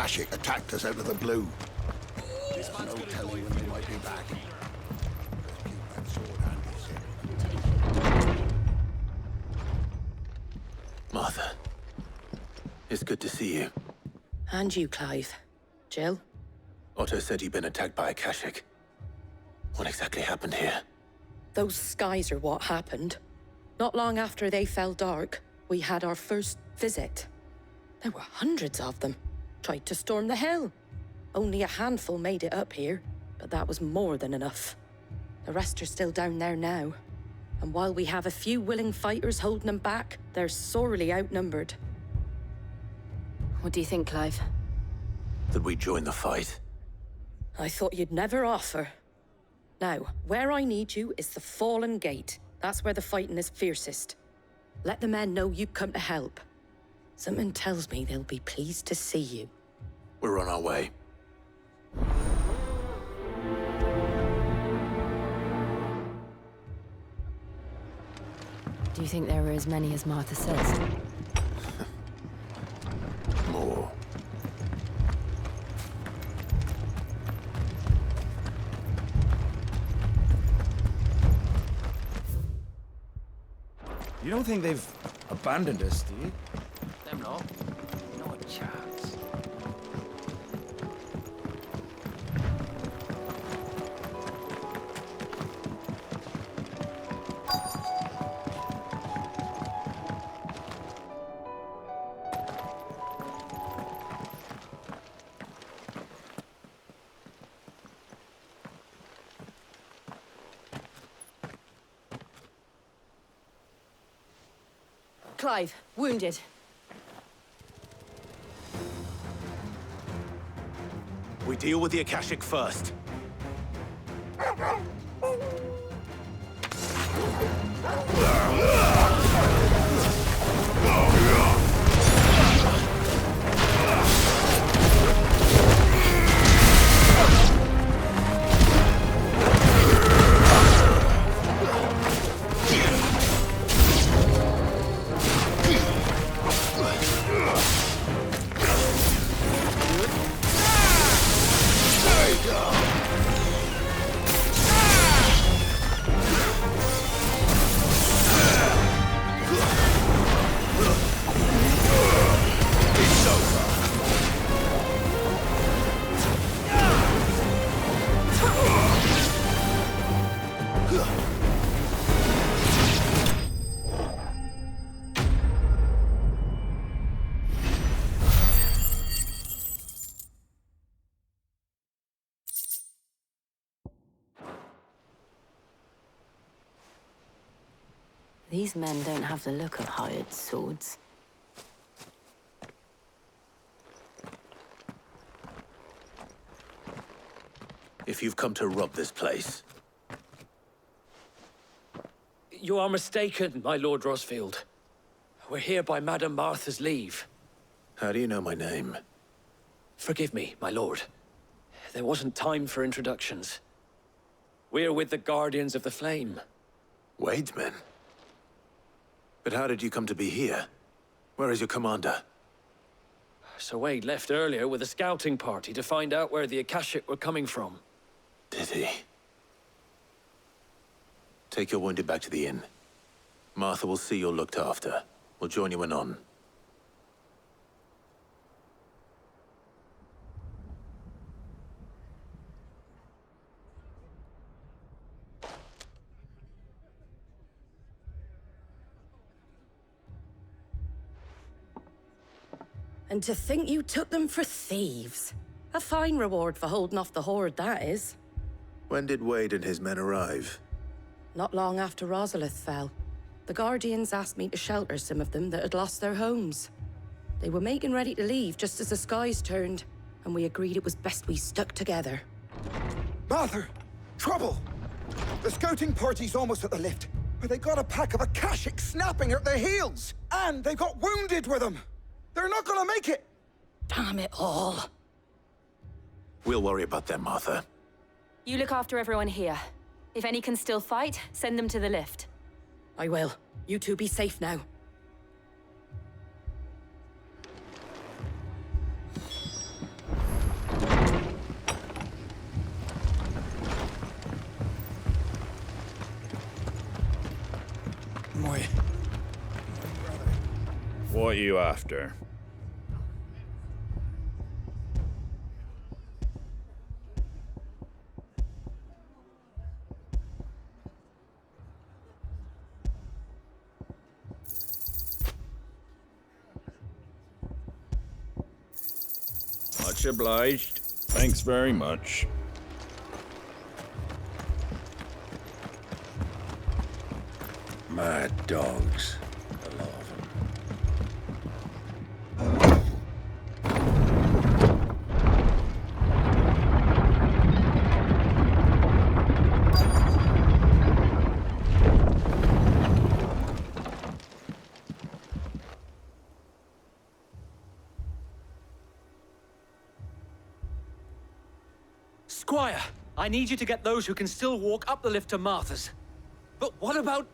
Akashic attacked us out of the blue. There's no telling when they might be back. Just keep that sword handy, Sid. Martha, it's good to see you. And you, Clive. Jill? Otto said you'd been attacked by Akashic. What exactly happened here? Those skies are what happened. Not long after they fell dark, we had our first visit. There were hundreds of them. Tried to storm the hill. Only a handful made it up here, but that was more than enough. The rest are still down there now. And while we have a few willing fighters holding them back, they're sorely outnumbered. What do you think, Clive? That we join the fight? I thought you'd never offer. Now, where I need you is the Fallen Gate. That's where the fighting is fiercest. Let the men know you come to help. Something tells me they'll be pleased to see you. We're on our way. Do you think there were as many as Martha says? More. You don't think they've abandoned us, do you? Them not. Not a chance. Clive, wounded. We deal with the Akashic first. These men don't have the look of hired swords. If you've come to rob this place, You are mistaken, my Lord Rosfield. We're here by Madame Martha's leave. how do you know my name? Forgive me, my lord. There wasn't time for introductions. We're with the Guardians of the Flame. Wade's men? But how did you come to be here? Where is your commander? Sir Wade left earlier with a scouting party to find out where the Akashic were coming from. Did he? Take your wounded back to the inn. Martha will see you're looked after. We'll join you anon. And to think you took them for thieves. A fine reward for holding off the horde, that is. When did Wade and his men arrive? Not long after Rosalith fell. The Guardians asked me to shelter some of them that had lost their homes. They were making ready to leave just as the skies turned, and we agreed it was best we stuck together. Martha! Trouble! The scouting party's almost at the lift, but they got a pack of Akashic snapping at their heels! And they got wounded with them! They're not gonna make it! Damn it all. We'll worry about them, Martha. You look after everyone here. If any can still fight, send them to the lift. I will. You two be safe now. way. What are you after? Much obliged. Thanks very much. Mad dogs. A lot of them. Squire, I need you to get those who can still walk up the lift to Martha's. But what about...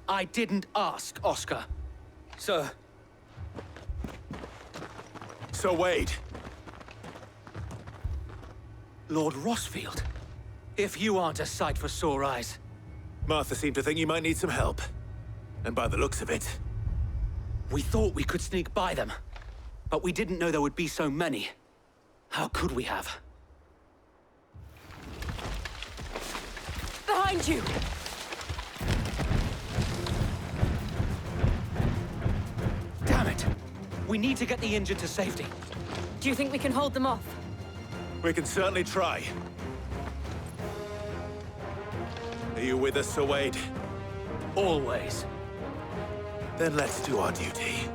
I didn't ask, Oscar. Sir. So Wade, Lord Rossfield. If you aren't a sight for sore eyes. Martha seemed to think you might need some help. And by the looks of it, We thought we could sneak by them. But we didn't know there would be so many. How could we have? Behind you! Damn it! We need to get the injured to safety. Do you think we can hold them off? we can certainly try. Are you with us, Sir Wade? Always. Then let's do our duty.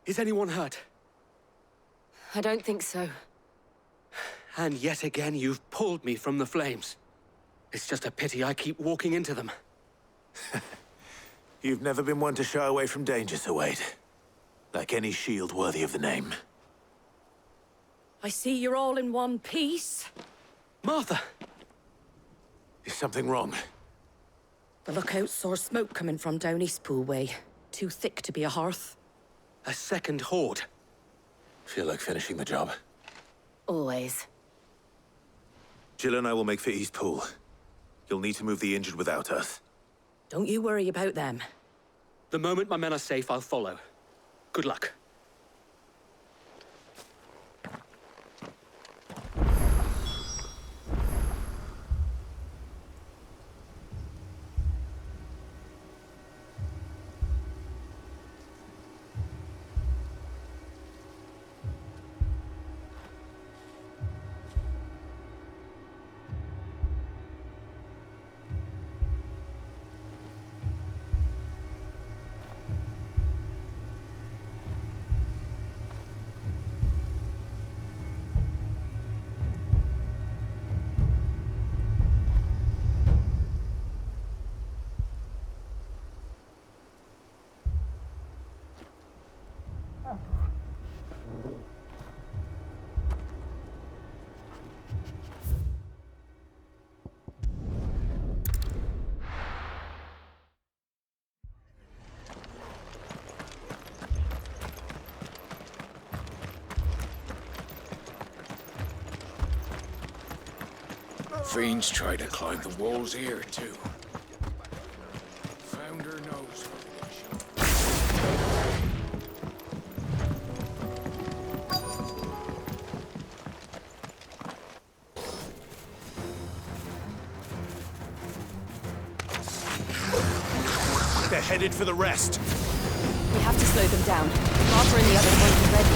Is anyone hurt? I don't think so. And yet again, you've pulled me from the flames. It's just a pity I keep walking into them. You've never been one to shy away from danger, Sir Wade. Like any shield worthy of the name. I see you're all in one piece. Martha! Is something wrong? The lookout saw smoke coming from down Eastpool way. Too thick to be a hearth. A second horde. Feel like finishing the job. Always. Jill and I will make for Eastpool. You'll need to move the injured without us. Don't you worry about them. The moment my men are safe, I'll follow. Good luck. fiends try to climb the walls here, too. Founder knows what it is. They're headed for the rest. We have to slow them down. Martha and the others won't be ready.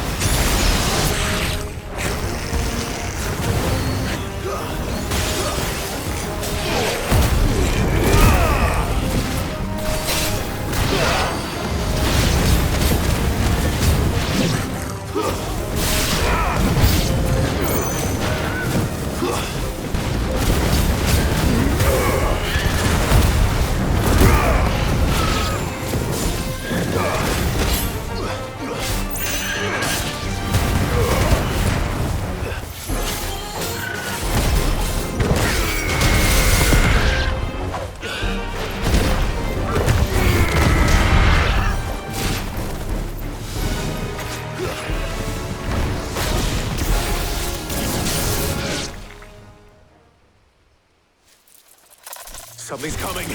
Something's coming.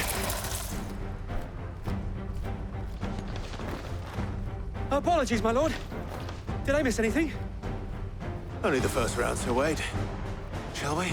Apologies, my lord. Did I miss anything? Only the first round, so wait. Shall we?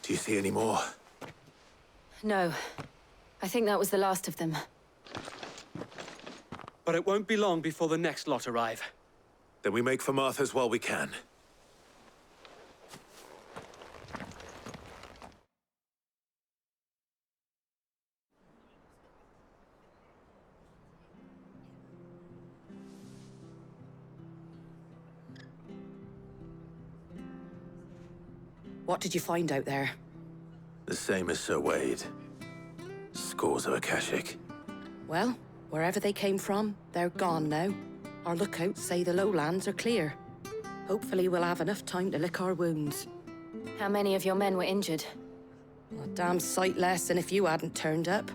Do you see any more? No. I think that was the last of them. But it won't be long before the next lot arrive. Then we make for Martha's while we can. What did you find out there? The same as Sir Wade. Scores of Akashic. Well, wherever they came from, they're gone now. Our lookouts say the lowlands are clear. Hopefully we'll have enough time to lick our wounds. How many of your men were injured? A damn sight less than if you hadn't turned up.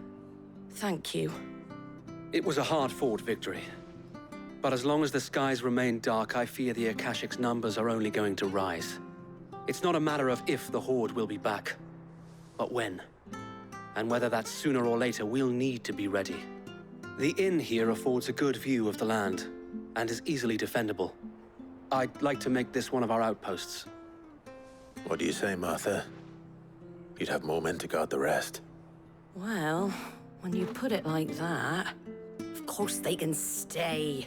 Thank you. It was a hard-fought victory. But as long as the skies remain dark, I fear the Akashic's numbers are only going to rise. It's not a matter of if the Horde will be back, but when. And whether that's sooner or later, we'll need to be ready. The inn here affords a good view of the land, and is easily defendable. I'd like to make this one of our outposts. What do you say, Martha? You'd have more men to guard the rest. Well, when you put it like that, of course they can stay.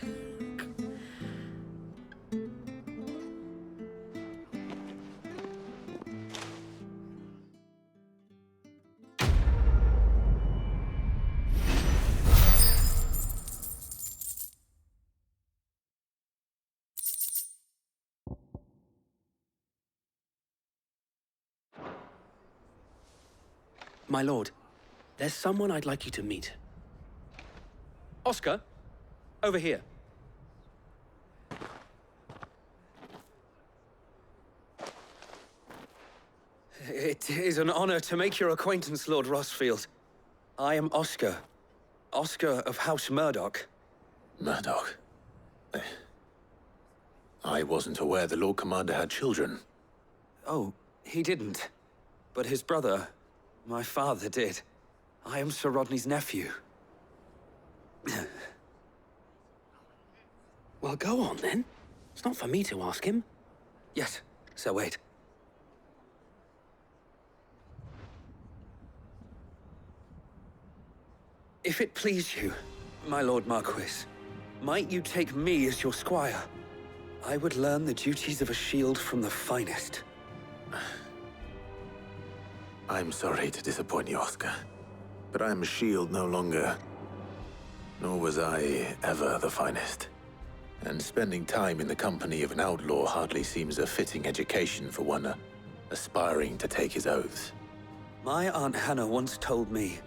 My lord, there's someone I'd like you to meet. Oscar, over here. It is an honor to make your acquaintance, Lord Rossfield. I am Oscar. Oscar of House Murdoch. Murdoch? I wasn't aware the Lord Commander had children. Oh, he didn't. But his brother, my father, did. I am Sir Rodney's nephew. Well, go on then. It's not for me to ask him. Yes, Sir Wade. If it please you, my Lord Marquis, might you take me as your squire? I would learn the duties of a shield from the finest. I'm sorry to disappoint you, Oscar, but I'm a shield no longer. Nor was I ever the finest. And spending time in the company of an outlaw hardly seems a fitting education for one aspiring to take his oaths. My Aunt Hannah once told me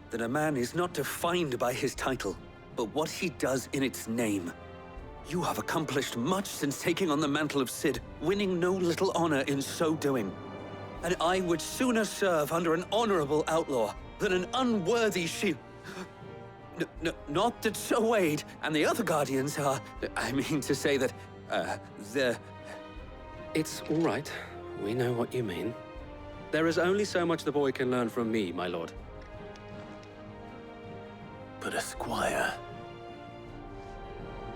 that a man is not defined by his title, but what he does in its name. You have accomplished much since taking on the mantle of Cid, winning no little honor in so doing. And I would sooner serve under an honorable outlaw than an unworthy shield. Not that Sir Wade and the other Guardians are... I mean to say that, they're... It's all right. We know what you mean. There is only so much the boy can learn from me, my lord. But a squire...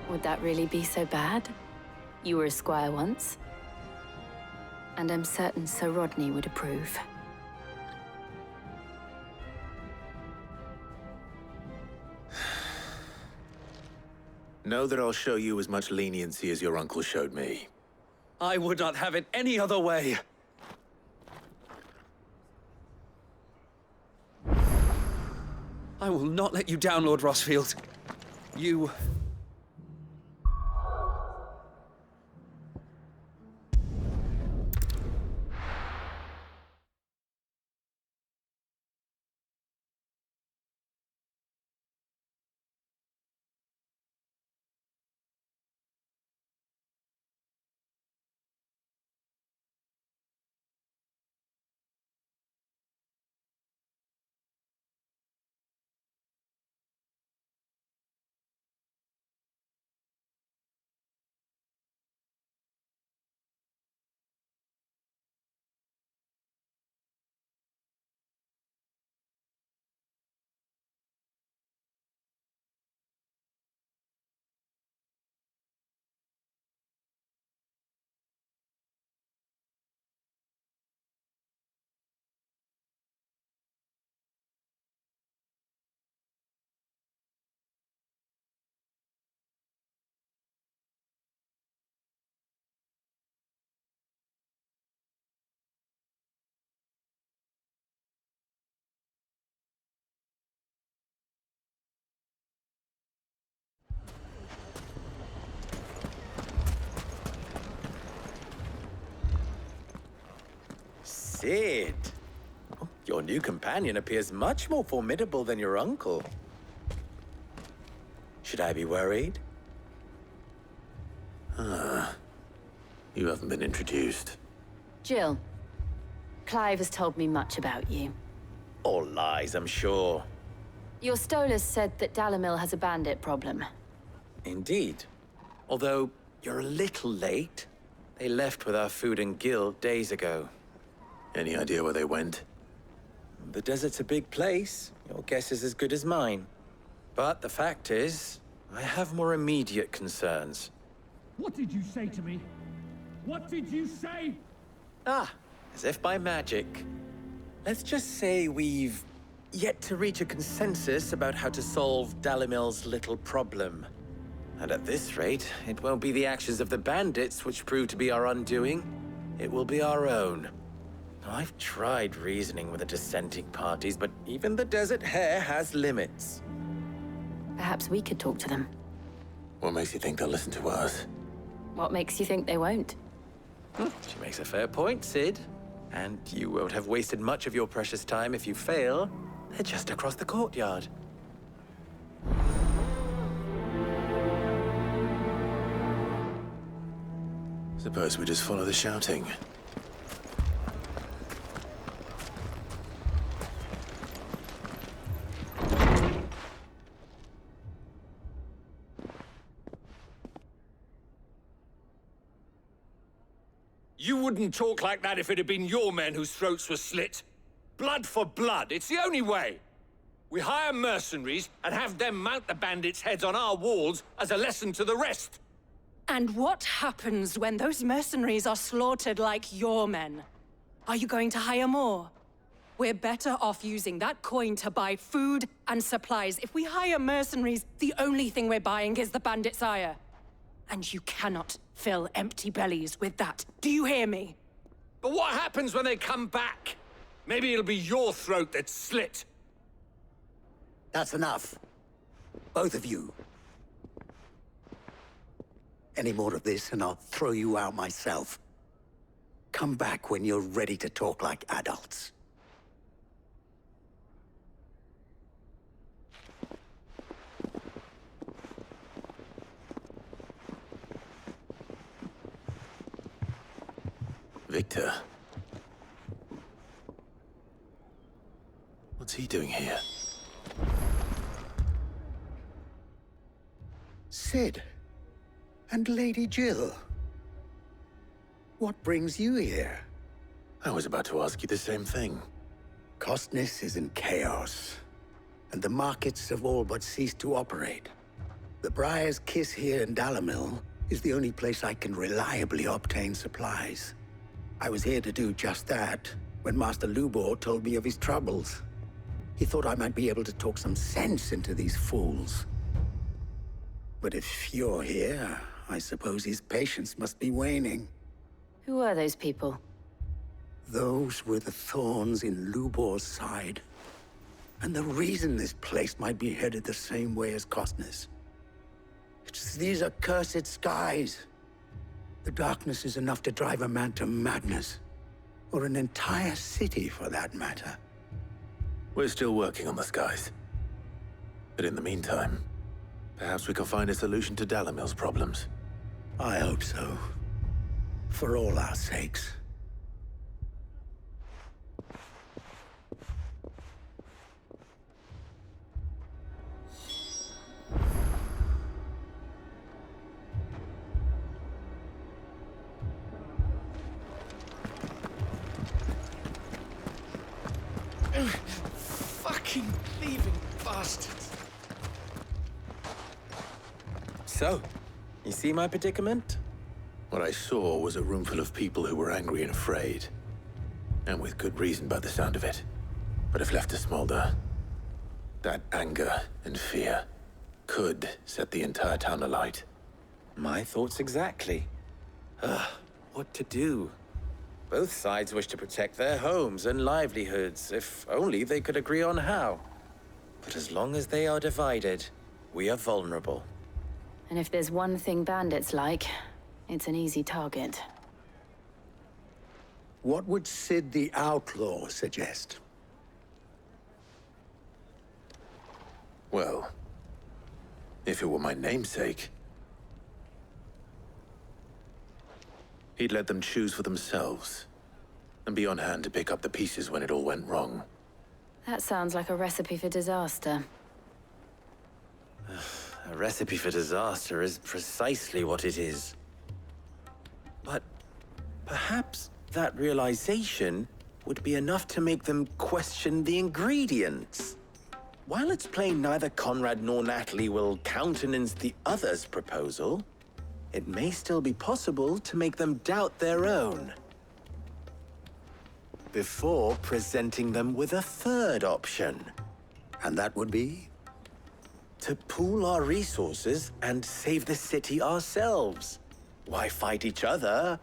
Would that really be so bad? You were a squire once. And I'm certain Sir Rodney would approve. Know that I'll show you as much leniency as your uncle showed me. I would not have it any other way. I will not let you down, Lord Rossfield. You... Cid! Oh, your new companion appears much more formidable than your uncle. Should I be worried? You haven't been introduced. Jill, Clive has told me much about you. All lies, I'm sure. Your Stolas said that Dalamil has a bandit problem. Indeed. Although, you're a little late. They left with our food and guild days ago. Any idea where they went? The desert's a big place. Your guess is as good as mine. But the fact is, I have more immediate concerns. What did you say to me? What did you say? Ah, as if by magic. Let's just say we've yet to reach a consensus about how to solve Dalimil's little problem. And at this rate, it won't be the actions of the bandits which prove to be our undoing. It will be our own. I've tried reasoning with the dissenting parties, but even the Desert Hare has limits. Perhaps we could talk to them. What makes you think they'll listen to us? What makes you think they won't? She makes a fair point, Cid. And you won't have wasted much of your precious time if you fail. They're just across the courtyard. Suppose we just follow the shouting. You wouldn't talk like that if it had been your men whose throats were slit. Blood for blood, it's the only way. We hire mercenaries and have them mount the bandits' heads on our walls as a lesson to the rest. And what happens when those mercenaries are slaughtered like your men? Are you going to hire more? We're better off using that coin to buy food and supplies. If we hire mercenaries, the only thing we're buying is the bandit's ire. And you cannot fill empty bellies with that. Do you hear me? But what happens when they come back? Maybe it'll be your throat that's slit. That's enough. Both of you. Any more of this and I'll throw you out myself. Come back when you're ready to talk like adults. Victor. What's he doing here? Sid. And Lady Jill. What brings you here? I was about to ask you the same thing. Costness is in chaos, and the markets have all but ceased to operate. The Briar's Kiss here in Dalimil is the only place I can reliably obtain supplies. I was here to do just that when Master Lubor told me of his troubles. He thought I might be able to talk some sense into these fools. But if you're here, I suppose his patience must be waning. Who are those people? Those were the thorns in Lubor's side. And the reason this place might be headed the same way as Costness. It's these accursed skies. The darkness is enough to drive a man to madness. Or an entire city, for that matter. We're still working on the skies. But in the meantime, perhaps we can find a solution to Dalimil's problems. I hope so. For all our sakes. Fucking thieving bastards. So, you see my predicament? What I saw was a room full of people who were angry and afraid. And with good reason by the sound of it. But if left to smolder, that anger and fear could set the entire town alight. My thoughts exactly. What to do? Both sides wish to protect their homes and livelihoods, if only they could agree on how. But as long as they are divided, we are vulnerable. And if there's one thing bandits like, it's an easy target. What would Sid the Outlaw suggest? Well, if it were my namesake, he'd let them choose for themselves, and be on hand to pick up the pieces when it all went wrong. That sounds like a recipe for disaster. A recipe for disaster is precisely what it is. But perhaps that realization would be enough to make them question the ingredients. While it's plain neither Conrad nor Natalie will countenance the other's proposal, it may still be possible to make them doubt their own. Before presenting them with a third option. And that would be? To pool our resources and save the city ourselves. Why fight each other?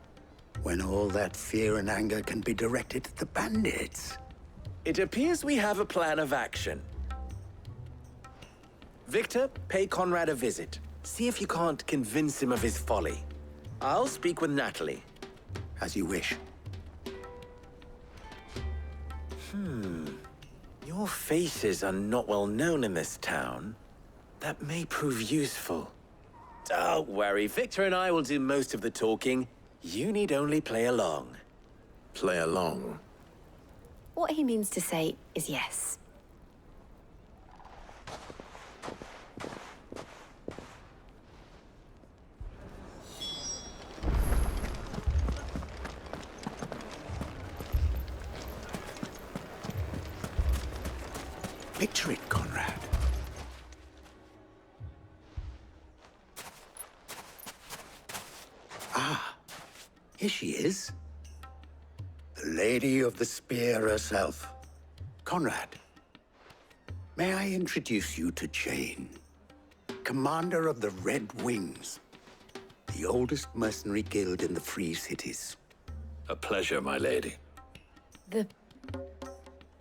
When all that fear and anger can be directed at the bandits. It appears we have a plan of action. Victor, pay Conrad a visit. See if you can't convince him of his folly. I'll speak with Natalie. As you wish. Your faces are not well known in this town. That may prove useful. Don't worry, Victor and I will do most of the talking. You need only play along. Play along? What he means to say is yes. Picture it, Conrad. Ah, here she is. The Lady of the Spear herself. Conrad, may I introduce you to Jane, commander of the Red Wings, the oldest mercenary guild in the Free Cities. A pleasure, my lady. The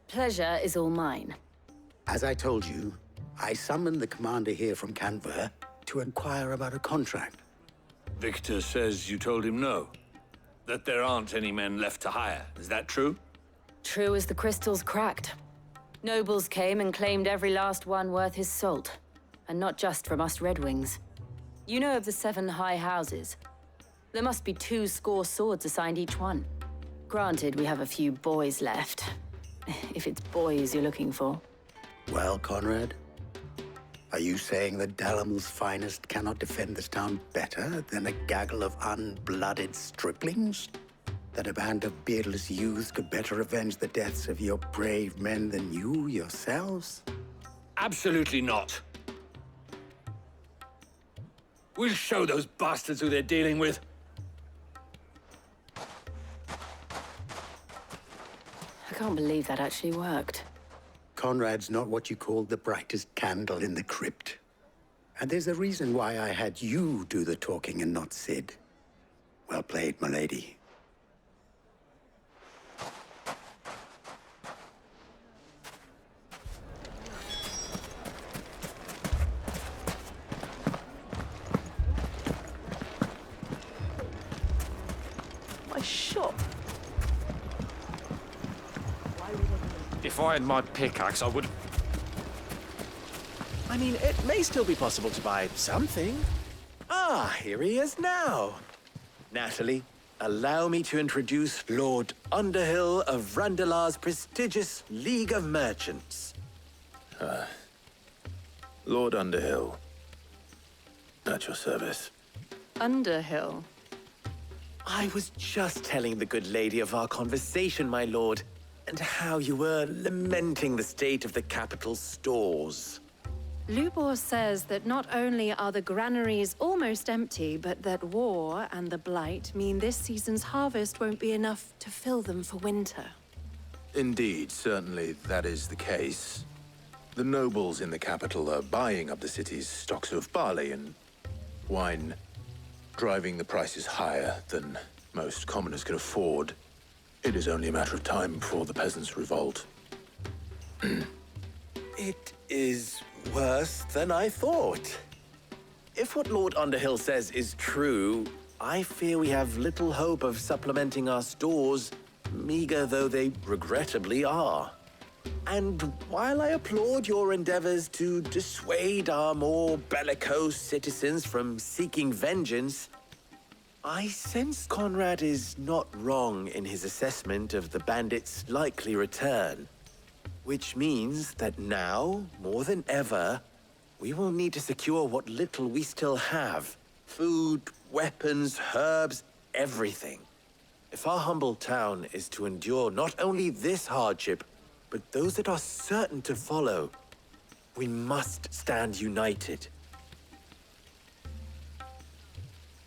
pleasure is all mine. As I told you, I summoned the commander here from Canver to inquire about a contract. Victor says you told him no. That there aren't any men left to hire. Is that true? True as the crystals cracked. Nobles came and claimed every last one worth his salt. And not just from us Red Wings. You know of the 7 high houses. There must be 2 swords assigned each one. Granted, we have a few boys left. If it's boys you're looking for. Well, Conrad, are you saying that Dalamel's finest cannot defend this town better than a gaggle of unblooded striplings? That a band of beardless youths could better avenge the deaths of your brave men than you yourselves? Absolutely not. We'll show those bastards who they're dealing with. I can't believe that actually worked. Conrad's not what you call the brightest candle in the crypt. And there's a reason why I had you do the talking and not Sid. Well played, my lady. My shop. If I had my pickaxe, I would... I mean, it may still be possible to buy something. Ah, here he is now. Natalie, allow me to introduce Lord Underhill of Randalar's prestigious League of Merchants. Lord Underhill. At your service. Underhill? I was just telling the good lady of our conversation, my lord, and how you were lamenting the state of the capital's stores. Lubor says that not only are the granaries almost empty, but that war and the Blight mean this season's harvest won't be enough to fill them for winter. Indeed, certainly that is the case. The nobles in the capital are buying up the city's stocks of barley and wine, driving the prices higher than most commoners can afford. It is only a matter of time before the peasants revolt. It is worse than I thought. If what Lord Underhill says is true, I fear we have little hope of supplementing our stores, meager though they regrettably are. And while I applaud your endeavors to dissuade our more bellicose citizens from seeking vengeance, I sense Conrad is not wrong in his assessment of the bandits' likely return. Which means that now, more than ever, we will need to secure what little we still have. Food, weapons, herbs, everything. If our humble town is to endure not only this hardship, but those that are certain to follow, we must stand united.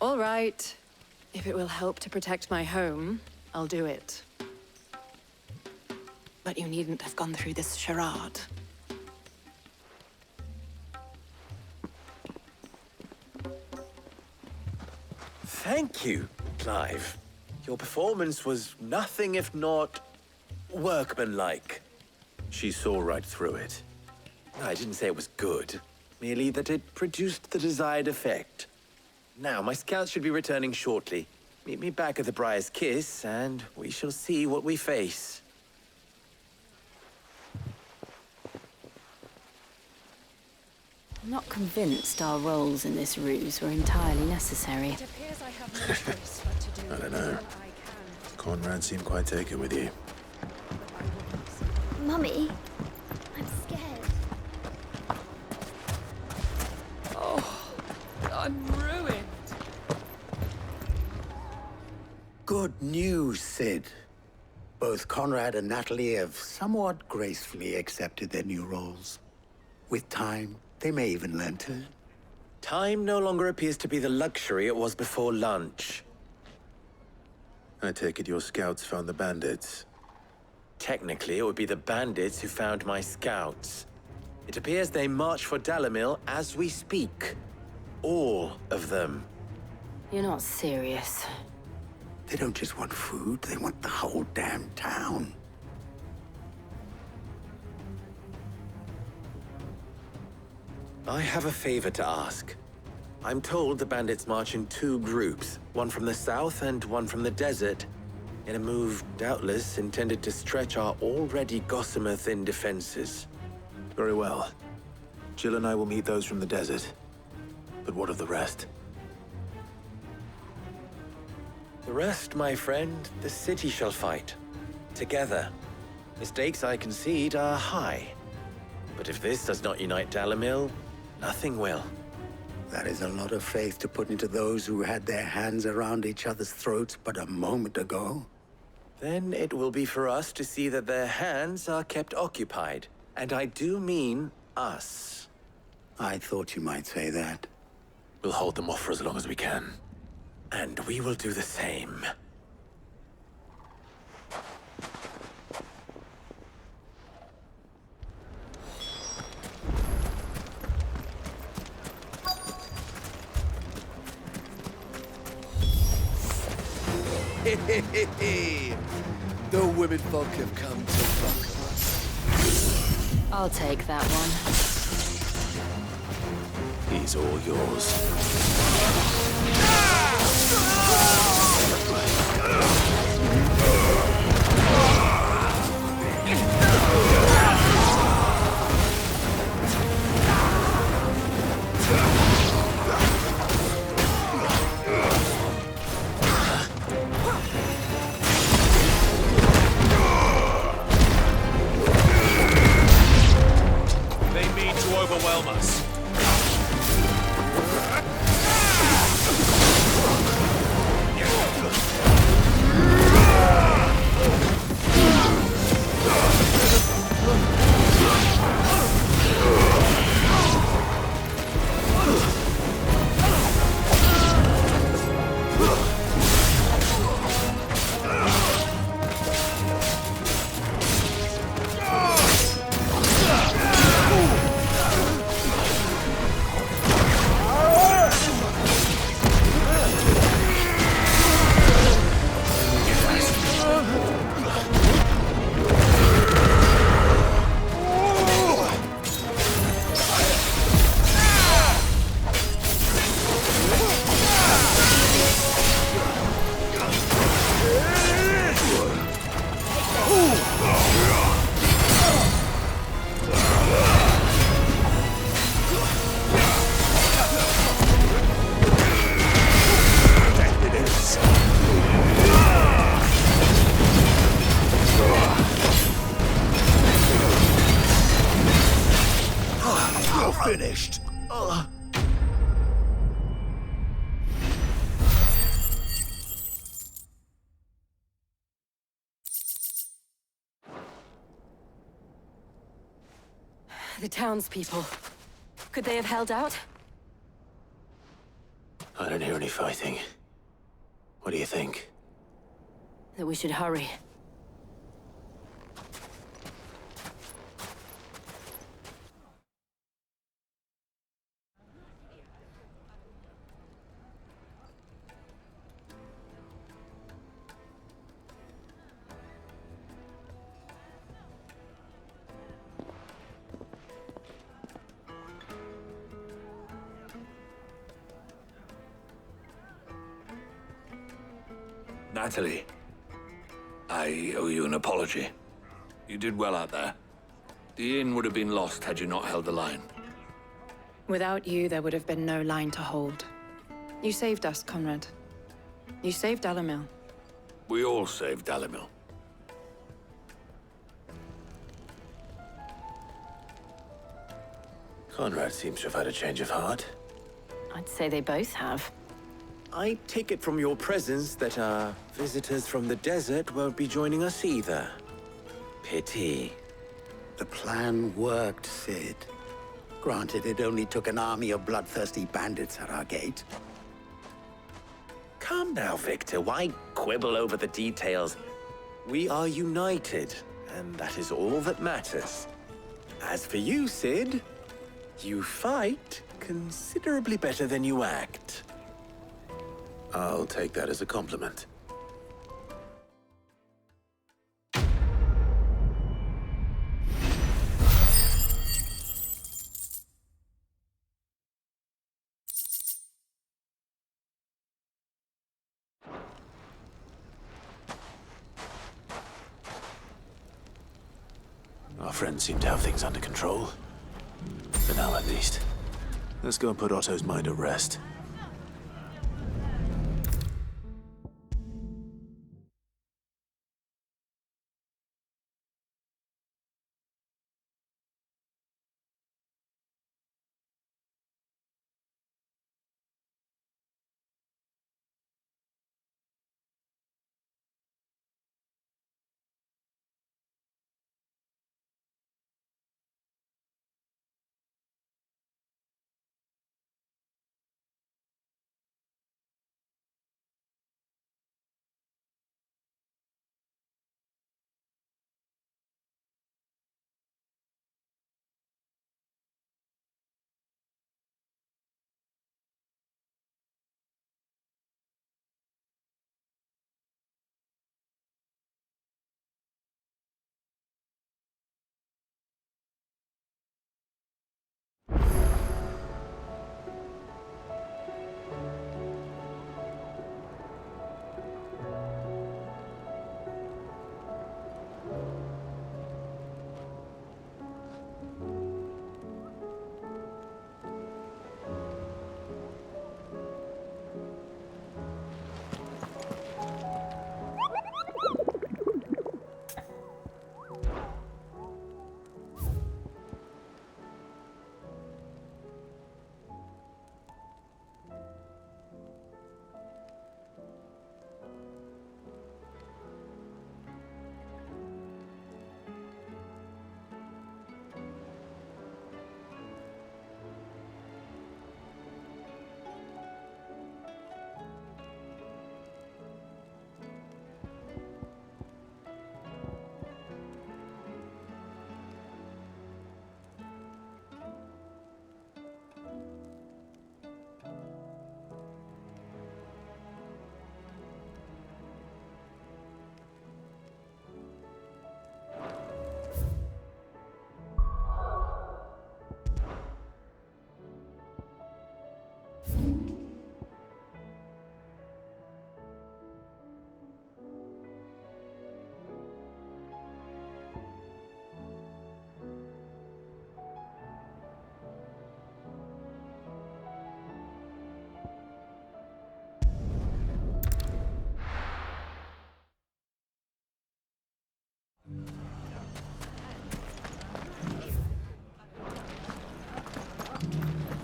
All right. If it will help to protect my home, I'll do it. But you needn't have gone through this charade. Thank you, Clive. Your performance was nothing if not workmanlike. She saw right through it. I didn't say it was good, merely that it produced the desired effect. Now, my scouts should be returning shortly. Meet me back at the Briar's Kiss, and we shall see what we face. I'm not convinced our roles in this ruse were entirely necessary. It appears I have no choice but to do I don't know. Conrad seemed quite taken with you. Mummy, I'm scared. Oh, I'm ruined. Good news, Sid. Both Conrad and Natalie have somewhat gracefully accepted their new roles. With time, they may even learn to. Time no longer appears to be the luxury it was before lunch. I take it your scouts found the bandits. Technically, it would be the bandits who found my scouts. It appears they march for Dalimil as we speak. All of them. You're not serious. They don't just want food, they want the whole damn town. I have a favor to ask. I'm told the bandits march in 2 groups, one from the south and one from the desert, in a move doubtless intended to stretch our already gossamer-thin defenses. Very well. Jill and I will meet those from the desert. But what of the rest? The rest, my friend, the city shall fight. Together. The stakes, I concede, are high. But if this does not unite Dalimil, nothing will. That is a lot of faith to put into those who had their hands around each other's throats but a moment ago. Then it will be for us to see that their hands are kept occupied. And I do mean us. I thought you might say that. We'll hold them off for as long as we can. And we will do the same. The women folk have come to welcome us. I'll take that one. He's all yours. They mean to overwhelm us. Finished. The townspeople. Could they have held out? I don't hear any fighting. What do you think? That we should hurry. Natalie, I owe you an apology. You did well out there. The inn would have been lost had you not held the line. Without you, there would have been no line to hold. You saved us, Conrad. You saved Dalimil. We all saved Dalimil. Conrad seems to have had a change of heart. I'd say they both have. I take it from your presence that our visitors from the desert won't be joining us either. Pity. The plan worked, Sid. Granted, it only took an army of bloodthirsty bandits at our gate. Come now, Victor. Why quibble over the details? We are united, and that is all that matters. As for you, Sid, you fight considerably better than you act. I'll take that as a compliment. Our friends seem to have things under control. For now, at least. Let's go and put Otto's mind at rest.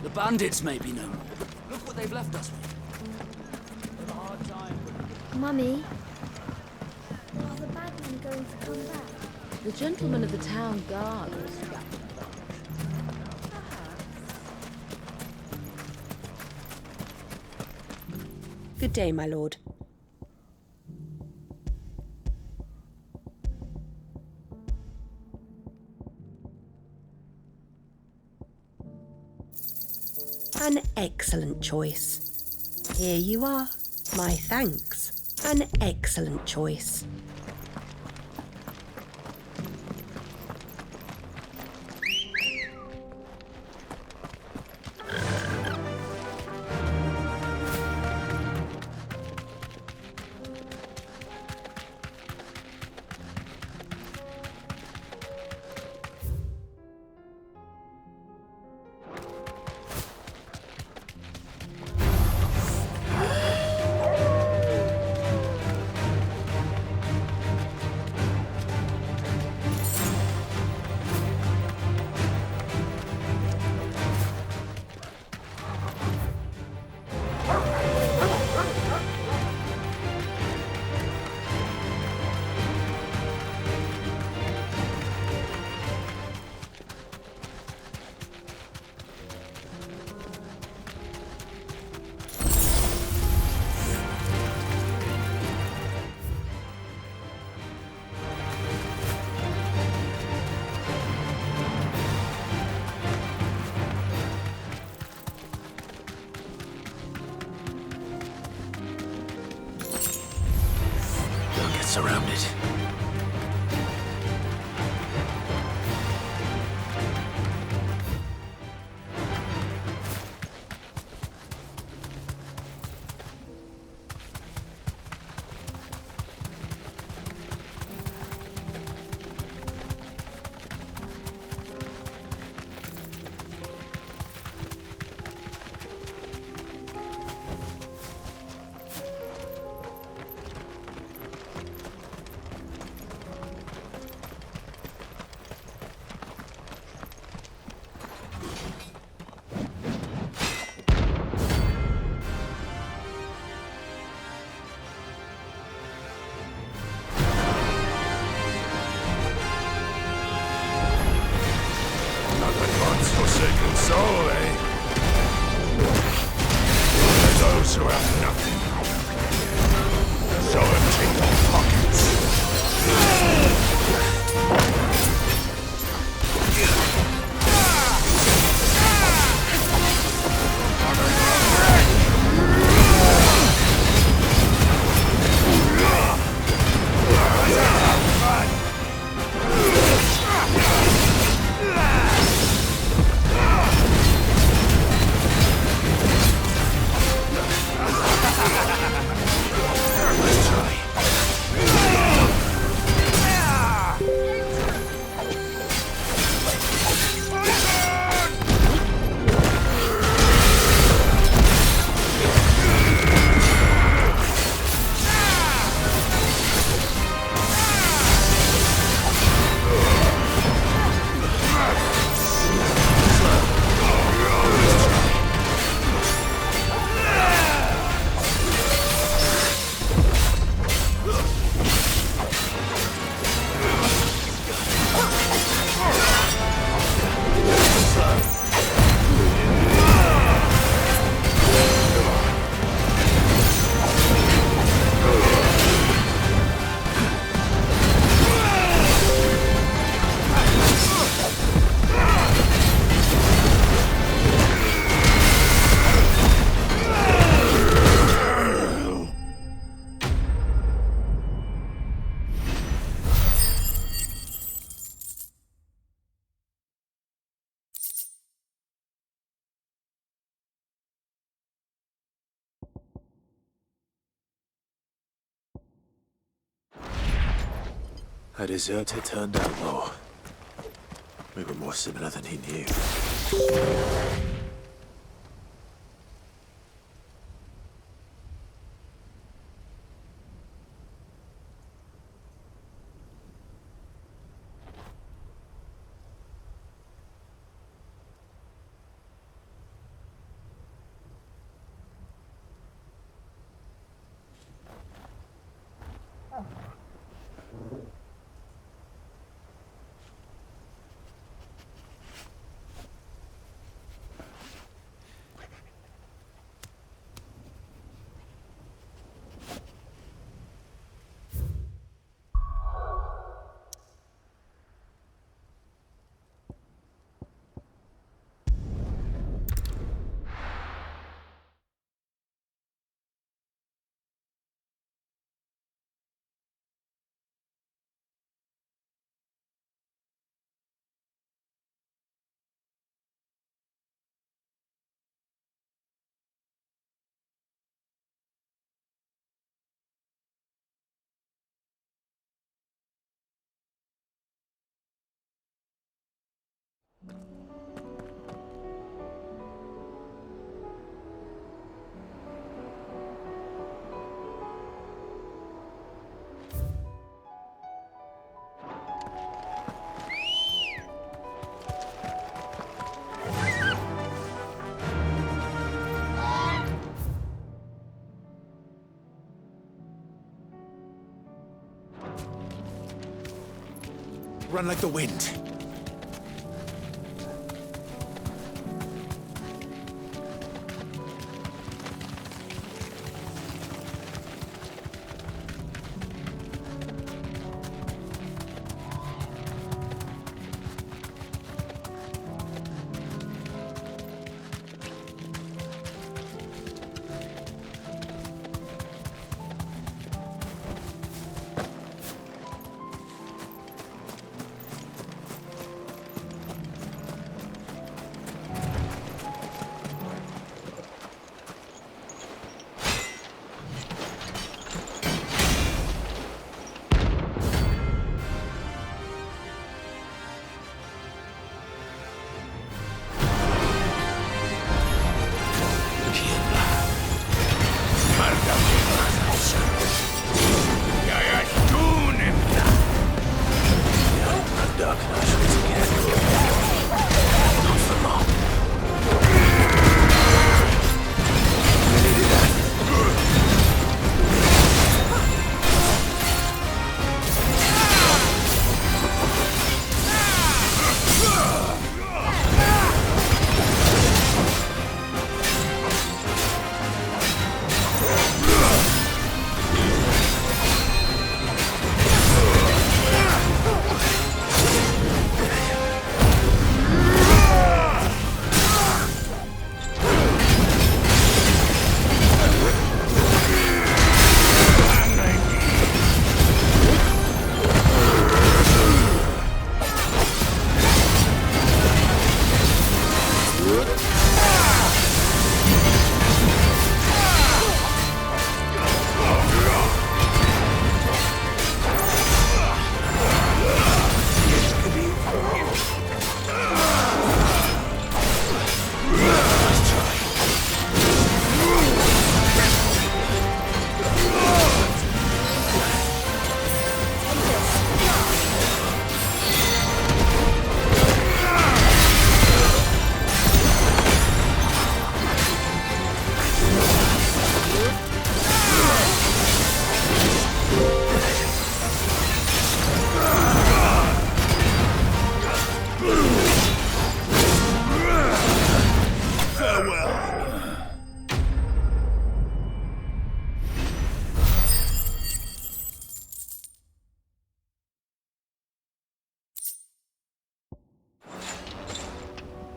The bandits may be no more. Look what they've left us with. Mummy, are the bad men going to come back? The gentlemen of the town guard. Good day, my lord. An excellent choice. Here you are. My thanks. An excellent choice. walls around it. Forsaken soul, eh? For those who have nothing, so empty pockets. A deserter turned outlaw. We were more similar than he knew. Run like the wind.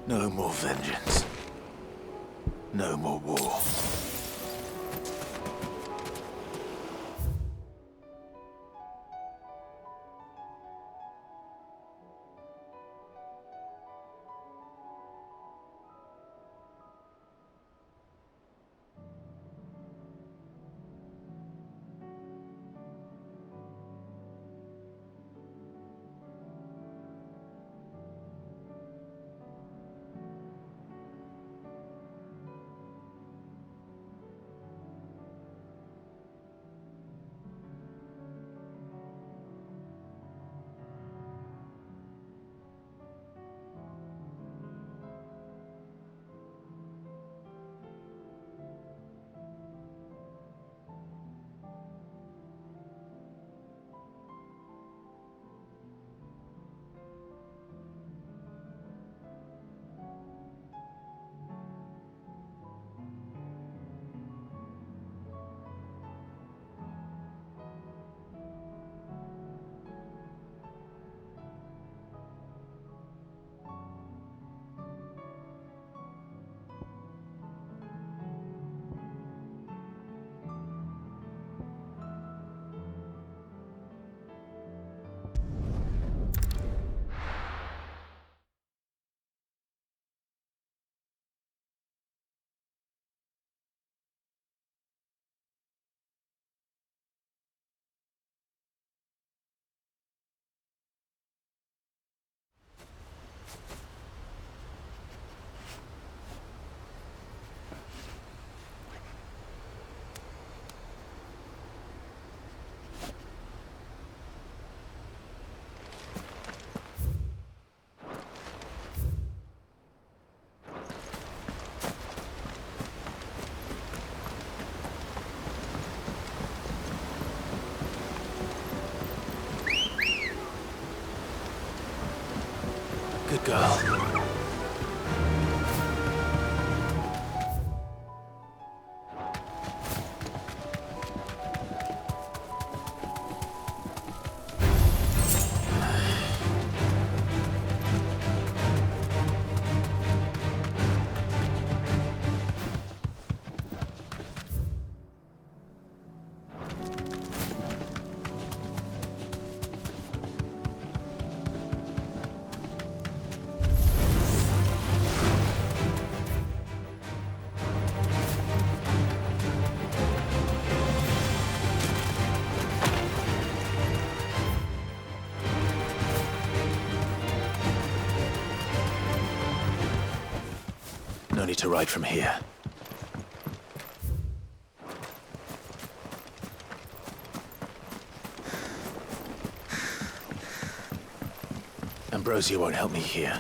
No more vengeance. No more war. Good girl. No need to ride from here. Ambrosia won't help me here.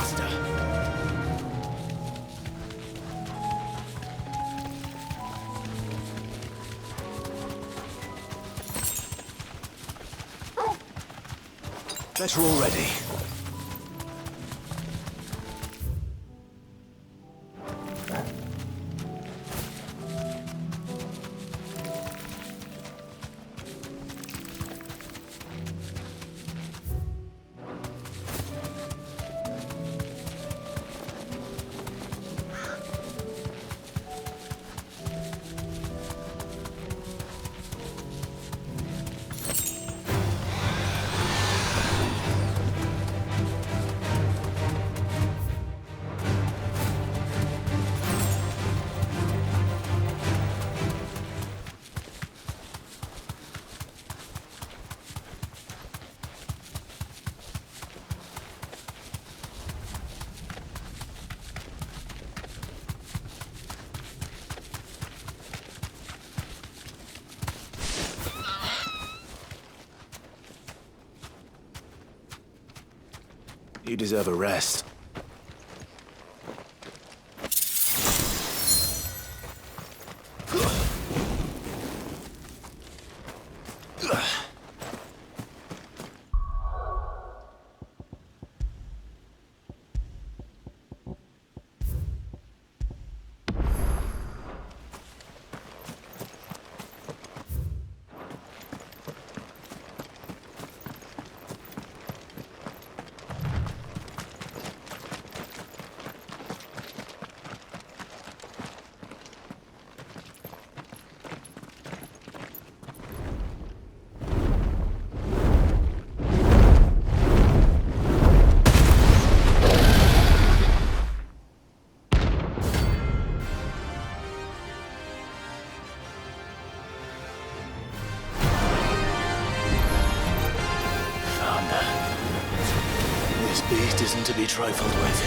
faster. Better already. You deserve a rest. This beast isn't to be trifled with.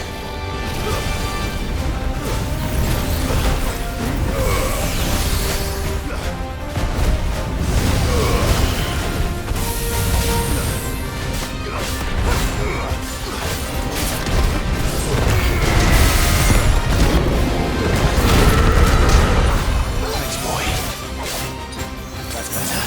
Thanks, boy. That's better.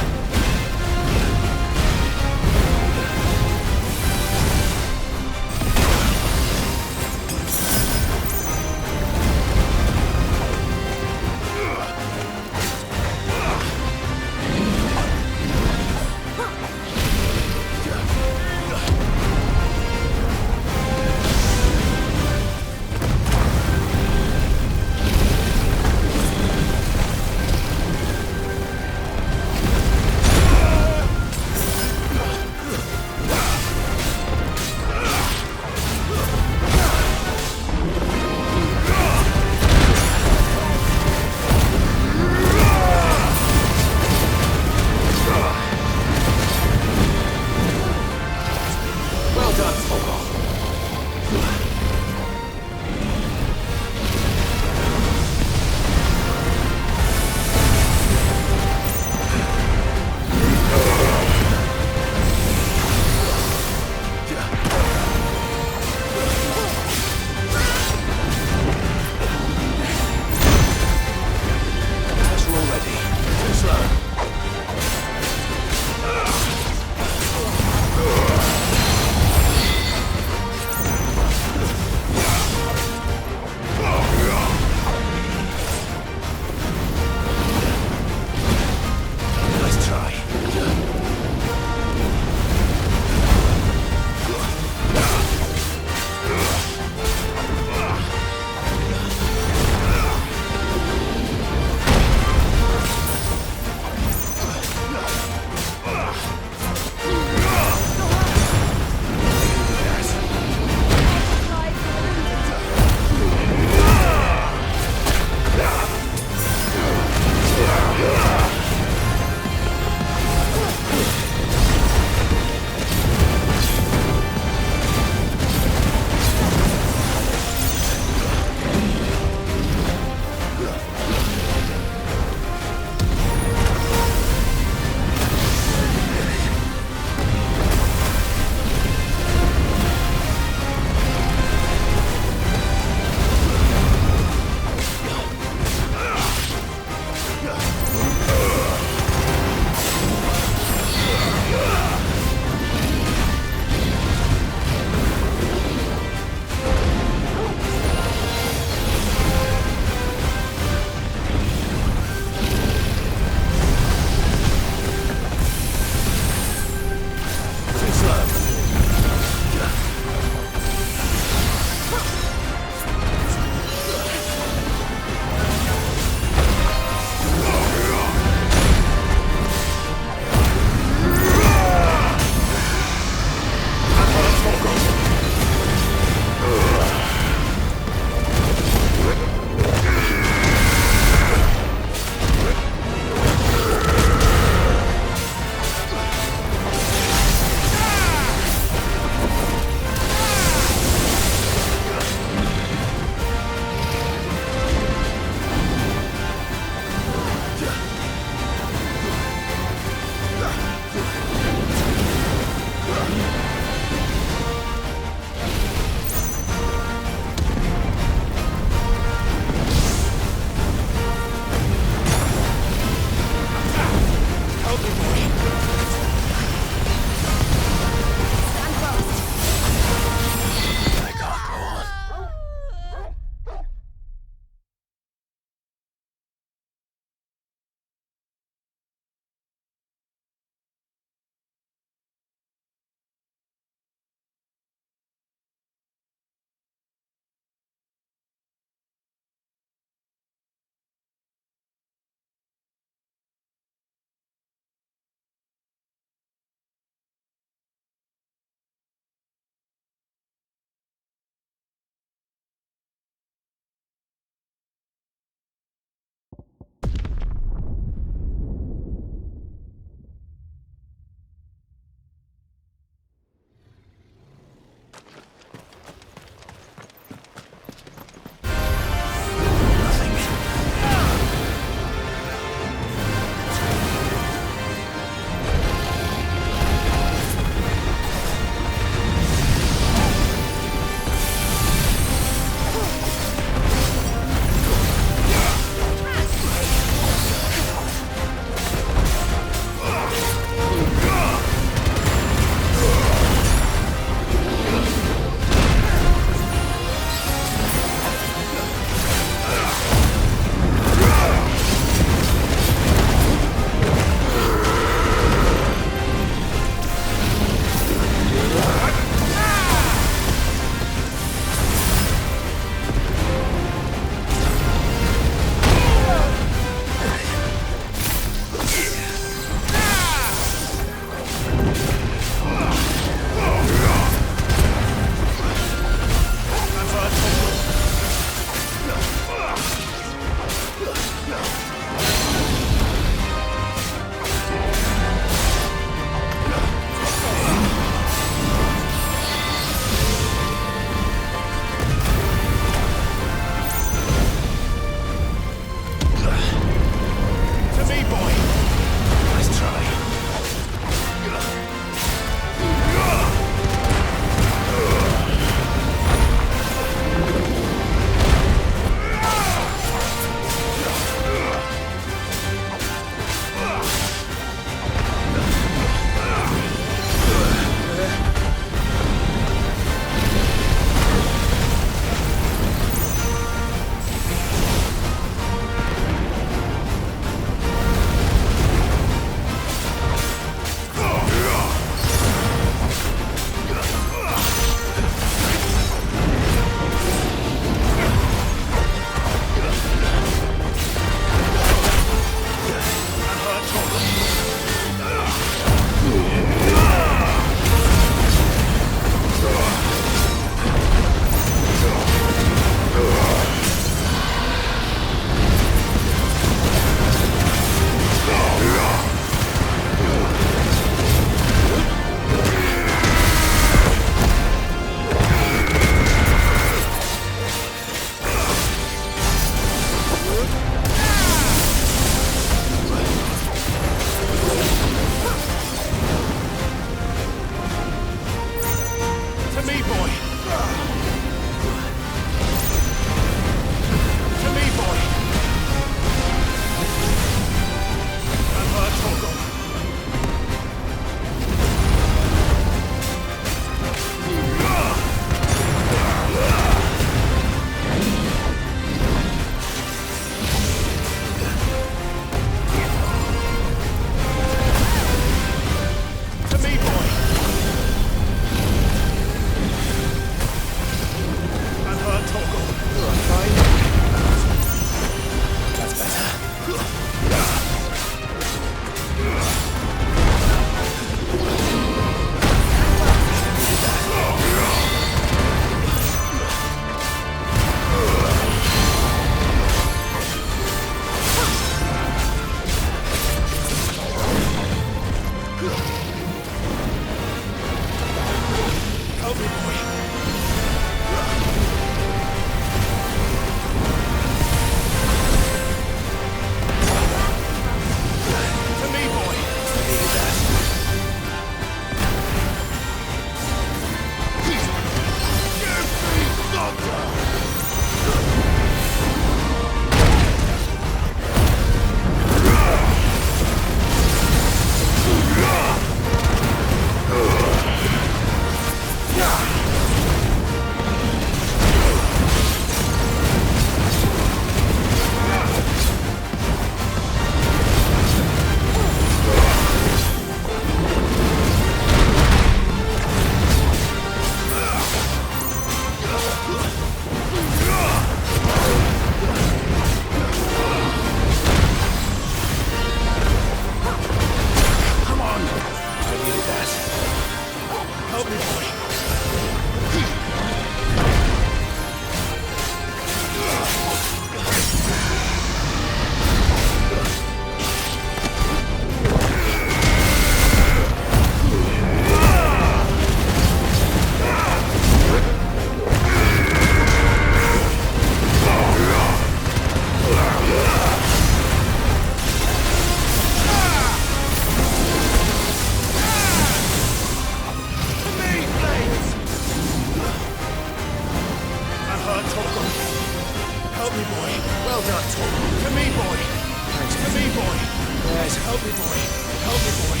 Help me, boy. Help me, boy.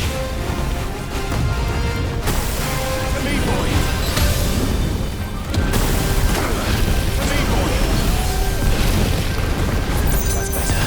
To me, boy. To me, boy. That's better.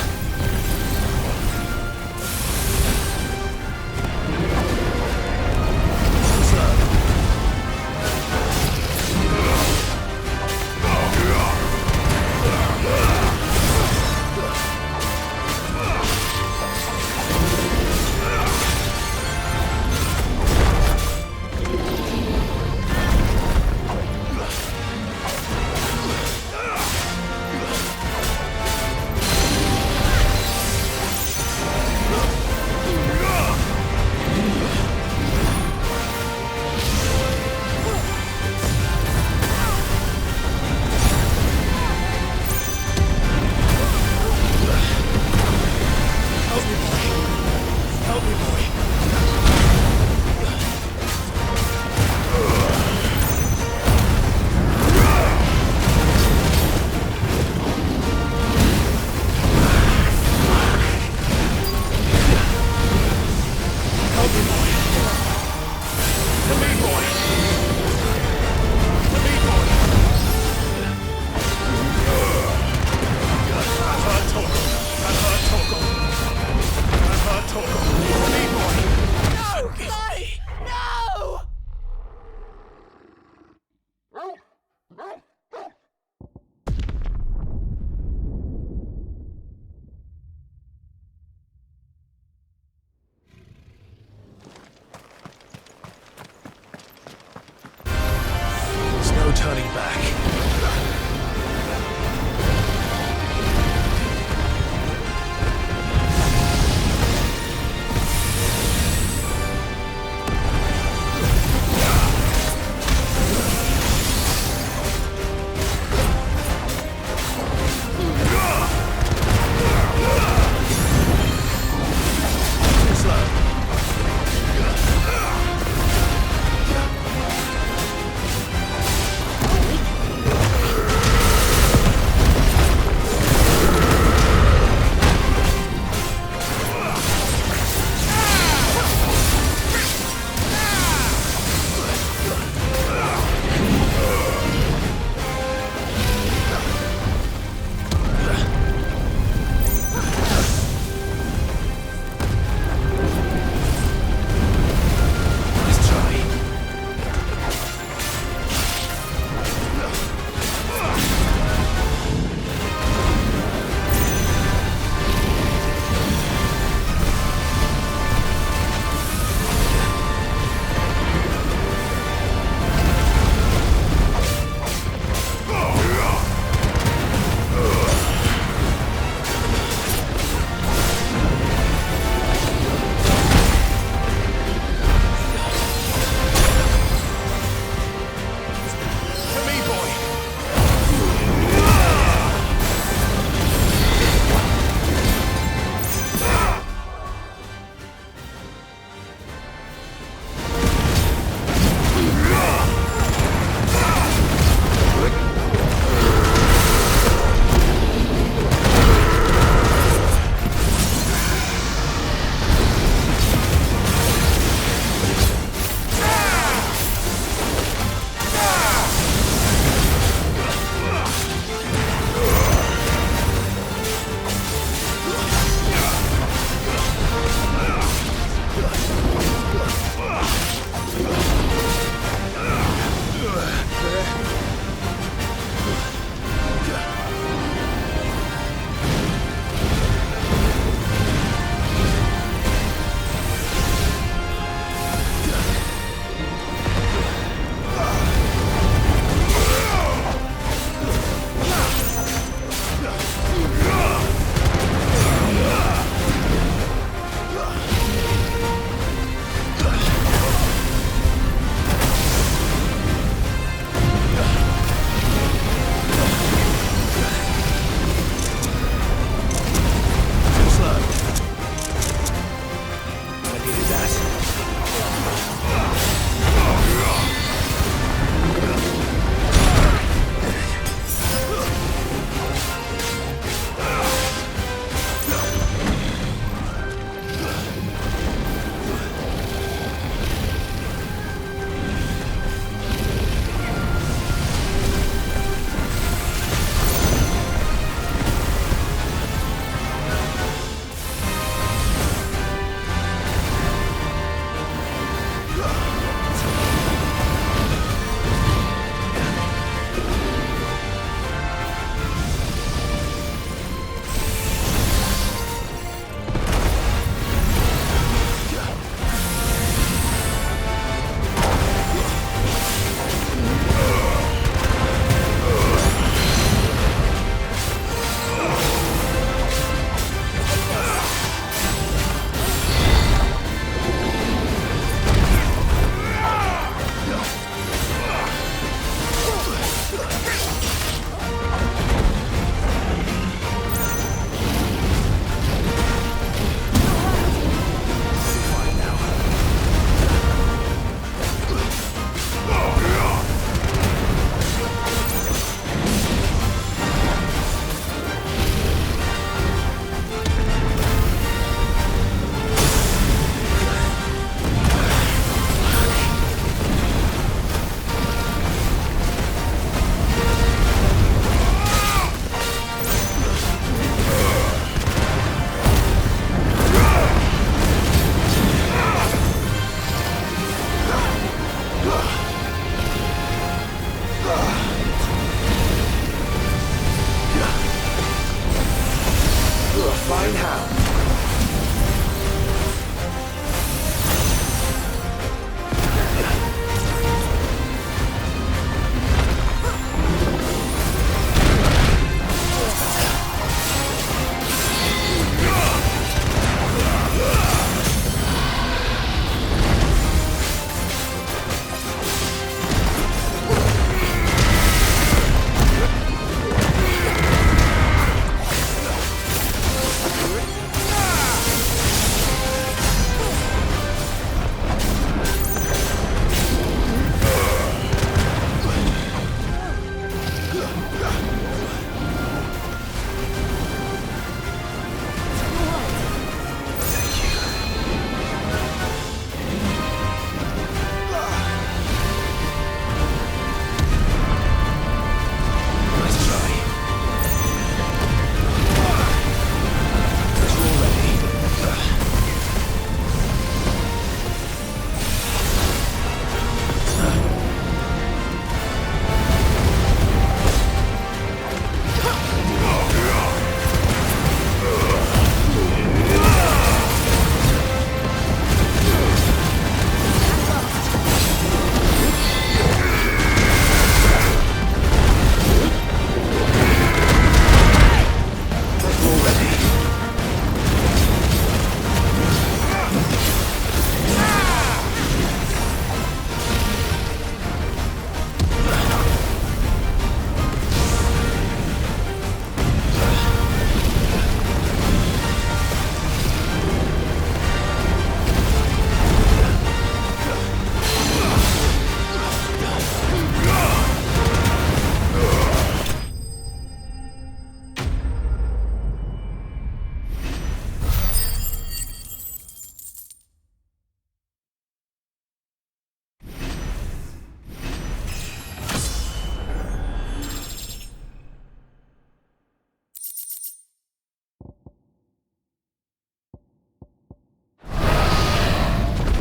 You're a fine hound.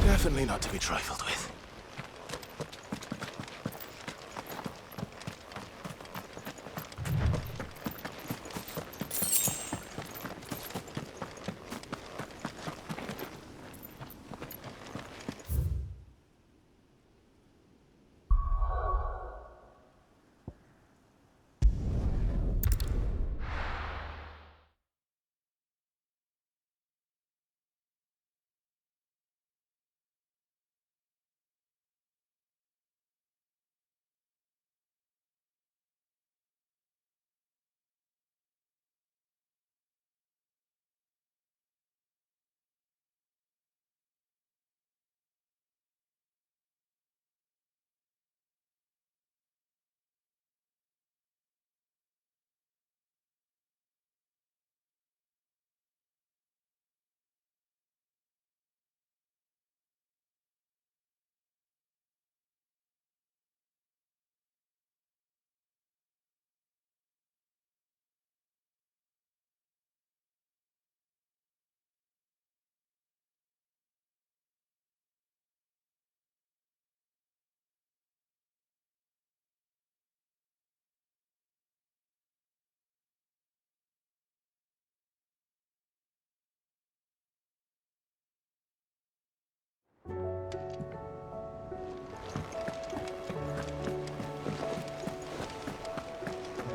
Definitely not to be trifled with.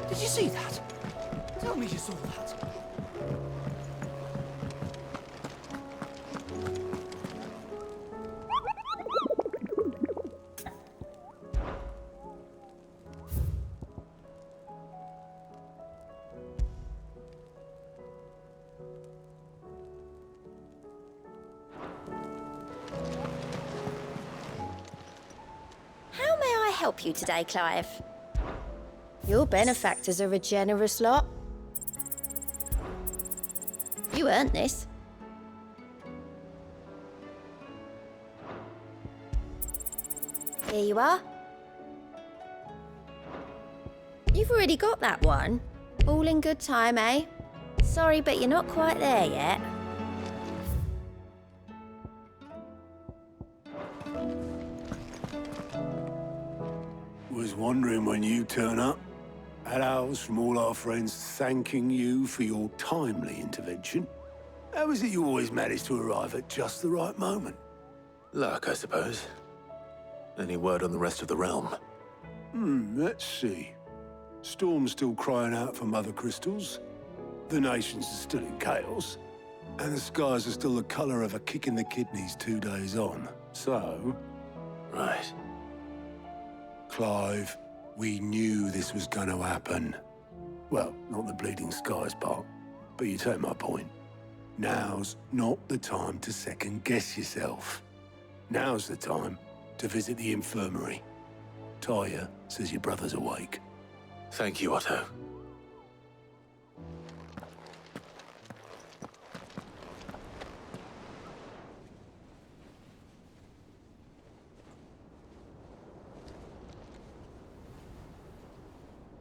Did you see that? Tell me you saw that. How may I help you today, Clive? Your benefactors are a generous lot. You earned this. Here you are. You've already got that one. All in good time, eh? Sorry, but you're not quite there yet. Was wondering when you turn up. Hellos from all our friends thanking you for your timely intervention. How is it you always manage to arrive at just the right moment? Luck, I suppose. Any word on the rest of the realm? Let's see. Storm's still crying out for mother crystals. The nations are still in chaos. And the skies are still the color of a kick in the kidneys 2 days on. So... Right. Clive, we knew this was gonna happen. Well, not the bleeding skies part, but you take my point. Now's not the time to second-guess yourself. Now's the time to visit the infirmary. Talia says your brother's awake. Thank you, Otto.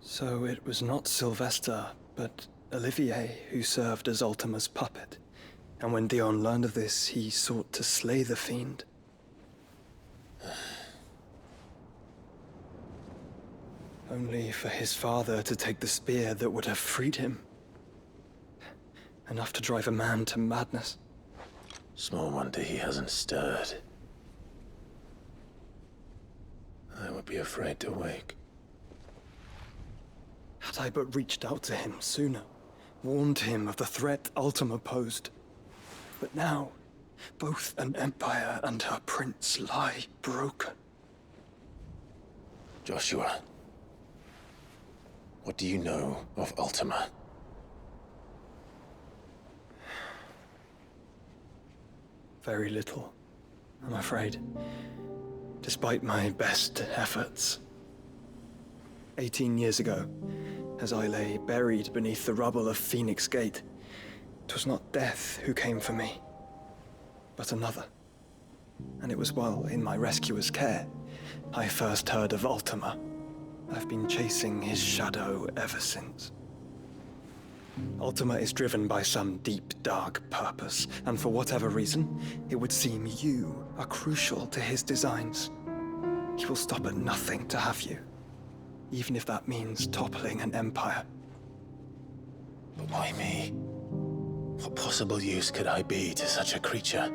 So it was not Sylvester, but Olivier who served as Ultima's puppet. And when Dion learned of this, he sought to slay the fiend. Only for his father to take the spear that would have freed him. Enough to drive a man to madness. Small wonder he hasn't stirred. I would be afraid to wake. Had I but reached out to him sooner, warned him of the threat Ultima posed. But now, both an empire and her prince lie broken. Joshua, what do you know of Ultima? Very little, I'm afraid. Despite my best efforts. 18 years ago, as I lay buried beneath the rubble of Phoenix Gate, 'twas not death who came for me, but another. And it was while in my rescuer's care I first heard of Ultima. I've been chasing his shadow ever since. Ultima is driven by some deep, dark purpose, and for whatever reason, it would seem you are crucial to his designs. He will stop at nothing to have you, even if that means toppling an empire. But why me? What possible use could I be to such a creature?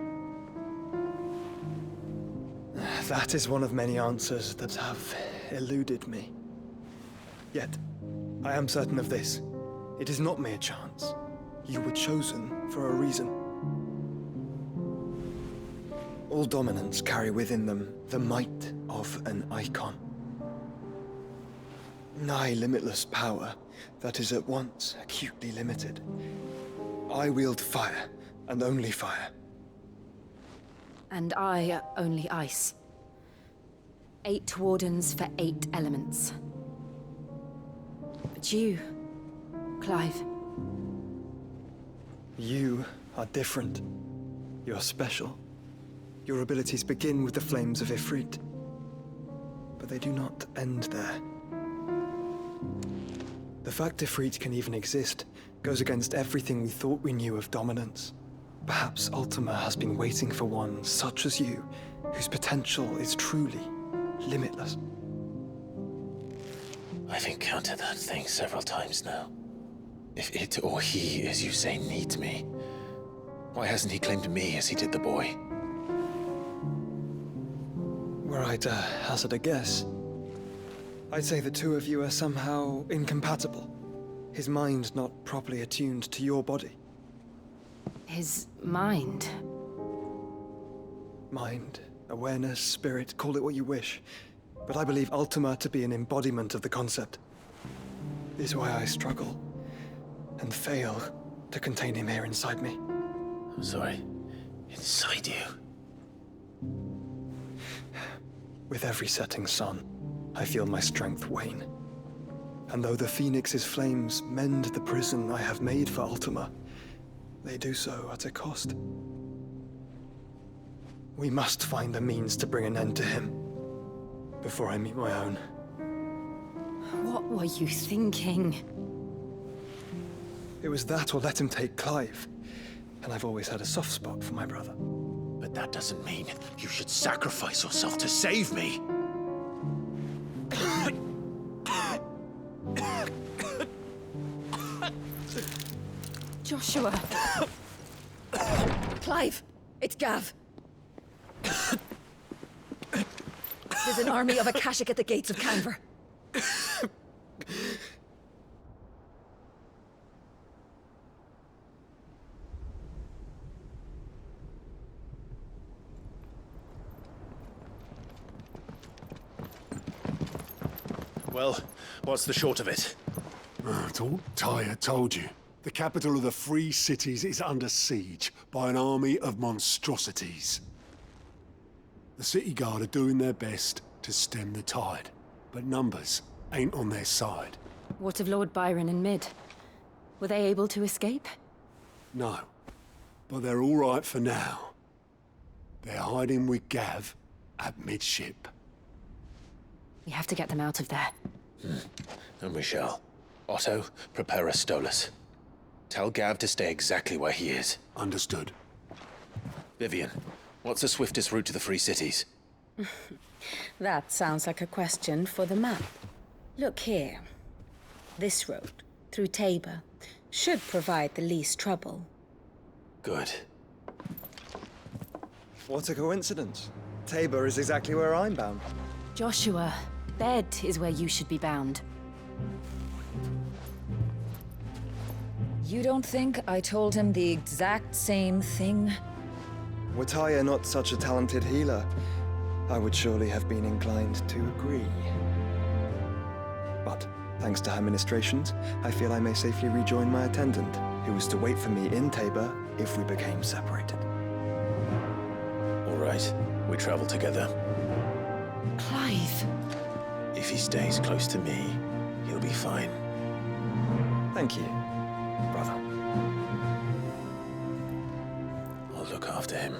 That is one of many answers that have eluded me. Yet, I am certain of this. It is not mere chance. You were chosen for a reason. All dominants carry within them the might of an icon. Nigh limitless power that is at once acutely limited. I wield fire, and only fire. And I only ice. 8 wardens for 8 elements. But you, Clive. You are different. You're special. Your abilities begin with the flames of Ifrit. But they do not end there. The fact Ifrit can even exist goes against everything we thought we knew of dominance. Perhaps Ultima has been waiting for one such as you, whose potential is truly limitless. I've encountered that thing several times now. If it or he, as you say, needs me, why hasn't he claimed me as he did the boy? Were I to hazard a guess, I'd say the two of you are somehow incompatible. His mind not properly attuned to your body. His mind? Mind, awareness, spirit, call it what you wish. But I believe Ultima to be an embodiment of the concept. This is why I struggle and fail to contain him here inside me. I'm sorry. Inside you? With every setting sun, I feel my strength wane. And though the Phoenix's flames mend the prison I have made for Ultima, they do so at a cost. We must find a means to bring an end to him before I meet my own. What were you thinking? It was that or let him take Clive. And I've always had a soft spot for my brother. But that doesn't mean you should sacrifice yourself to save me. Joshua! Clive! It's Gav! There's an army of Akashic at the gates of Canver. Well, what's the short of it? I thought Tyre told you. The capital of the Free Cities is under siege by an army of monstrosities. The city guard are doing their best to stem the tide, but numbers ain't on their side. What of Lord Byron and Mid? Were they able to escape? No, but they're all right for now. They're hiding with Gav at midship. We have to get them out of there. And we shall. Otto, prepare a Stolas. Tell Gav to stay exactly where he is. Understood. Vivian, what's the swiftest route to the Free Cities? That sounds like a question for the map. Look here. This road, through Tabor, should provide the least trouble. Good. What a coincidence. Tabor is exactly where I'm bound. Joshua, Bed is where you should be bound. You don't think I told him the exact same thing? Were Tyre not such a talented healer, I would surely have been inclined to agree. But, thanks to her ministrations, I feel I may safely rejoin my attendant, who was to wait for me in Tabor if we became separated. All right, we travel together. Clive! If he stays close to me, he'll be fine. Thank you, brother. I'll look after him.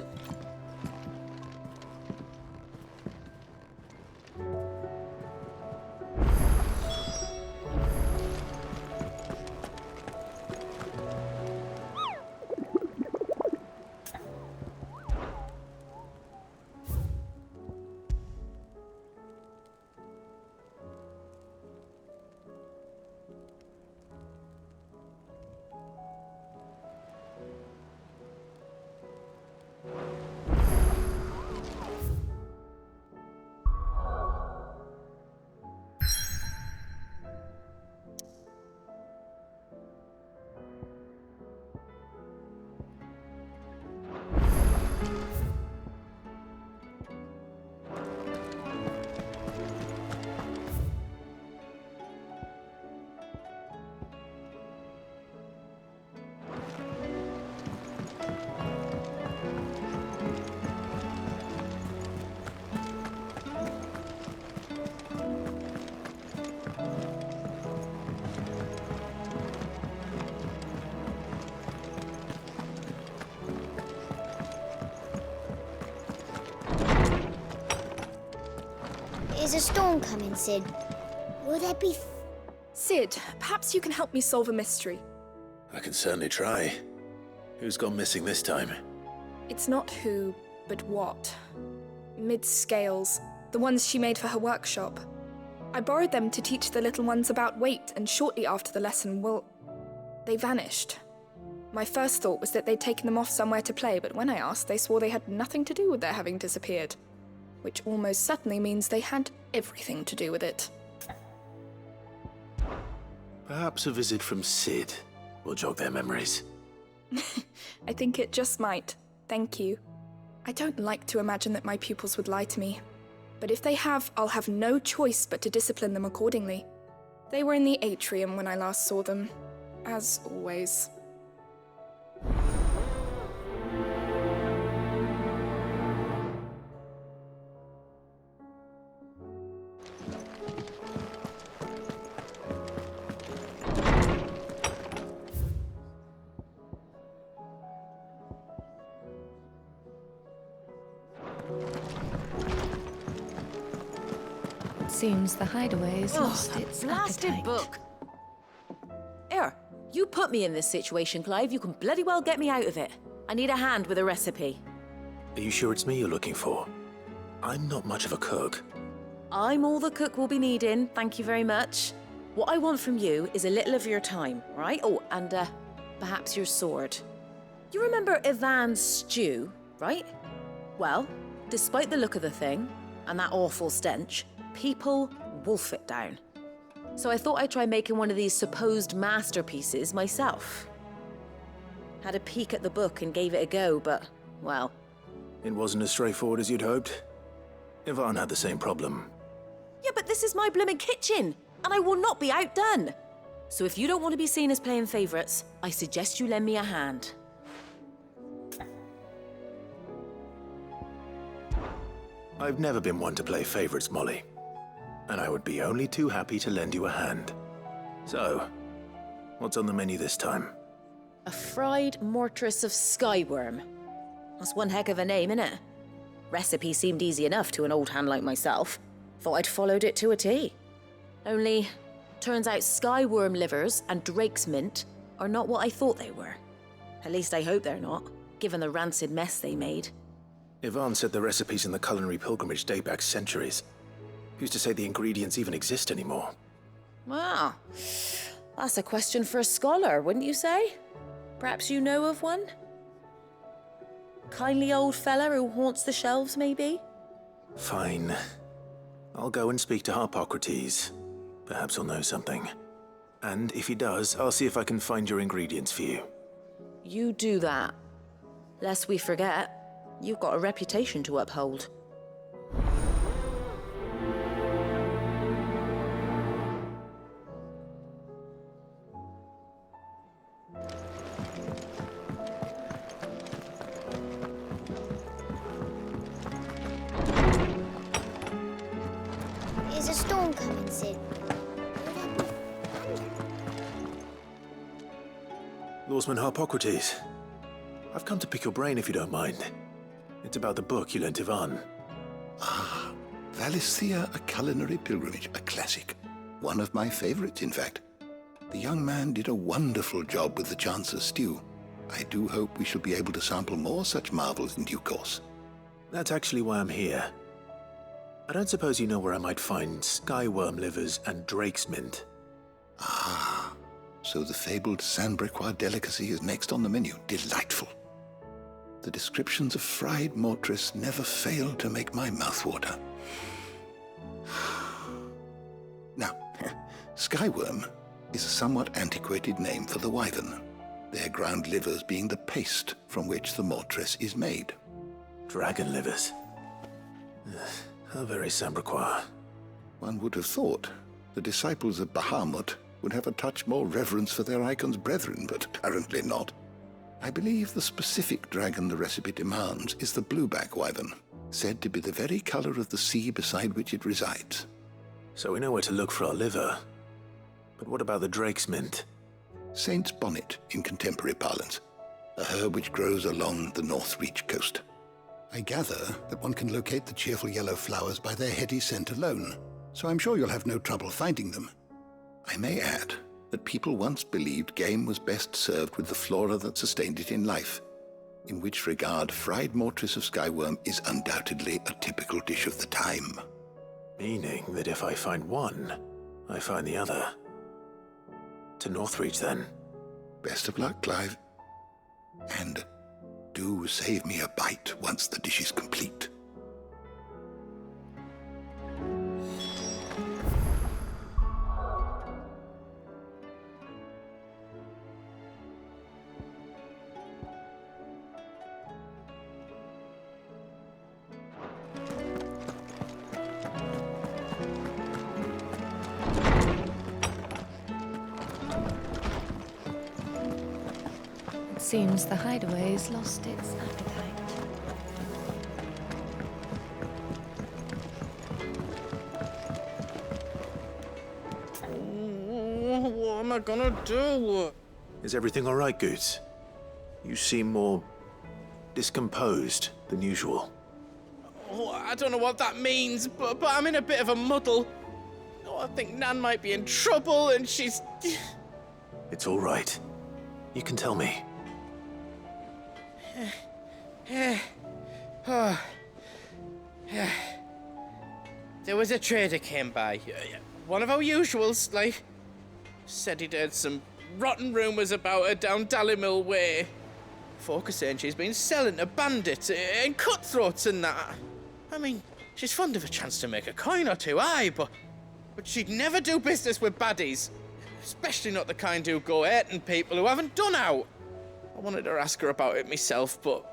Is a storm coming, Sid? Will there be... Sid, perhaps you can help me solve a mystery. I can certainly try. Who's gone missing this time? It's not who, but what. Mid's scales, the ones she made for her workshop. I borrowed them to teach the little ones about weight, and shortly after the lesson, well, they vanished. My first thought was that they'd taken them off somewhere to play, but when I asked, they swore they had nothing to do with their having disappeared. Which almost certainly means they had everything to do with it. Perhaps a visit from Sid will jog their memories. I think it just might. Thank you. I don't like to imagine that my pupils would lie to me. But if they have, I'll have no choice but to discipline them accordingly. They were in the atrium when I last saw them, as always. Seems the hideaway's lost its blasted appetite. book. Here, you put me in this situation, Clive. You can bloody well get me out of it. I need a hand with a recipe. Are you sure it's me you're looking for? I'm not much of a cook. I'm all the cook will be needing, thank you very much. What I want from you is a little of your time, right? Oh, and perhaps your sword. You remember Ivan's stew, right? Well, despite the look of the thing, and that awful stench, people wolf it down. So I thought I'd try making one of these supposed masterpieces myself. Had a peek at the book and gave it a go, but, well... It wasn't as straightforward as you'd hoped. Ivan had the same problem. Yeah, but this is my blooming kitchen, and I will not be outdone. So if you don't want to be seen as playing favourites, I suggest you lend me a hand. I've never been one to play favourites, Molly. And I would be only too happy to lend you a hand. So, what's on the menu this time? A fried mortress of skyworm. That's one heck of a name, innit? Recipe seemed easy enough to an old hand like myself. Thought I'd followed it to a T. Only, turns out skyworm livers and drake's mint are not what I thought they were. At least I hope they're not, given the rancid mess they made. Ivan said the recipes in the culinary pilgrimage date back centuries. Who's to say the ingredients even exist anymore? Well, that's a question for a scholar, wouldn't you say? Perhaps you know of one? Kindly old fella who haunts the shelves, maybe? Fine. I'll go and speak to Harpocrates. Perhaps he'll know something. And if he does, I'll see if I can find your ingredients for you. You do that. Lest we forget, you've got a reputation to uphold. Is a storm coming, Sid? Lawsman Harpocrates, I've come to pick your brain if you don't mind. It's about the book you lent Ivan. Ah, Valisthea, A Culinary Pilgrimage, a classic. One of my favorites, in fact. The young man did a wonderful job with the Chance's stew. I do hope we shall be able to sample more such marvels in due course. That's actually why I'm here. I don't suppose you know where I might find skyworm livers and drake's mint. Ah, so the fabled Sandbrequois delicacy is next on the menu. Delightful. The descriptions of fried mortress never fail to make my mouth water. Now, skyworm is a somewhat antiquated name for the wyvern, their ground livers being the paste from which the mortress is made. Dragon livers. How very Sandbrequois. One would have thought the disciples of Bahamut would have a touch more reverence for their icon's brethren, but apparently not. I believe the specific dragon the recipe demands is the blueback wyvern, said to be the very color of the sea beside which it resides. So we know where to look for our liver. But what about the drake's mint? Saint's bonnet in contemporary parlance, a herb which grows along the North Reach coast. I gather that one can locate the cheerful yellow flowers by their heady scent alone, so I'm sure you'll have no trouble finding them. I may add that people once believed game was best served with the flora that sustained it in life, in which regard fried mortress of skyworm is undoubtedly a typical dish of the time. Meaning that if I find one, I find the other. To Northreach, then. Best of luck, Clive. And do save me a bite once the dish is complete. Seems the hideaway's lost its appetite. What am I gonna do? Is everything all right, Goots? You seem more discomposed than usual. Oh, I don't know what that means, but I'm in a bit of a muddle. Oh, I think Nan might be in trouble, and she's... It's all right. You can tell me. There was a trader came by. One of our usuals, like, said he'd heard some rotten rumours about her down Dalimil Way. Folk are saying she's been selling to bandits and cutthroats and that. I mean, she's fond of a chance to make a coin or two, aye, but she'd never do business with baddies. Especially not the kind who go hurting people who haven't done out. I wanted to ask her about it myself, but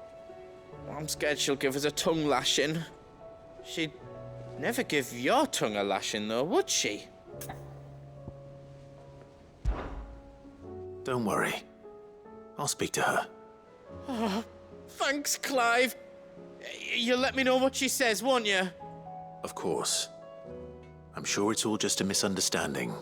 I'm scared she'll give us a tongue lashing. She'd never give your tongue a lashing, though, would she? Don't worry. I'll speak to her. Oh, thanks, Clive. You'll let me know what she says, won't you? Of course. I'm sure it's all just a misunderstanding.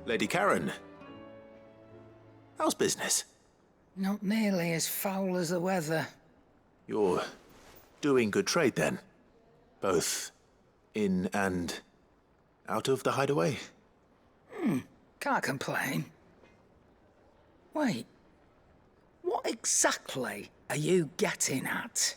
Lady Karen, how's business? Not nearly as foul as the weather. You're doing good trade then? Both in and out of the hideaway? Can't complain. Wait, what exactly are you getting at?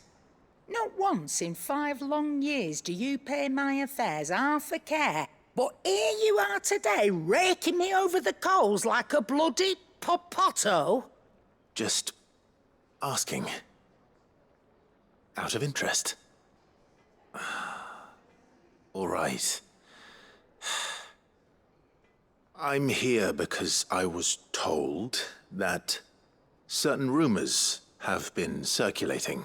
Not once in 5 long years do you pay my affairs half a care. But here you are today, raking me over the coals like a bloody popoto. Just asking. Out of interest. All right. I'm here because I was told that certain rumors have been circulating.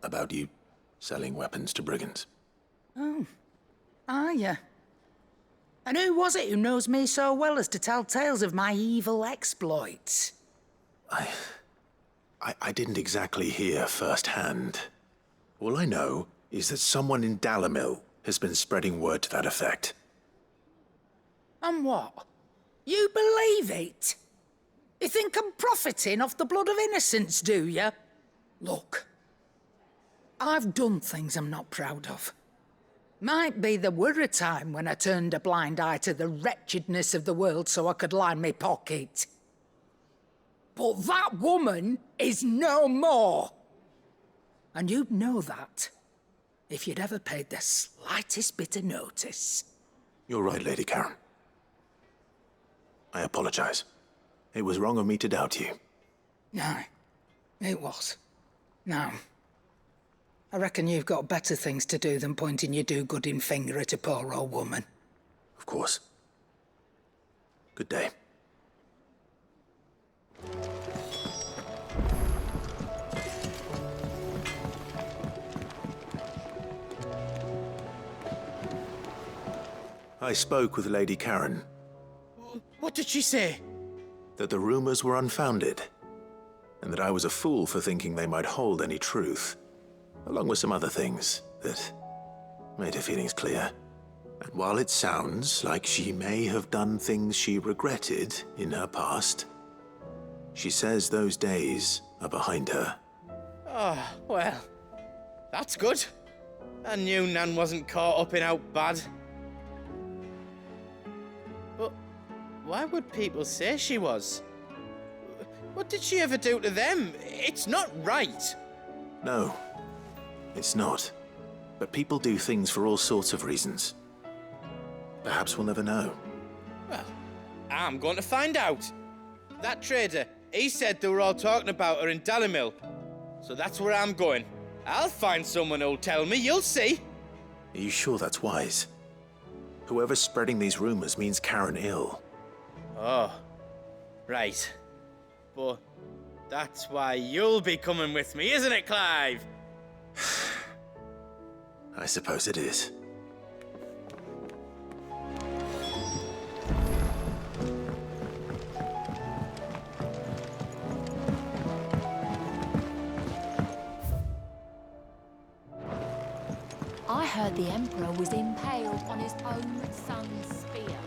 About you selling weapons to brigands. Oh, are you? And who was it who knows me so well as to tell tales of my evil exploits? I didn't exactly hear firsthand. All I know is that someone in Dalimil has been spreading word to that effect. And what? You believe it? You think I'm profiting off the blood of innocents, do you? Look, I've done things I'm not proud of. Might be there were a time when I turned a blind eye to the wretchedness of the world so I could line my pocket. But that woman is no more. And you'd know that if you'd ever paid the slightest bit of notice. You're right, Lady Karen. I apologize. It was wrong of me to doubt you. No, it was. Now, I reckon you've got better things to do than pointing your do-gooding finger at a poor old woman. Of course. Good day. I spoke with Lady Karen. What did she say? That the rumors were unfounded, and that I was a fool for thinking they might hold any truth, along with some other things that made her feelings clear. And while it sounds like she may have done things she regretted in her past, she says those days are behind her. Oh, well, that's good. I knew Nan wasn't caught up in out bad. But why would people say she was? What did she ever do to them? It's not right. No, it's not. But people do things for all sorts of reasons. Perhaps we'll never know. Well, I'm going to find out. That trader, he said they were all talking about her in Dalimil. So that's where I'm going. I'll find someone who'll tell me, you'll see. Are you sure that's wise? Whoever's spreading these rumors means Karen ill. Oh, right. But that's why you'll be coming with me, isn't it, Clive? I suppose it is. I heard the Emperor was impaled on his own son's spear.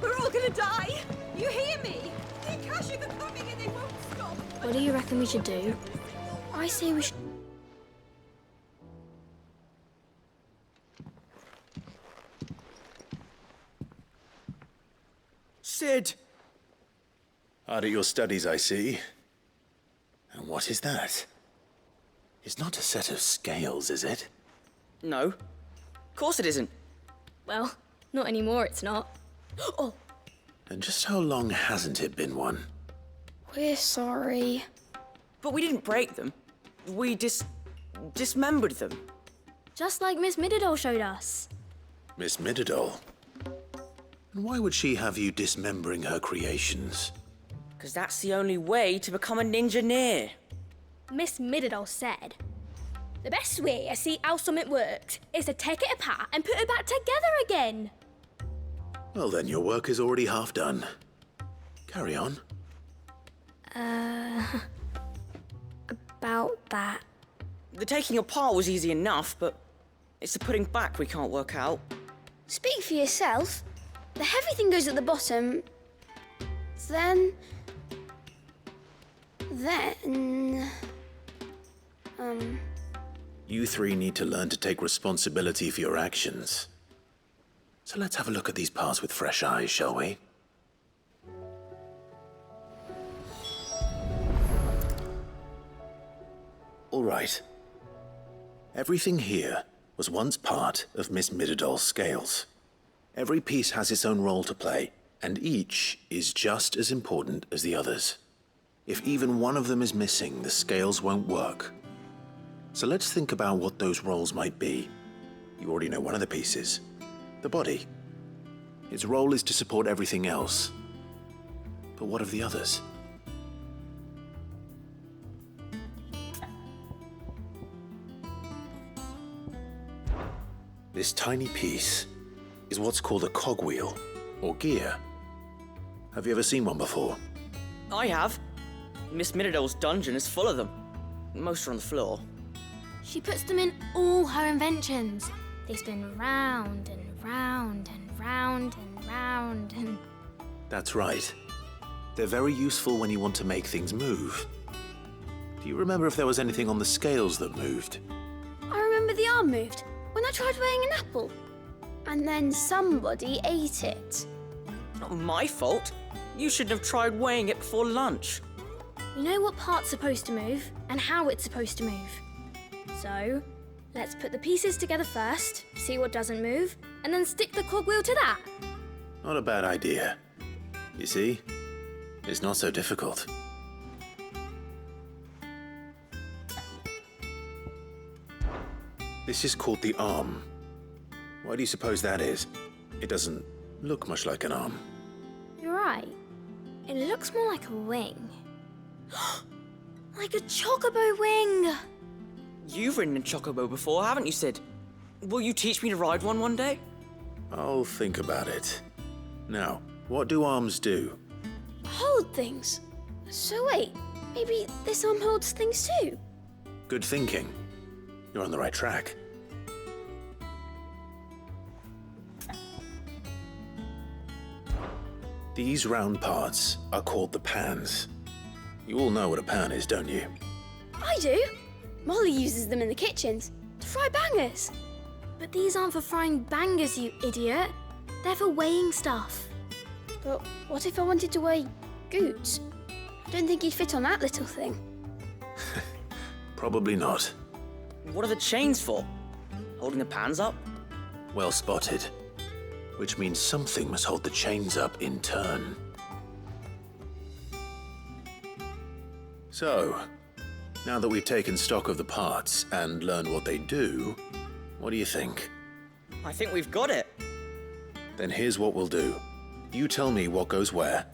We're all gonna die! You hear me? The Akashic are coming and they won't stop! What do you reckon we should do? I say we should... Sid! Hard at your studies, I see. And what is that? It's not a set of scales, is it? No. Of course it isn't. Well, not anymore, it's not. Oh! And just how long hasn't it been one? We're sorry. But we didn't break them. We dismembered them. Just like Miss Mididol showed us. Miss Mididol? And why would she have you dismembering her creations? Because that's the only way to become a ninja-neer. Miss Mididol said, the best way to see how something works is to take it apart and put it back together again. Well then, your work is already half done. Carry on. About that. The taking apart was easy enough, but it's the putting back we can't work out. Speak for yourself. The heavy thing goes at the bottom. Then... You three need to learn to take responsibility for your actions. So let's have a look at these parts with fresh eyes, shall we? All right. Everything here was once part of Miss Mididol's scales. Every piece has its own role to play, and each is just as important as the others. If even one of them is missing, the scales won't work. So let's think about what those roles might be. You already know one of the pieces, the body. Its role is to support everything else. But what of the others? This tiny piece is what's called a cogwheel, or gear. Have you ever seen one before? I have. Miss Mididol's dungeon is full of them. Most are on the floor. She puts them in all her inventions. They spin round and round and round and round and... That's right. They're very useful when you want to make things move. Do you remember if there was anything on the scales that moved? I remember the arm moved when I tried weighing an apple. And then somebody ate it. Not my fault. You shouldn't have tried weighing it before lunch. We know what part's supposed to move and how it's supposed to move. So, let's put the pieces together first, see what doesn't move, and then stick the cogwheel to that. Not a bad idea. You see? It's not so difficult. This is called the arm. Why do you suppose that is? It doesn't look much like an arm. You're right. It looks more like a wing. Like a chocobo wing! You've ridden a chocobo before, haven't you, Sid? Will you teach me to ride one day? I'll think about it. Now, what do arms do? Hold things. So wait, maybe this arm holds things too? Good thinking. You're on the right track. These round parts are called the pans. You all know what a pan is, don't you? I do. Molly uses them in the kitchens to fry bangers. But these aren't for frying bangers, you idiot. They're for weighing stuff. But what if I wanted to weigh Goots? I don't think he'd fit on that little thing. Probably not. What are the chains for? Holding the pans up? Well spotted. Which means something must hold the chains up in turn. So, now that we've taken stock of the parts and learned what they do, what do you think? I think we've got it. Then here's what we'll do. You tell me what goes where,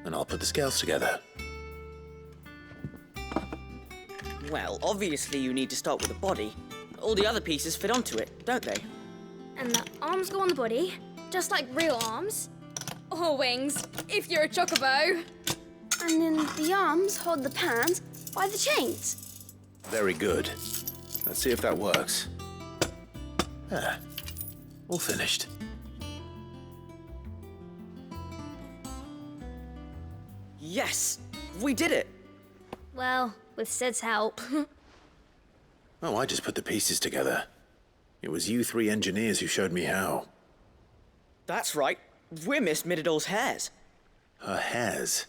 and I'll put the scales together. Well, obviously you need to start with the body. All the other pieces fit onto it, don't they? And the arms go on the body, just like real arms. Or wings, if you're a chocobo. And then the arms hold the pans by the chains. Very good. Let's see if that works. Ah, all finished. Yes! We did it! Well, with Sid's help. Oh, I just put the pieces together. It was you three engineers who showed me how. That's right. We're Miss Mididol's hares. Her hairs?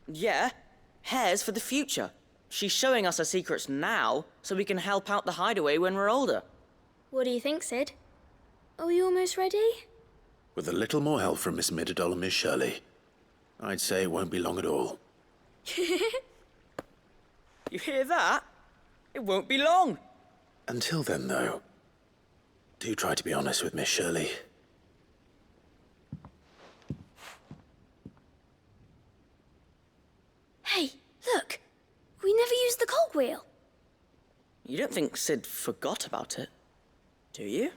Yeah, hairs for the future. She's showing us her secrets now, so we can help out the hideaway when we're older. What do you think, Sid? Are we almost ready? With a little more help from Miss Middledol and Miss Shirley, I'd say it won't be long at all. You hear that? It won't be long. Until then, though, do try to be honest with Miss Shirley. Hey, look! We never used the cogwheel. You don't think Sid forgot about it, do you?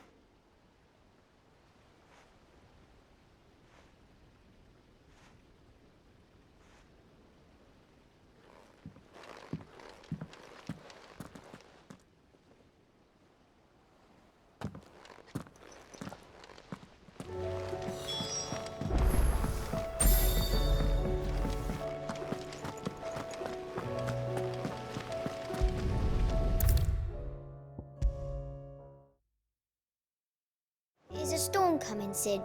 Is a storm coming, Sid?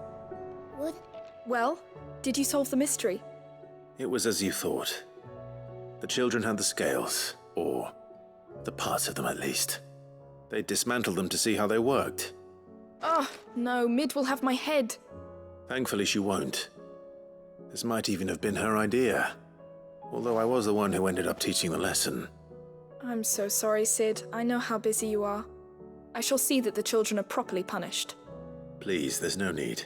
What? Well, did you solve the mystery? It was as you thought. The children had the scales, or the parts of them at least. They dismantled them to see how they worked. Oh, no, Mid will have my head. Thankfully she won't. This might even have been her idea. Although I was the one who ended up teaching the lesson. I'm so sorry, Sid. I know how busy you are. I shall see that the children are properly punished. Please, there's no need.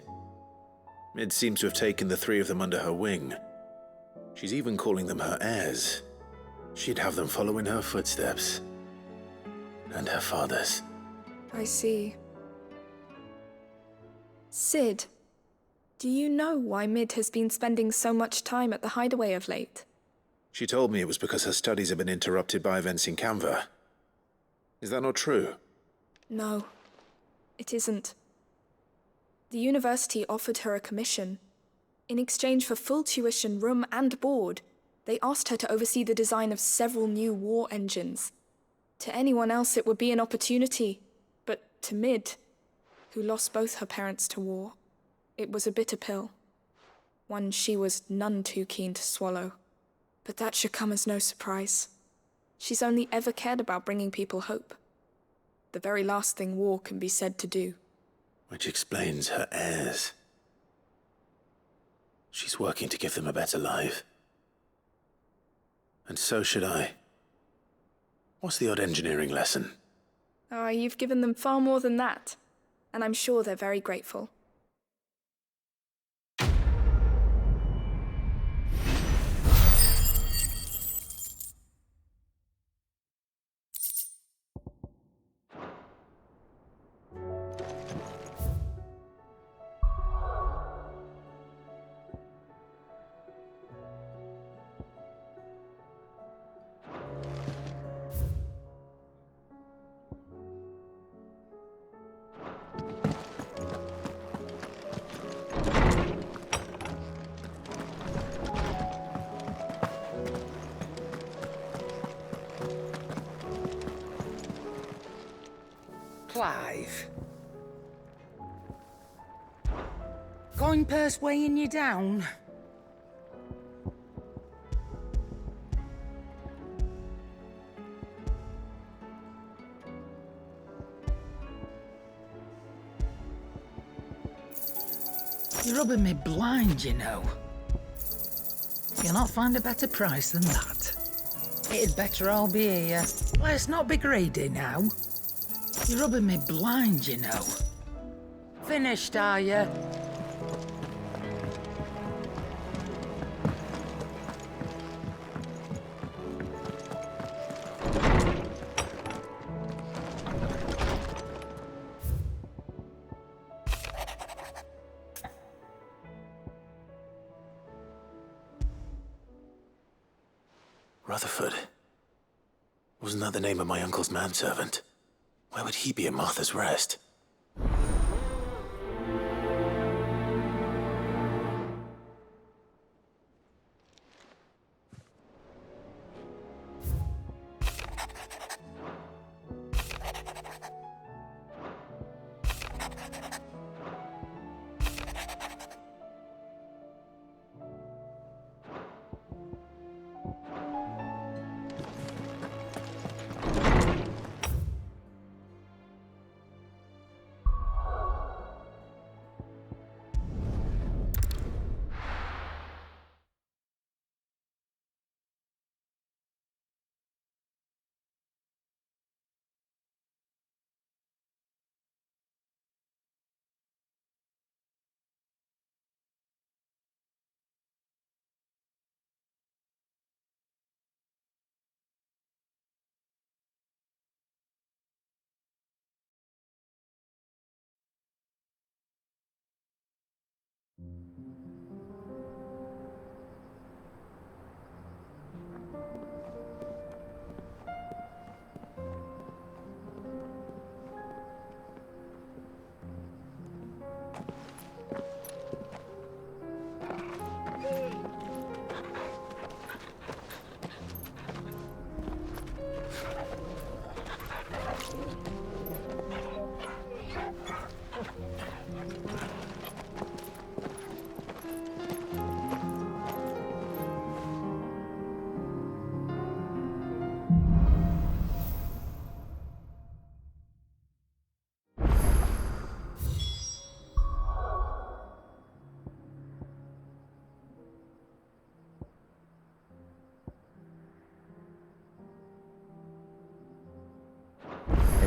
Mid seems to have taken the three of them under her wing. She's even calling them her heirs. She'd have them follow in her footsteps. And her father's. I see. Sid, do you know why Mid has been spending so much time at the hideaway of late? She told me it was because her studies have been interrupted by events in Canva. Is that not true? No, it isn't. The university offered her a commission. In exchange for full tuition, room and board, they asked her to oversee the design of several new war engines. To anyone else it would be an opportunity, but to Mid, who lost both her parents to war, it was a bitter pill. One she was none too keen to swallow. But that should come as no surprise. She's only ever cared about bringing people hope. The very last thing war can be said to do. Which explains her heirs. She's working to give them a better life. And so should I. What's the odd engineering lesson? Ah, you've given them far more than that. And I'm sure they're very grateful. Clive. Coin purse weighing you down? You're rubbing me blind, you know. You'll not find a better price than that. It'd better all be here. Let's not be greedy now. You're rubbing me blind, you know. Finished, are you? Rutherford. Wasn't that the name of my uncle's manservant? Why would he be at Martha's Rest?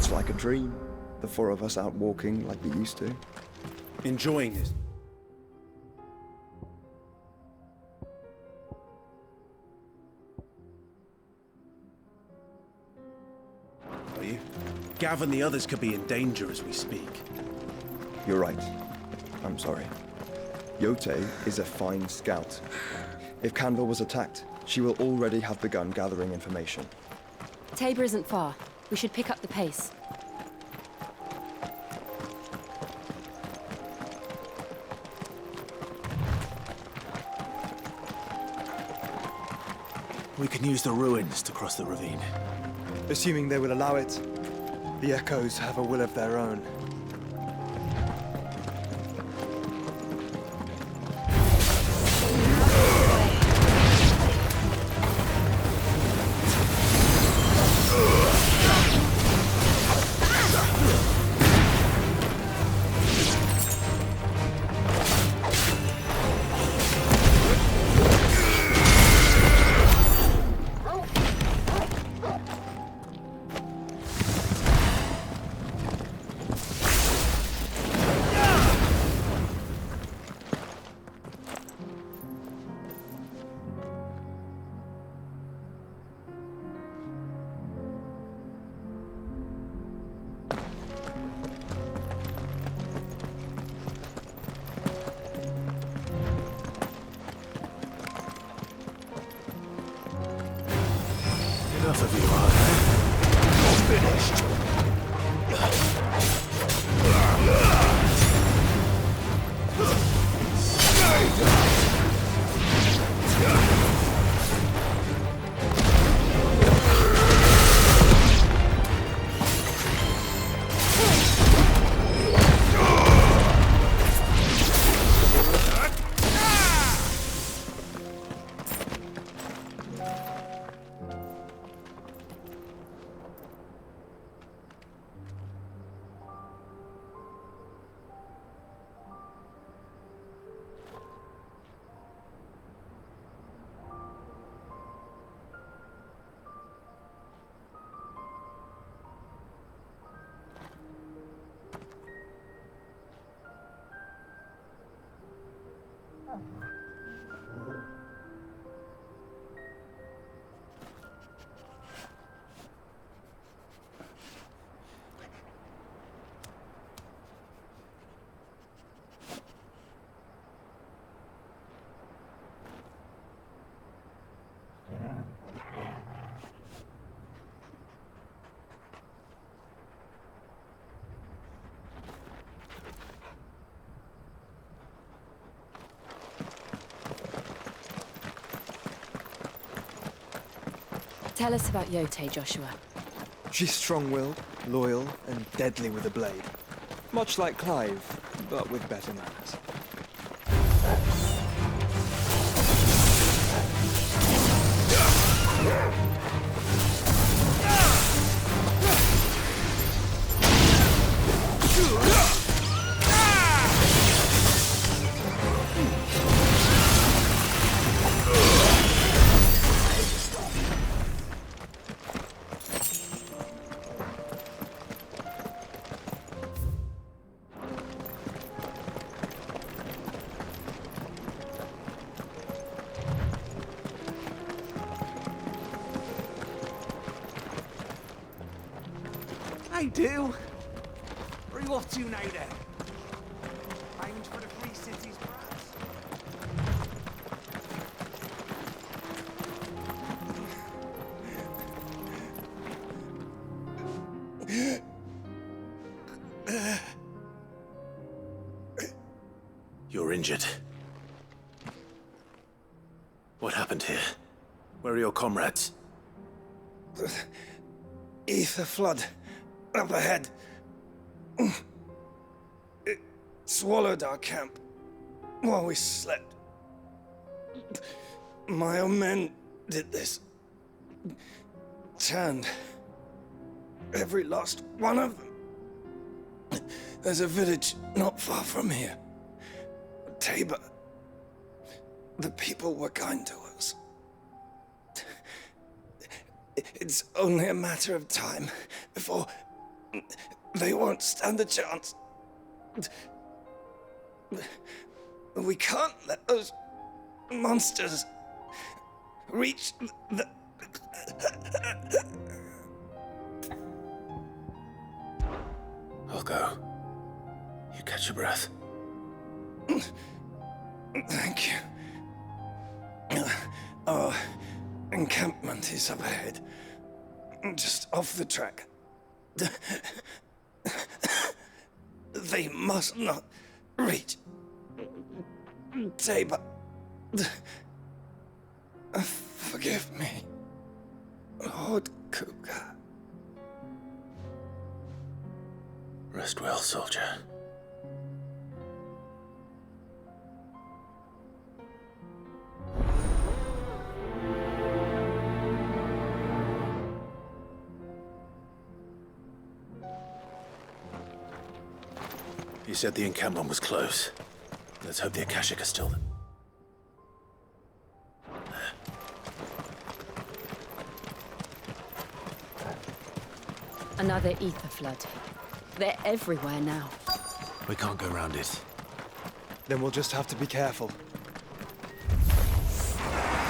It's like a dream. The four of us out walking like we used to. Enjoying it. Are you? Gav and the others could be in danger as we speak. You're right. I'm sorry. Yote is a fine scout. If Canville was attacked, she will already have begun gathering information. Tabor isn't far. We should pick up the pace. We can use the ruins to cross the ravine. Assuming they will allow it. The Echoes have a will of their own. Enough of you, are there? You're finished. Tell us about Yote, Joshua. She's strong-willed, loyal, and deadly with a blade. Much like Clive, but with better manners. Hey, do. Where are you off to now, then? Aimed for the Free Cities, perhaps? You're injured. What happened here? Where are your comrades? Ether flood. Up ahead. It swallowed our camp while we slept. My own men did this. Turned every last one of them. There's a village not far from here. Tabor. The people were kind to us. It's only a matter of time before They won't stand a chance. We can't let those monsters reach the... I'll go. You catch your breath. Thank you. Our encampment is up ahead. Just off the track. They must not reach Tabor. Forgive me, Lord Kupka. Rest well, soldier. You said the encampment was close. Let's hope the Akashic are still there. Another ether flood. They're everywhere now. We can't go around it. Then we'll just have to be careful.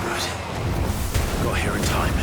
Good. Got here in time.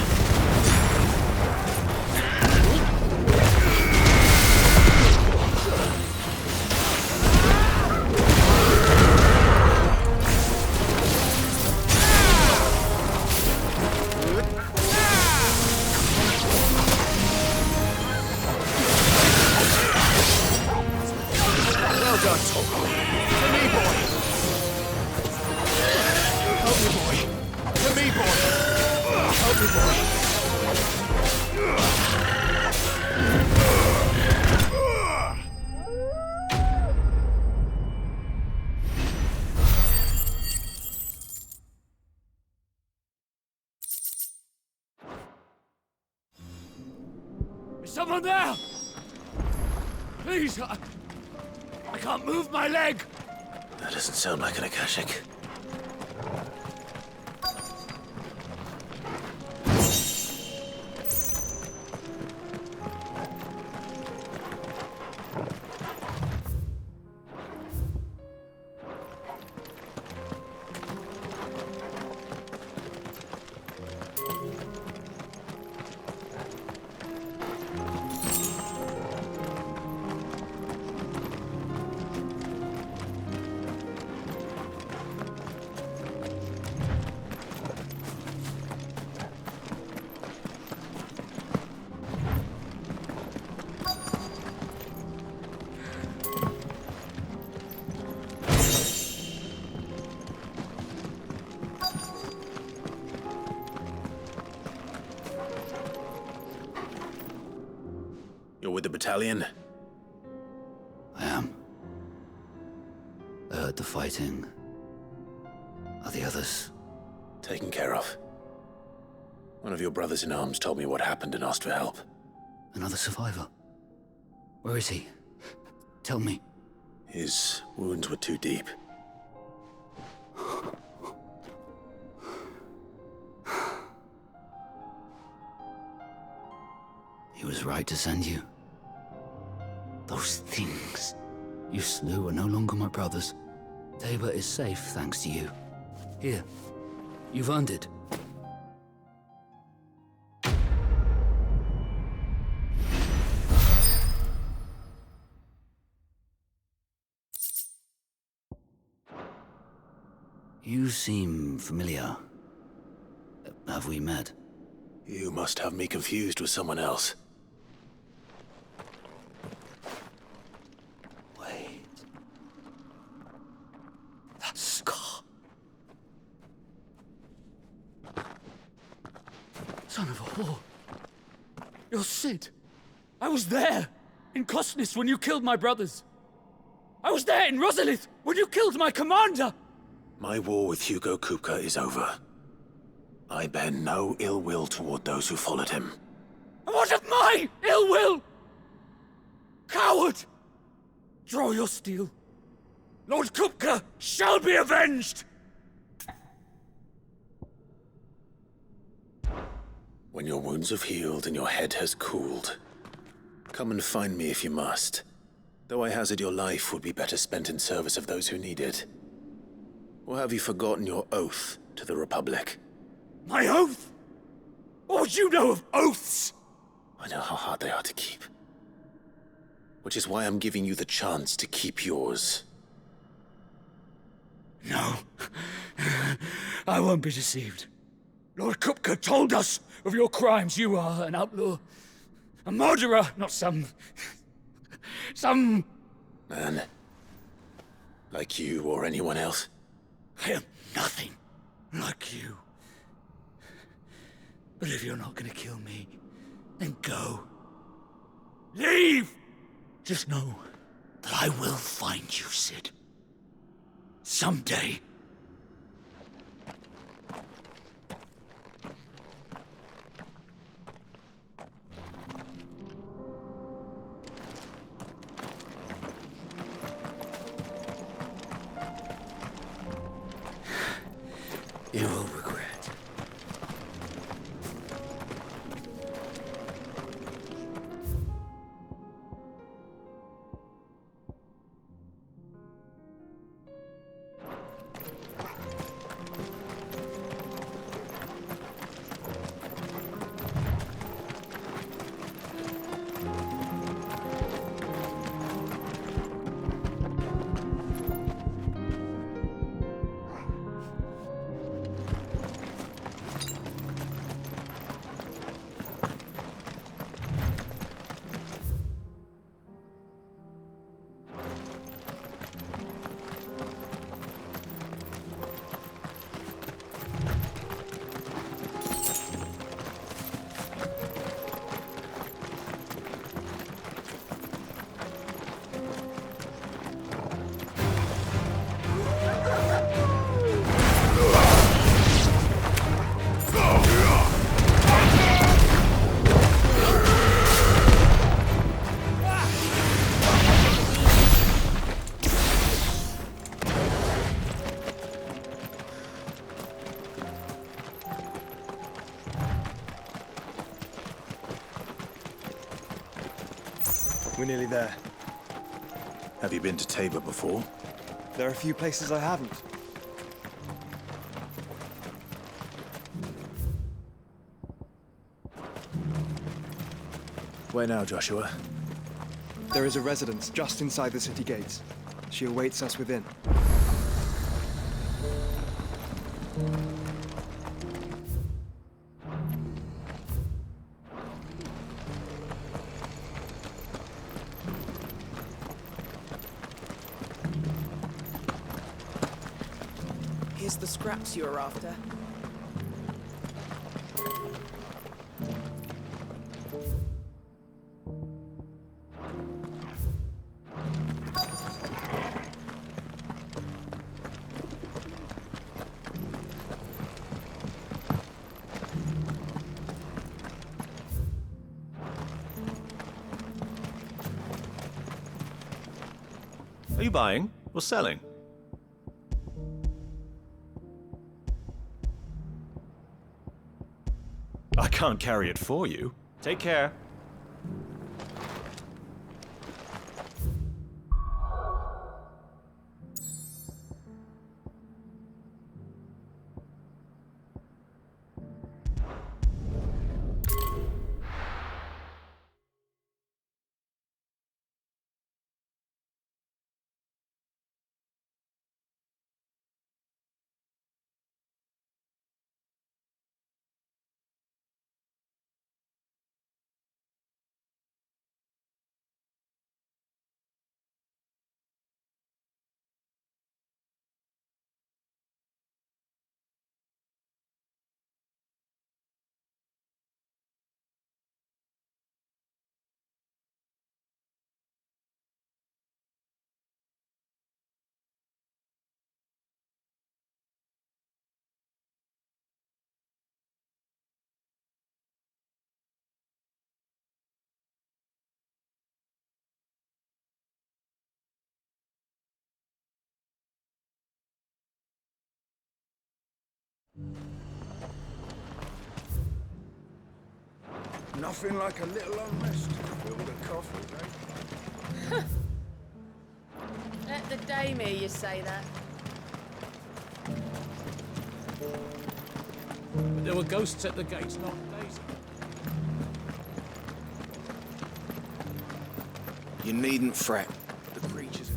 Is someone there? Please, I can't move my leg. That doesn't sound like an Akashic. You're with the battalion? I am. I heard the fighting. Are the others? Taken care of. One of your brothers in arms told me what happened and asked for help. Another survivor? Where is he? Tell me. His wounds were too deep. He was right to send you. Those things you slew are no longer my brothers. Tabor is safe thanks to you. Here, you've earned it. You seem familiar. Have we met? You must have me confused with someone else. Wait. That scar. Son of a whore. You're Sid. I was there in Cosnis when you killed my brothers. I was there in Rosalith when you killed my commander. My war with Hugo Kupka is over. I bear no ill will toward those who followed him. What of my ill will? Coward! Draw your steel. Lord Kupka shall be avenged! When your wounds have healed and your head has cooled, Come and find me if you must. Though I hazard your life would be better spent in service of those who need it. Or have you forgotten your oath to the Republic? My oath? What do you know of oaths? I know how hard they are to keep. Which is why I'm giving you the chance to keep yours. No. I won't be deceived. Lord Kupka told us of your crimes. You are an outlaw. A murderer, not some... Man. Like you or anyone else. I am nothing like you. But if you're not gonna kill me, then go. Leave! Just know that I will find you, Sid. Someday. You will regret. We're nearly there. Have you been to Tabor before? There are a few places I haven't. Where now, Joshua? There is a residence just inside the city gates. She awaits us within. Here's the scraps you were after. Are you buying or selling? I can't carry it for you. Take care. Nothing like a little unrest to build a Let the dame hear you say that. But there were ghosts at the gates, not Daisy. You needn't fret. The creatures...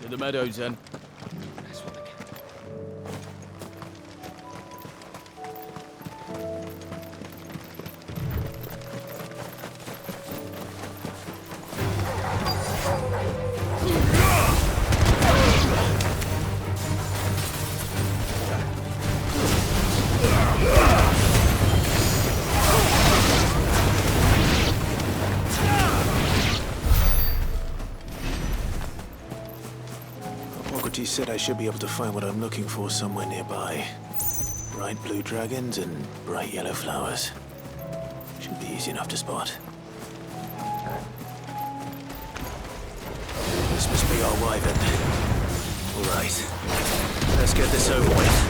To the meadows, then. He said I should be able to find what I'm looking for somewhere nearby. Bright blue dragons and bright yellow flowers. Should be easy enough to spot. This must be our wyvern. All right, let's get this over with.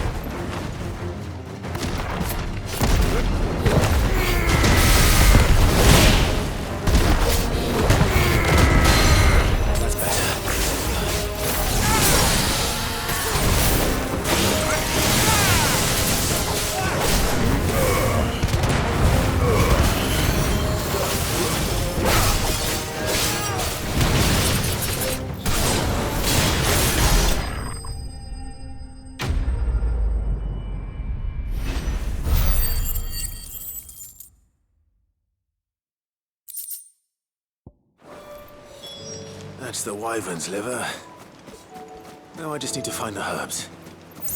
That's the wyvern's liver. Now I just need to find the herbs.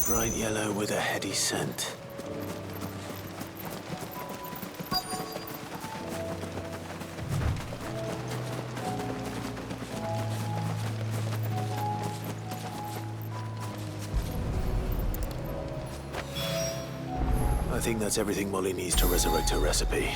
Bright yellow with a heady scent. I think that's everything Molly needs to resurrect her recipe.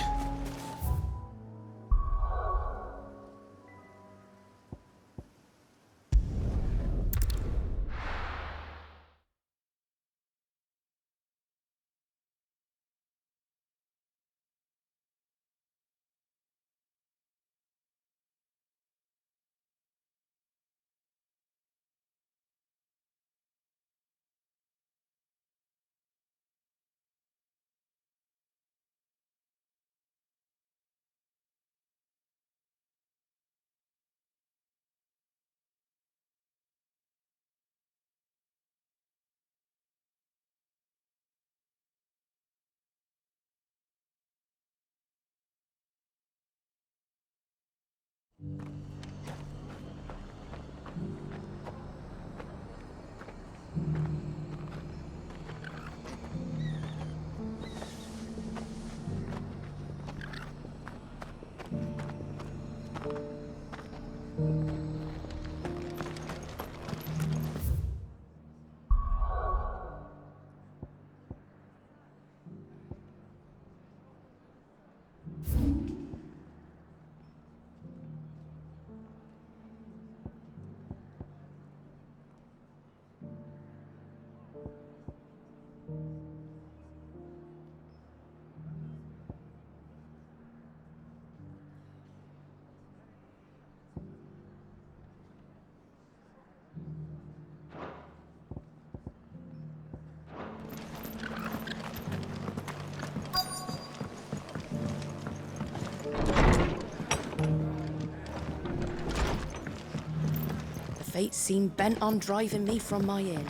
Fate seem bent on driving me from my inn.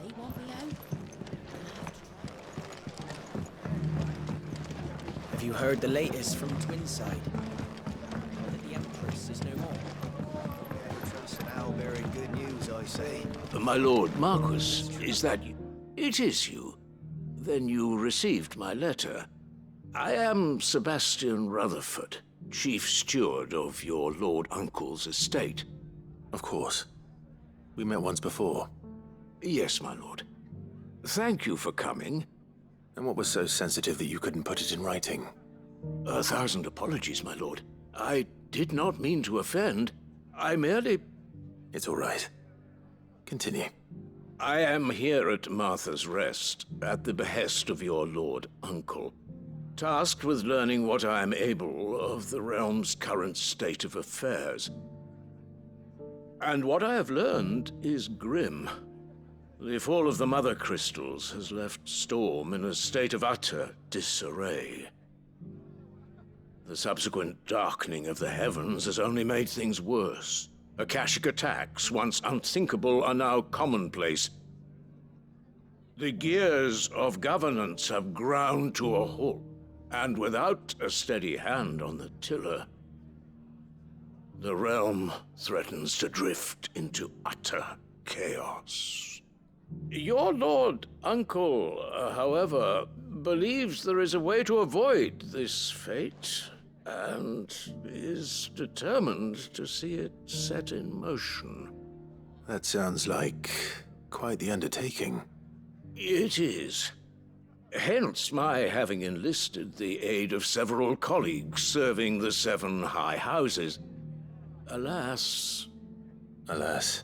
They want me out. Have you heard the latest from Twinside? That the Empress is no more. Trust now bearing good news, I say. My lord Marquis, is that you? It is you. Then you received my letter. I am Sebastian Rutherford, chief steward of your lord uncle's estate. Of course. We met once before. Yes, my lord. Thank you for coming. And what was so sensitive that you couldn't put it in writing? 1,000 apologies, my lord. I did not mean to offend. I merely... It's all right. Continue. I am here at Martha's Rest, at the behest of your lord uncle, tasked with learning what I am able of the realm's current state of affairs. And what I have learned is grim. The fall of the Mother Crystals has left Storm in a state of utter disarray. The subsequent darkening of the heavens has only made things worse. Akashic attacks, once unthinkable, are now commonplace. The gears of governance have ground to a halt, and without a steady hand on the tiller, the realm threatens to drift into utter chaos. Your lord uncle, however, believes there is a way to avoid this fate, and is determined to see it set in motion. That sounds like quite the undertaking. It is. Hence my having enlisted the aid of several colleagues serving the 7 high houses. Alas... Alas?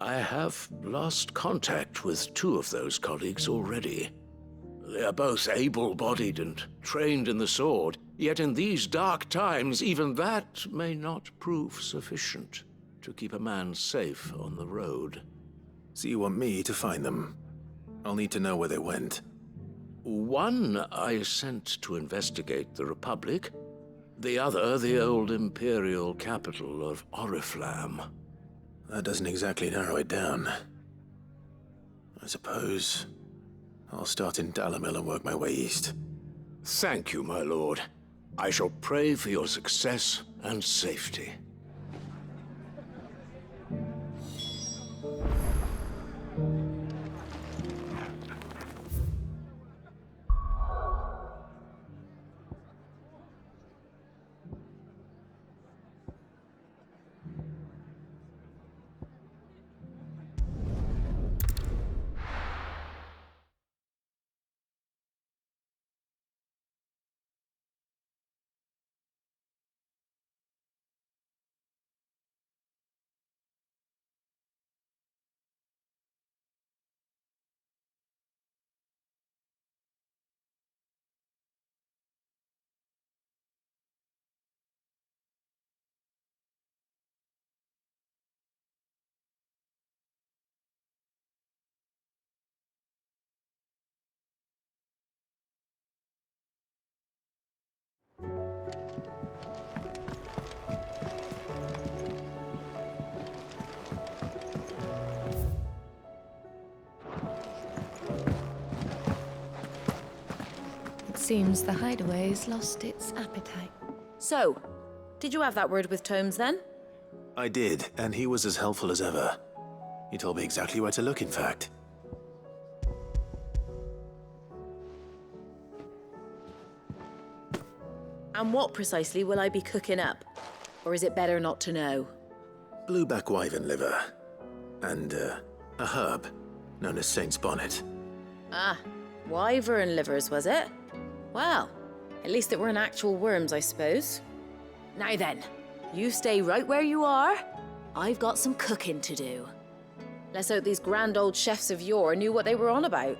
I have lost contact with 2 of those colleagues already. They are both able-bodied and trained in the sword, yet in these dark times, even that may not prove sufficient to keep a man safe on the road. So you want me to find them? I'll need to know where they went. One I sent to investigate the Republic, the other the old Imperial capital of Oriflamme. That doesn't exactly narrow it down. I suppose I'll start in Dalimil and work my way east. Thank you, my lord. I shall pray for your success and safety. Seems the hideaway's lost its appetite. So, did you have that word with Tomes then? I did, and he was as helpful as ever. He told me exactly where to look, in fact. And what precisely will I be cooking up? Or is it better not to know? Blueback wyvern liver. And, a herb known as Saint's Bonnet. Ah, wyvern livers, was it? Well, at least it weren't actual worms, I suppose. Now then, you stay right where you are. I've got some cooking to do. Let's hope these grand old chefs of yore knew what they were on about.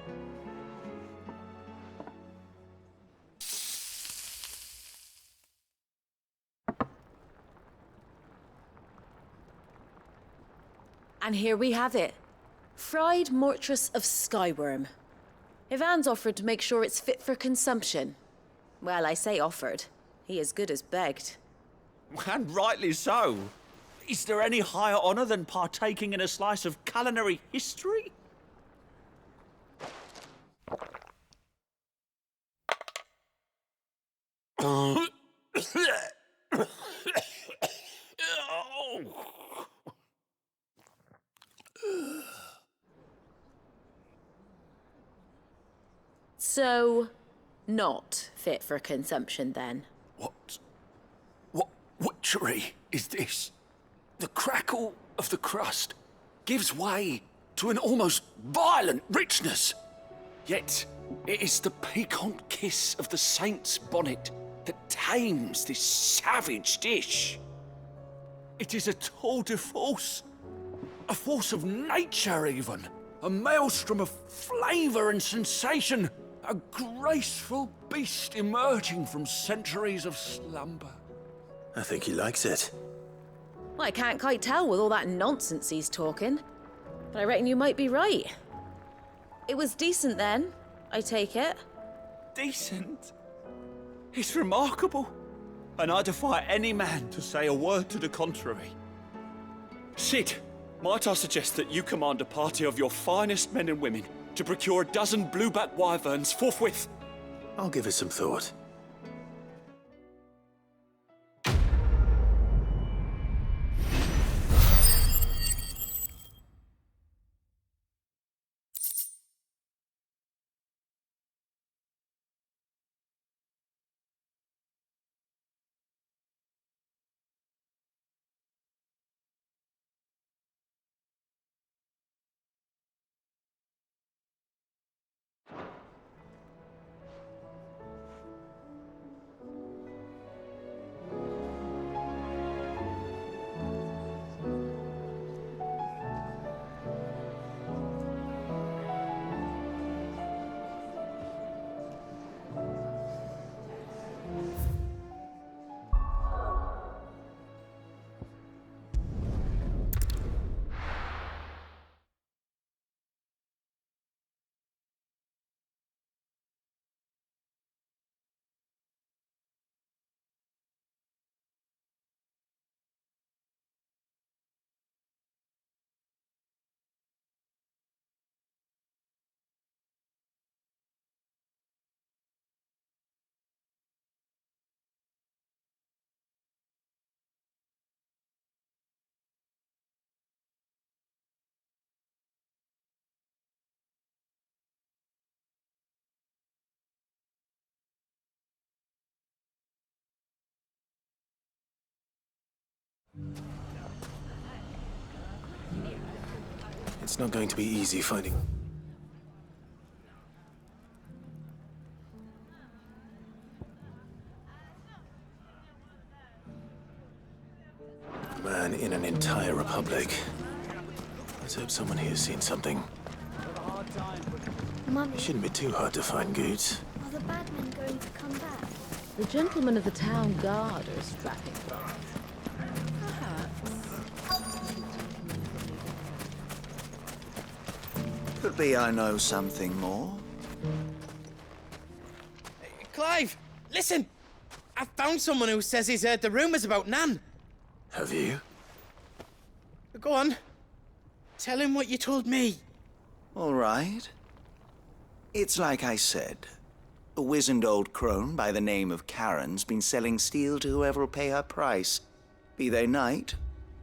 And here we have it. Fried mortress of skyworm. Ivan's offered to make sure it's fit for consumption. Well, I say offered. He as good as begged. And rightly so. Is there any higher honor than partaking in a slice of culinary history? So, not fit for consumption then? What witchery is this? The crackle of the crust gives way to an almost violent richness. Yet, It is the piquant kiss of the saint's bonnet that tames this savage dish. It is a tour de force, a force of nature even, a maelstrom of flavour and sensation, a graceful beast emerging from centuries of slumber. I think he likes it. Well, I can't quite tell with all that nonsense he's talking, but I reckon you might be right. It was decent then, I take it. Decent? It's remarkable, and I defy any man to say a word to the contrary. Sid, might I suggest that you command a party of your finest men and women to procure a dozen blueback wyverns forthwith? I'll give it some thought. It's not going to be easy finding... Man in an entire republic. Let's hope someone here's seen something. Mummy, It shouldn't be too hard to find goods. are the bad men going to come back? The gentlemen of the town guard are strapping for Could be I know something more. Clive, listen! I found someone who says he's heard the rumours about Nan. Have you? Go on. Tell him what you told me. All right. It's like I said. A wizened old crone by the name of Karen's been selling steel to whoever will pay her price, be they knight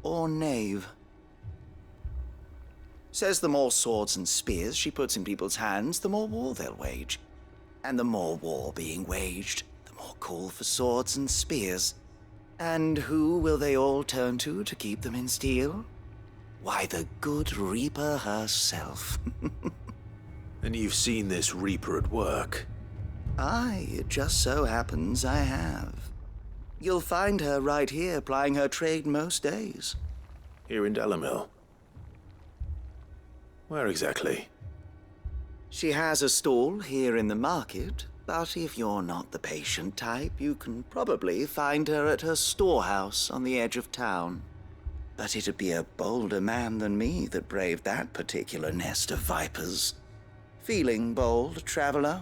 or knave. Says the more swords and spears she puts in people's hands, the more war they'll wage. And the more war being waged, the more call for swords and spears. And who will they all turn to keep them in steel? Why, the good Reaper herself. And you've seen this Reaper at work? Aye, it just so happens I have. You'll find her right here plying her trade most days. Here in Delamil? Where exactly? She has a stall here in the market, but if you're not the patient type, you can probably find her at her storehouse on the edge of town. But it'd be a bolder man than me that braved that particular nest of vipers. Feeling bold, traveler?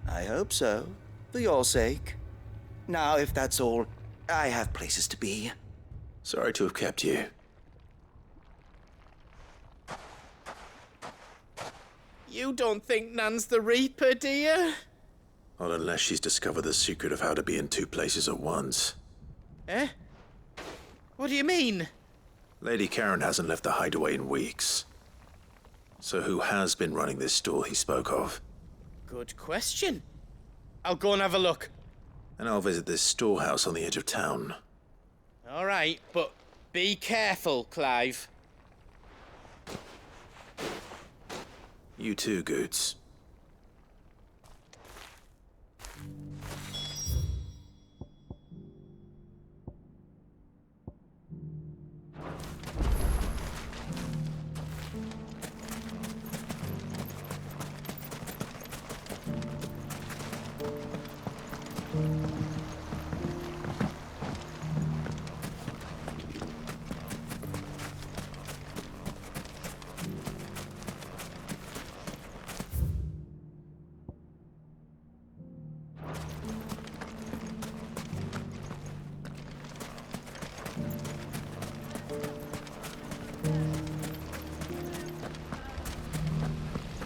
I hope so, for your sake. Now, if that's all, I have places to be. Sorry to have kept you. You don't think Nan's the Reaper, do you? Not unless she's discovered the secret of how to be in two places at once. Eh? What do you mean? Lady Karen hasn't left the hideaway in weeks. So who has been running this stall he spoke of? Good question. I'll go and have a look. And I'll visit this storehouse on the edge of town. All right, but be careful, Clive. You too, Goots.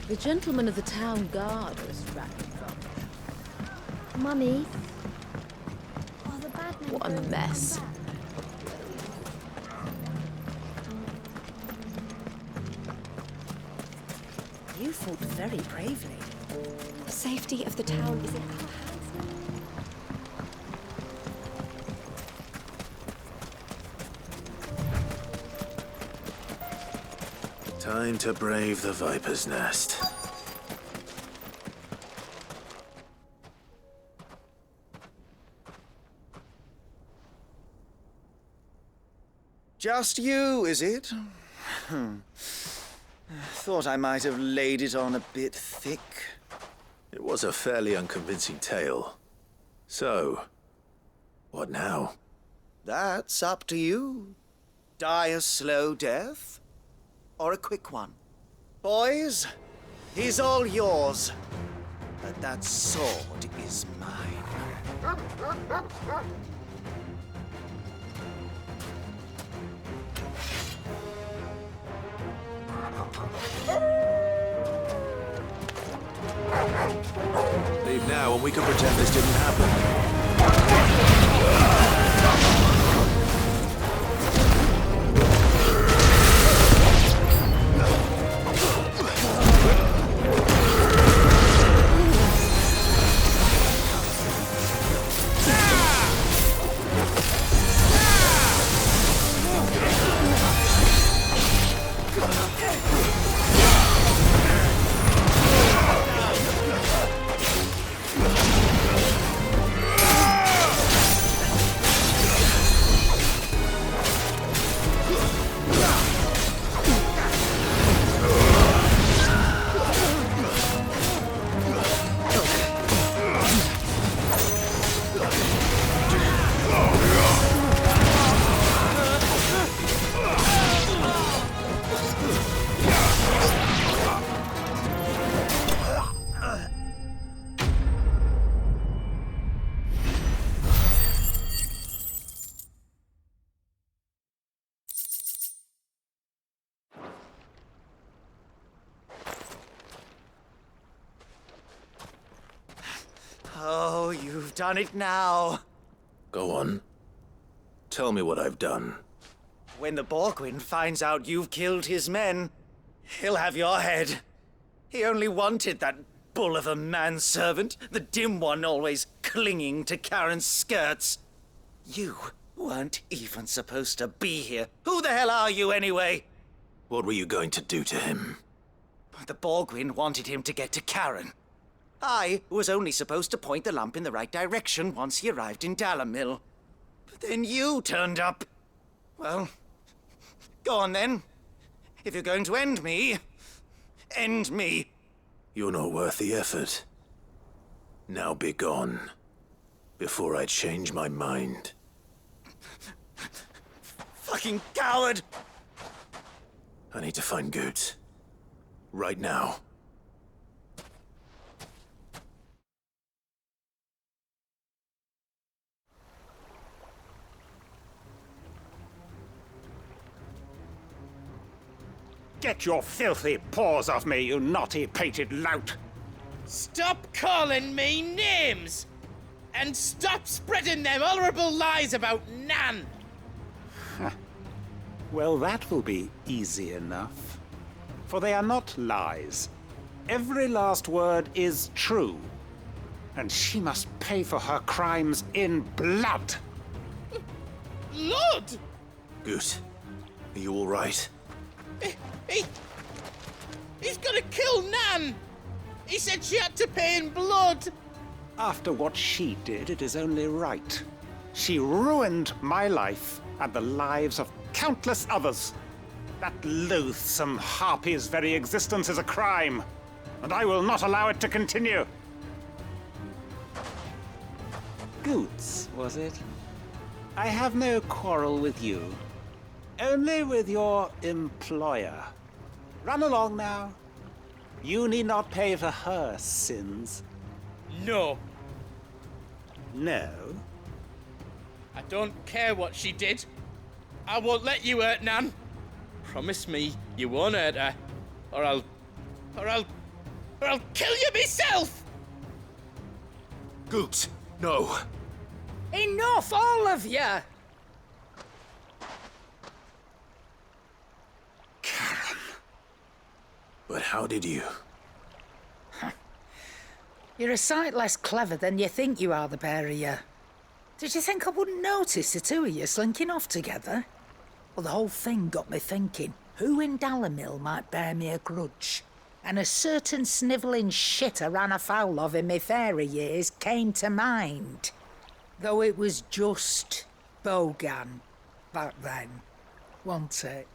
The gentlemen of the town guard are distracted from. Mummy. Oh, the bad men. What a mess. You fought very bravely. The safety of the town is in our hands. Time to brave the Viper's Nest. Just you, is it? Thought I might have laid it on a bit thick. It was a fairly unconvincing tale. So, what now? That's up to you. Die a slow death, or a quick one. Boys, he's all yours. But that sword is mine. Leave now and we can pretend this didn't happen. Oh, you've done it now. Go on. Tell me what I've done. When the Borgwyn finds out you've killed his men, he'll have your head. He only wanted that bull of a manservant, the dim one always clinging to Karen's skirts. You weren't even supposed to be here. Who the hell are you anyway? What were you going to do to him? The Borgwyn wanted him to get to Karen. I was only supposed to point the lamp in the right direction once he arrived in Dalamil. But then you turned up. Well, go on then. If you're going to end me, end me. You're not worth the effort. Now be gone, before I change my mind. Fucking coward! I need to find Goots. Right now. Get your filthy paws off me, you naughty-pated lout! Stop calling me names! And stop spreading them horrible lies about Nan! Well, that will be easy enough. For they are not lies. Every last word is true. And she must pay for her crimes in blood! Blood? Goot, are you all right? He's gonna kill Nan! He said she had to pay in blood! After what she did, it is only right. She ruined my life and the lives of countless others. That loathsome harpy's very existence is a crime, and I will not allow it to continue. Goots, was it? I have no quarrel with you. Only with your employer. Run along now. You need not pay for her sins. No. No? I don't care what she did. I won't let you hurt Nan. Promise me you won't hurt her, or I'll kill you myself! Goot, no. Enough, all of you! But how did you? You're a sight less clever than you think you are, the pair of you. Did you think I wouldn't notice the two of you slinking off together? Well, the whole thing got me thinking, who in Dalimil might bear me a grudge? And a certain snivelling shit I ran afoul of in my fairy years came to mind. Though it was just Bogan back then, wasn't it?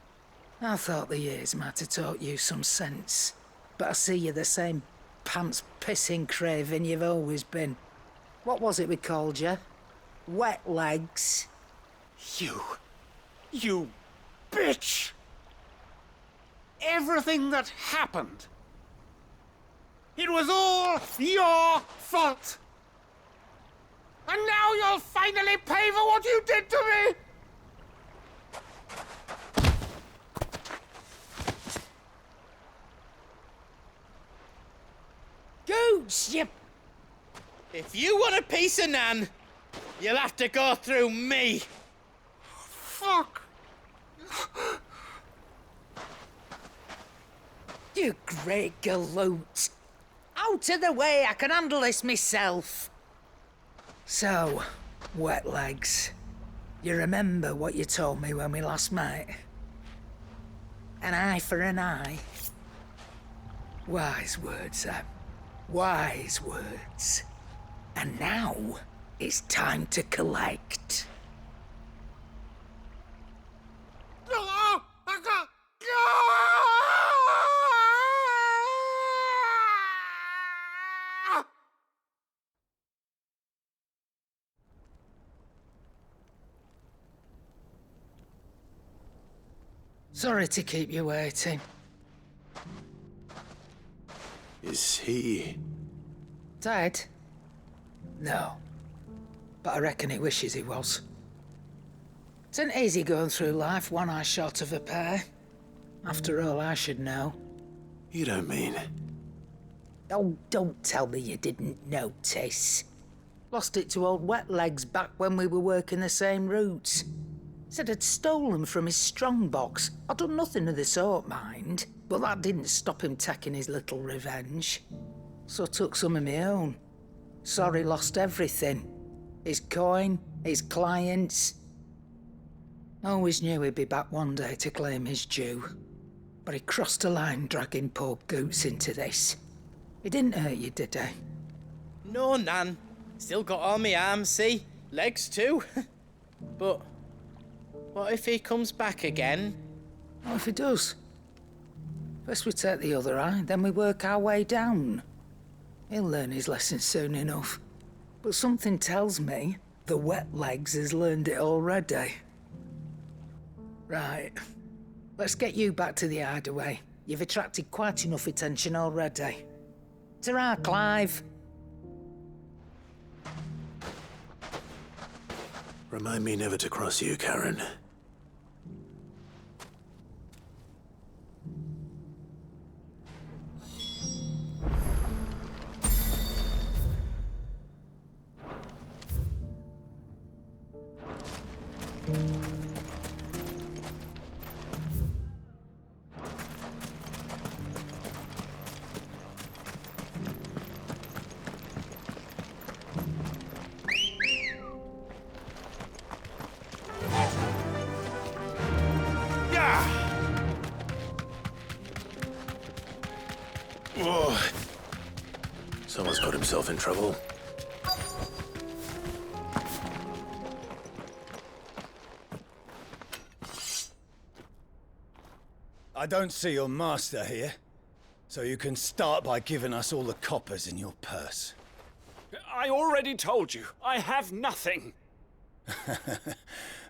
I thought the years might have taught you some sense, but I see you're the same pants-pissing craven you've always been. What was it we called you? Wet legs? You bitch! Everything that happened, it was all your fault! And now you'll finally pay for what you did to me! Gooch, you... If you want a piece of Nan, you'll have to go through me. Fuck! You great galoot. Out of the way, I can handle this myself. So, wet legs, you remember what you told me when we last met? An eye for an eye. Wise words, Sam. Wise words. And now, it's time to collect. Sorry to keep you waiting. Is he... Dead? No. But I reckon he wishes he was. It isn't easy going through life one eye short of a pair. After all, I should know. You don't mean... Oh, don't tell me you didn't notice. Lost it to old Wet Legs back when we were working the same routes. Said I'd stolen from his strongbox. I'd done nothing of the sort, mind. But that didn't stop him taking his little revenge. So I took some of my own. Sorry, lost everything. His coin, his clients. Always knew he'd be back one day to claim his due. But he crossed a line dragging poor Goots into this. He didn't hurt you, did he? No, Nan. Still got all my arms, see? Legs too. But what if he comes back again? What if he does? First we take the other eye, then we work our way down. He'll learn his lesson soon enough. But something tells me the Wet Legs has learned it already. Right. Let's get you back to the hideaway. You've attracted quite enough attention already. Ta-ra, Clive. Remind me never to cross you, Karen. Whoa. Someone's got himself in trouble. I don't see your master here, so you can start by giving us all the coppers in your purse. I already told you, I have nothing.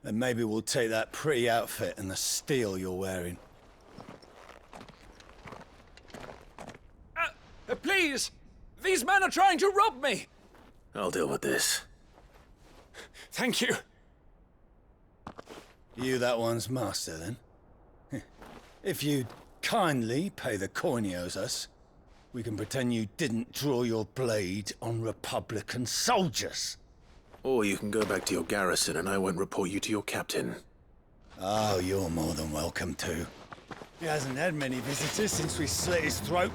Then maybe we'll take that pretty outfit and the steel you're wearing. Please! These men are trying to rob me! I'll deal with this. Thank you. You that one's master, then? If you'd kindly pay the coin he owes us, we can pretend you didn't draw your blade on Republican soldiers. Or you can go back to your garrison and I won't report you to your captain. Oh, you're more than welcome to. He hasn't had many visitors since we slit his throat.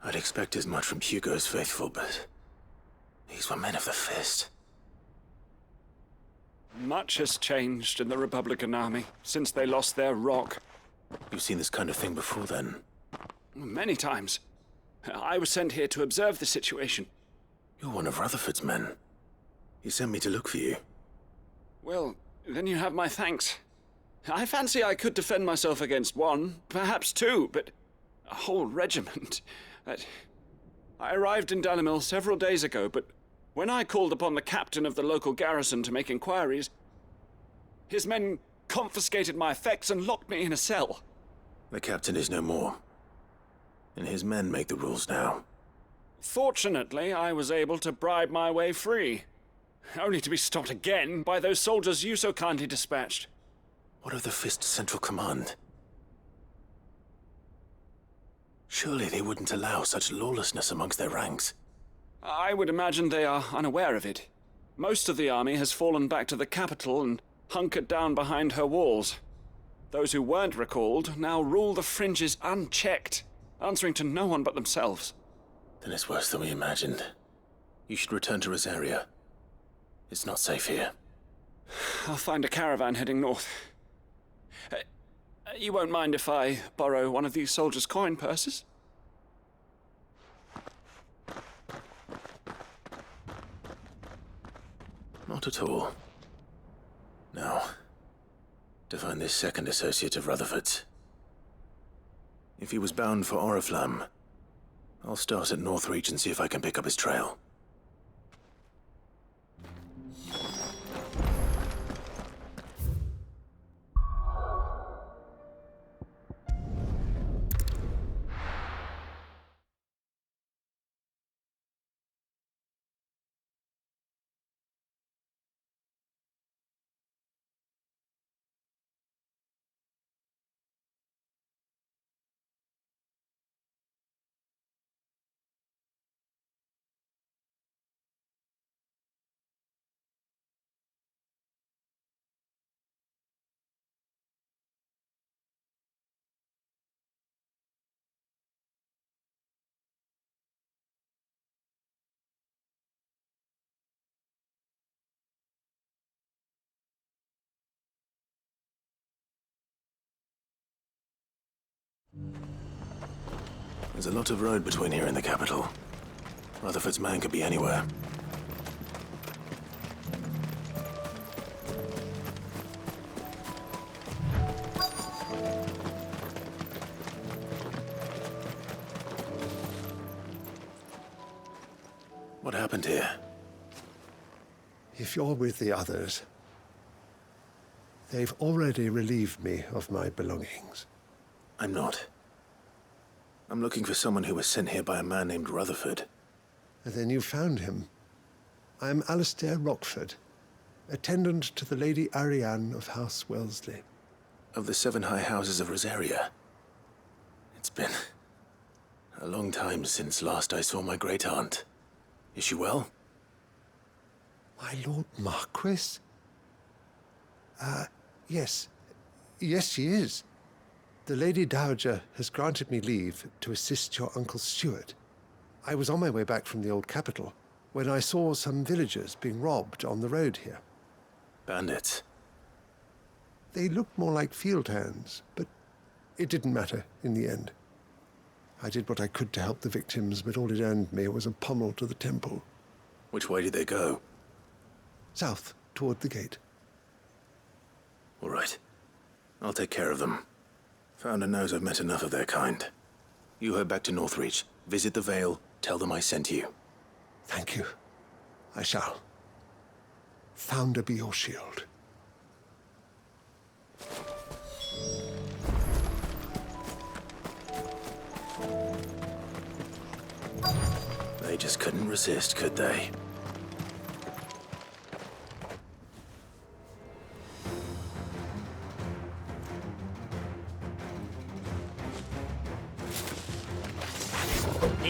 I'd expect as much from Hugo's faithful, but these were men of the fist. Much has changed in the Republican army since they lost their rock. You've seen this kind of thing before, then? Many times. I was sent here to observe the situation. You're one of Rutherford's men. He sent me to look for you. Well, then you have my thanks. I fancy I could defend myself against one, perhaps two, but a whole regiment. I arrived in Dalimil several days ago, but when I called upon the captain of the local garrison to make inquiries, his men confiscated my effects and locked me in a cell. The captain is no more, and his men make the rules now. Fortunately, I was able to bribe my way free, only to be stopped again by those soldiers you so kindly dispatched. What of the Fist's Central Command? Surely they wouldn't allow such lawlessness amongst their ranks. I would imagine they are unaware of it. Most of the army has fallen back to the capital and hunkered down behind her walls. Those who weren't recalled now rule the fringes unchecked, answering to no one but themselves. Then it's worse than we imagined. You should return to Rosaria. It's not safe here. I'll find a caravan heading north. You won't mind if I borrow one of these soldiers' coin purses? Not at all. Now, to find this second associate of Rutherford's. If he was bound for Oriflamme, I'll start at Northreach and see if I can pick up his trail. There's a lot of road between here and the capital. Rutherford's man could be anywhere. What happened here? If you're with the others, they've already relieved me of my belongings. I'm not. I'm looking for someone who was sent here by a man named Rutherford. And then you found him. I'm Alistair Rockford, attendant to the Lady Ariane of House Wellesley. Of the 7 high houses of Rosaria. It's been a long time since last I saw my great-aunt. Is she well? My Lord Marquis? Yes. Yes, she is. The Lady Dowager has granted me leave to assist your uncle's steward. I was on my way back from the old capital when I saw some villagers being robbed on the road here. Bandits? They looked more like field hands, but it didn't matter in the end. I did what I could to help the victims, but all it earned me was a pommel to the temple. Which way did they go? South, toward the gate. All right. I'll take care of them. Founder knows I've met enough of their kind. You head back to Northreach, visit the Vale, tell them I sent you. Thank you. I shall. Founder be your shield. They just couldn't resist, could they?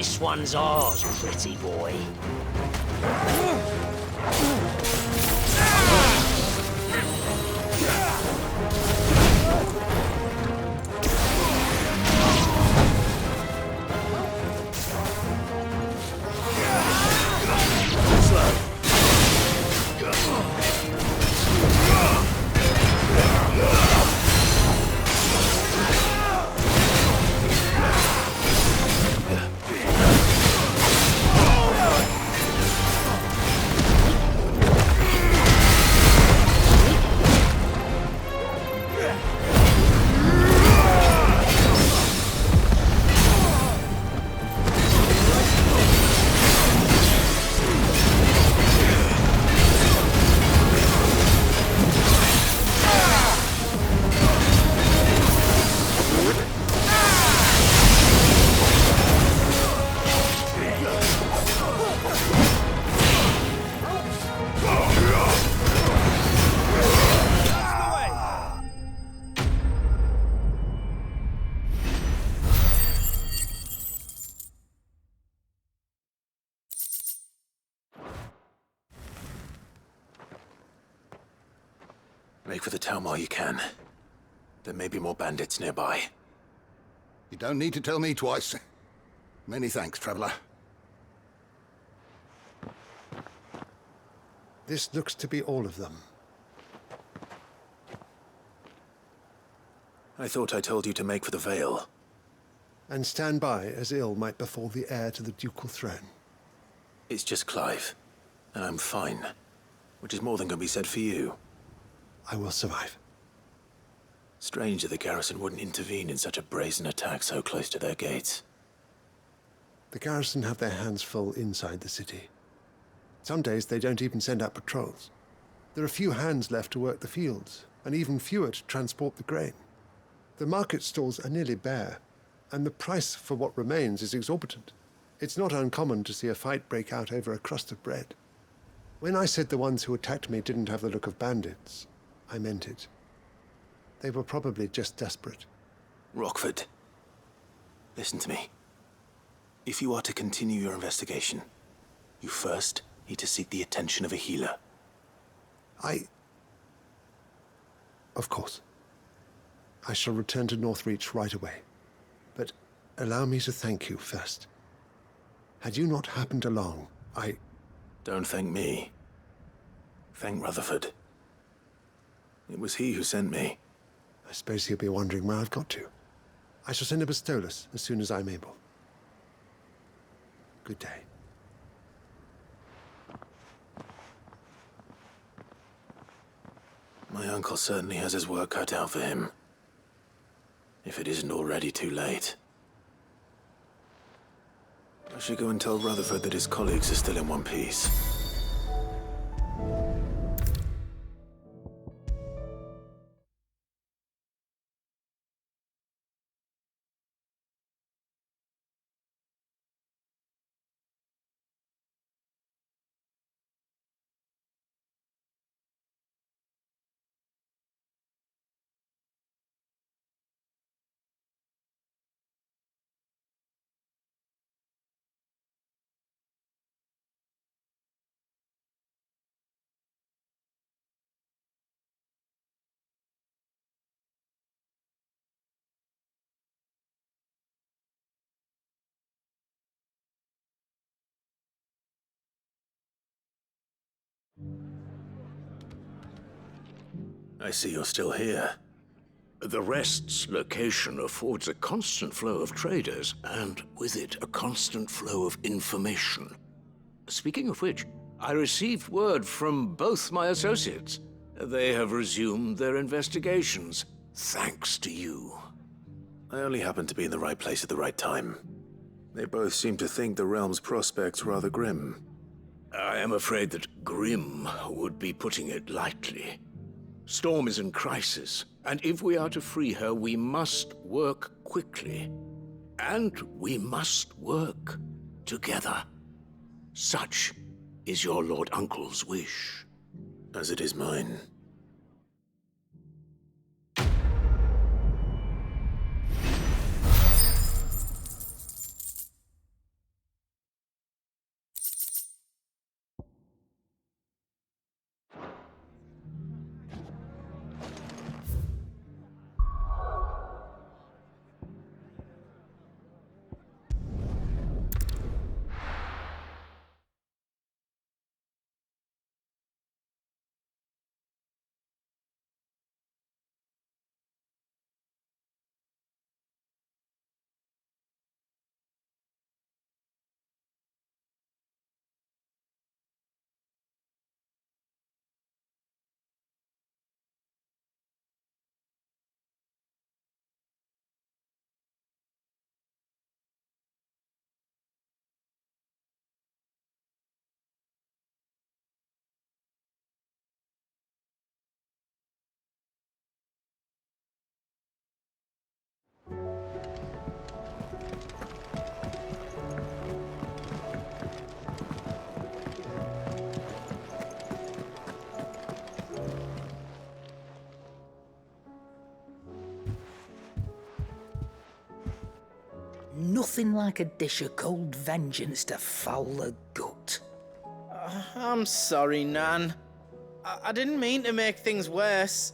This one's ours, pretty boy. Make for the town while you can. There may be more bandits nearby. You don't need to tell me twice. Many thanks, traveler. This looks to be all of them. I thought I told you to make for the Vale. And stand by as ill might befall the heir to the ducal throne. It's just Clive, and I'm fine. Which is more than can be said for you. I will survive. Strange that the garrison wouldn't intervene in such a brazen attack so close to their gates. The garrison have their hands full inside the city. Some days they don't even send out patrols. There are few hands left to work the fields, and even fewer to transport the grain. The market stalls are nearly bare, and the price for what remains is exorbitant. It's not uncommon to see a fight break out over a crust of bread. When I said the ones who attacked me didn't have the look of bandits, I meant it. They were probably just desperate. Rockford, listen to me. If you are to continue your investigation, you first need to seek the attention of a healer. Of course. I shall return to Northreach right away. But allow me to thank you first. Had you not happened along, Don't thank me. Thank Rutherford. It was he who sent me. I suppose he'll be wondering where I've got to. I shall send a Bastolus as soon as I'm able. Good day. My uncle certainly has his work cut out for him. If it isn't already too late. I should go and tell Rutherford that his colleagues are still in one piece. I see you're still here. The Rest's location affords a constant flow of traders, and with it, a constant flow of information. Speaking of which, I received word from both my associates. They have resumed their investigations, thanks to you. I only happened to be in the right place at the right time. They both seem to think the realm's prospects rather grim. I am afraid that grim would be putting it lightly. Storm is in crisis, and if we are to free her, we must work quickly. And we must work together. Such is your Lord Uncle's wish. As it is mine. Nothing like a dish of cold vengeance to foul the gut. I'm sorry, Nan. I didn't mean to make things worse.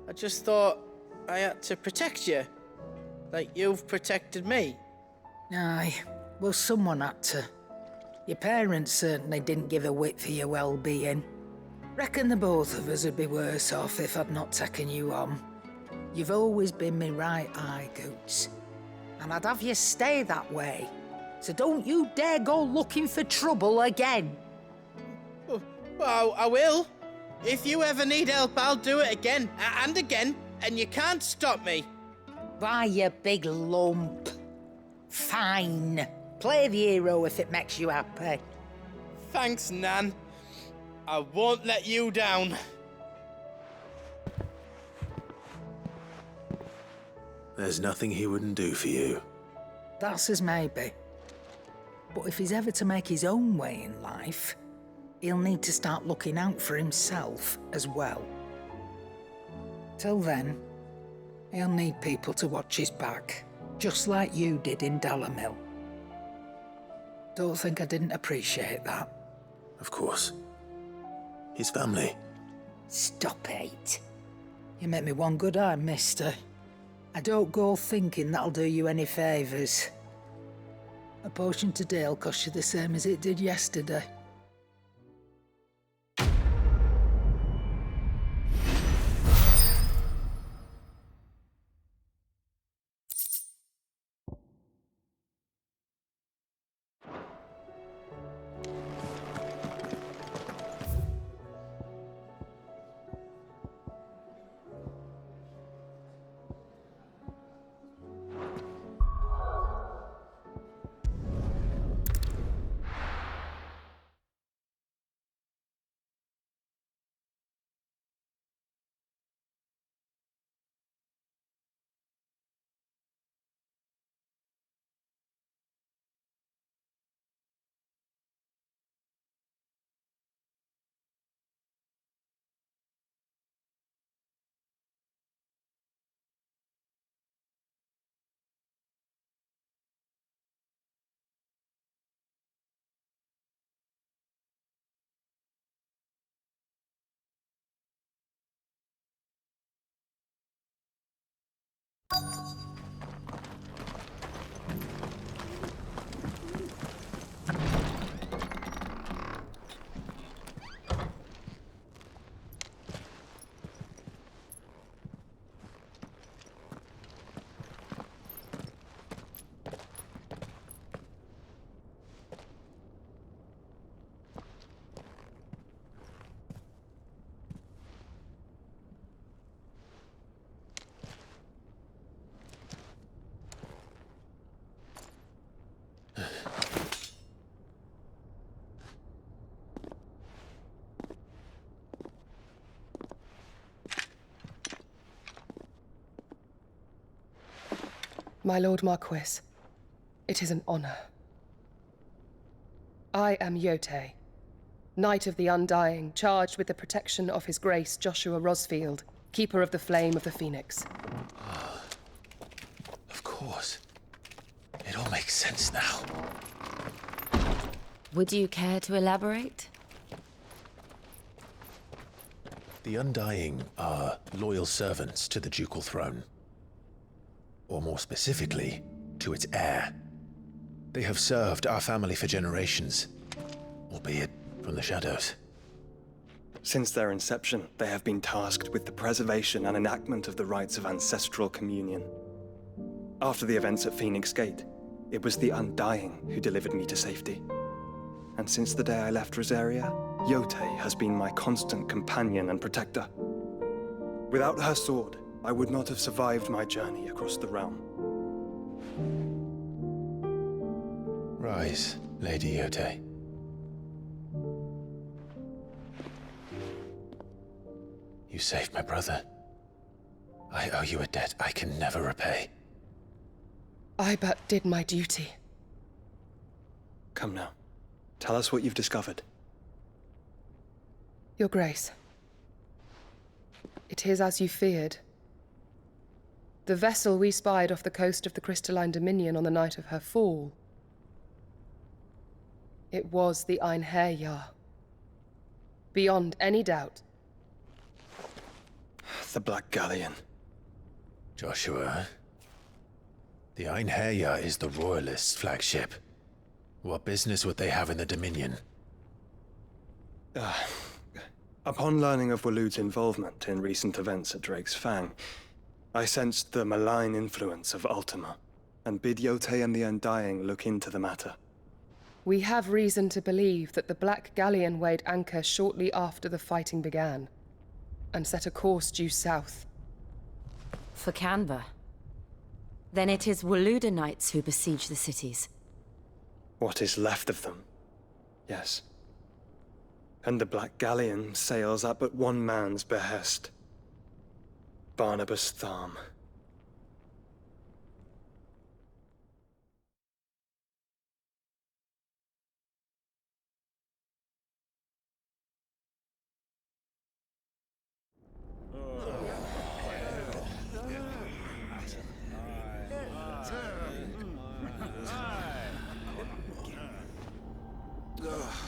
I just thought I had to protect you. Like you've protected me. Aye, well, someone had to. Your parents certainly didn't give a whit for your well-being. Reckon the both of us would be worse off if I'd not taken you on. You've always been me right eye, Goots. And I'd have you stay that way. So don't you dare go looking for trouble again. Well, I will. If you ever need help, I'll do it again and again, and you can't stop me. Why, you big lump. Fine. Play the hero if it makes you happy. Thanks, Nan. I won't let you down. There's nothing he wouldn't do for you. That's as maybe. But if he's ever to make his own way in life, he'll need to start looking out for himself as well. Till then, he'll need people to watch his back, just like you did in Dalamil. Don't think I didn't appreciate that. Of course. His family. Stop it. You make me one good eye, mister. I don't go thinking that'll do you any favours. A potion today'll cost you the same as it did yesterday. My Lord Marquis, it is an honor. I am Yotei, Knight of the Undying, charged with the protection of His Grace Joshua Rosfield, Keeper of the Flame of the Phoenix. Of course. It all makes sense now. Would you care to elaborate? The Undying are loyal servants to the ducal throne. Or more specifically, to its heir. They have served our family for generations, albeit from the shadows. Since their inception, they have been tasked with the preservation and enactment of the rites of ancestral communion. After the events at Phoenix Gate, it was the Undying who delivered me to safety. And since the day I left Rosaria, Yotei has been my constant companion and protector. Without her sword, I would not have survived my journey across the realm. Rise, Lady Yotei. You saved my brother. I owe you a debt I can never repay. I but did my duty. Come now. Tell us what you've discovered. Your Grace. It is as you feared. The vessel we spied off the coast of the Crystalline Dominion on the night of her fall. It was the Einherjar. Beyond any doubt. The Black Galleon. Joshua, the Einherjar is the Royalists' flagship. What business would they have in the Dominion? Upon learning of Waloed's involvement in recent events at Drake's Fang, I sensed the malign influence of Ultima, and bid Yotei and the Undying look into the matter. We have reason to believe that the Black Galleon weighed anchor shortly after the fighting began, and set a course due south. For Canva. Then it is Waloed Knights who besiege the cities. What is left of them, yes. And the Black Galleon sails at but one man's behest. Barnabas Tharm.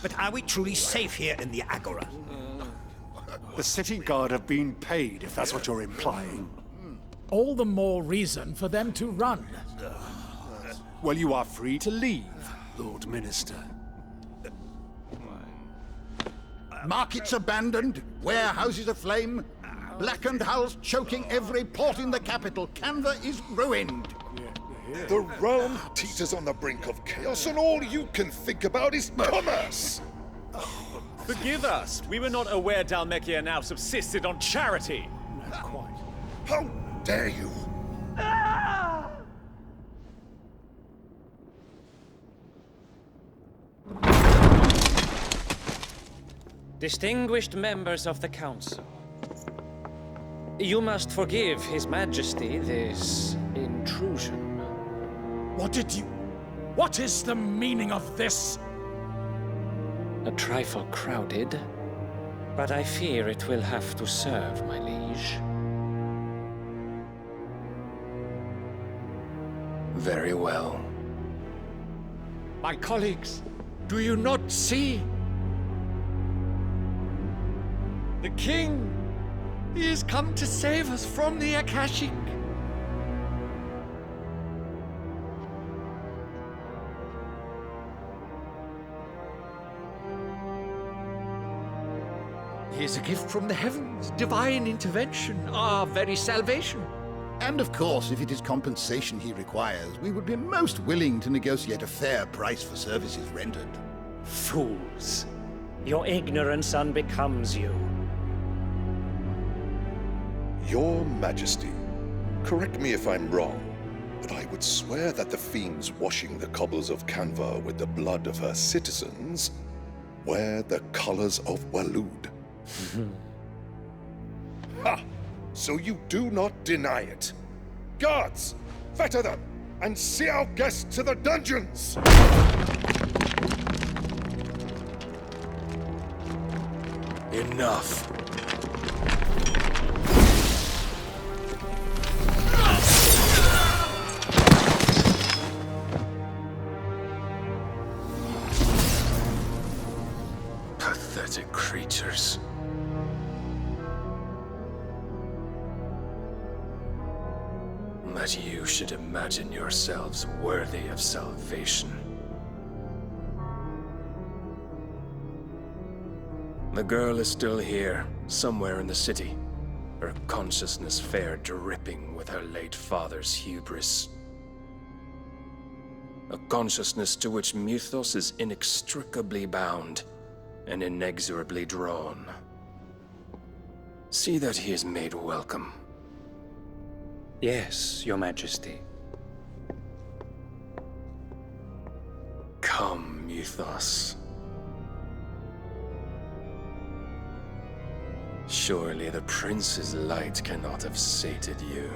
But are we truly safe here in the Agora? The city guard have been paid, if that's what you're implying. All the more reason for them to run. Well, you are free to leave, Lord Minister. Markets abandoned, warehouses aflame, blackened hulls choking every port in the capital. Canva is ruined. The realm teeters on the brink of chaos, and all you can think about is commerce! Forgive us! We were not aware Dhalmekia now subsisted on charity! Not quite. How dare you! Distinguished members of the Council, you must forgive His Majesty this intrusion. What is the meaning of this? A trifle crowded, but I fear it will have to serve, my liege. Very well. My colleagues, do you not see? The King! He has come to save us from the Akashic! He is a gift from the heavens, divine intervention, our very salvation. And of course, if it is compensation he requires, we would be most willing to negotiate a fair price for services rendered. Fools. Your ignorance unbecomes you. Your Majesty, correct me if I'm wrong, but I would swear that the fiends washing the cobbles of Canva with the blood of her citizens wear the colors of Waloed. Ha! So you do not deny it. Guards, fetter them! and see our guests to the dungeons! Enough. Pathetic creatures. That you should imagine yourselves worthy of salvation. The girl is still here, somewhere in the city, her consciousness fair dripping with her late father's hubris. A consciousness to which Mythos is inextricably bound and inexorably drawn. See that he is made welcome. Yes, Your Majesty. Come, Mythos. Surely the prince's light cannot have sated you.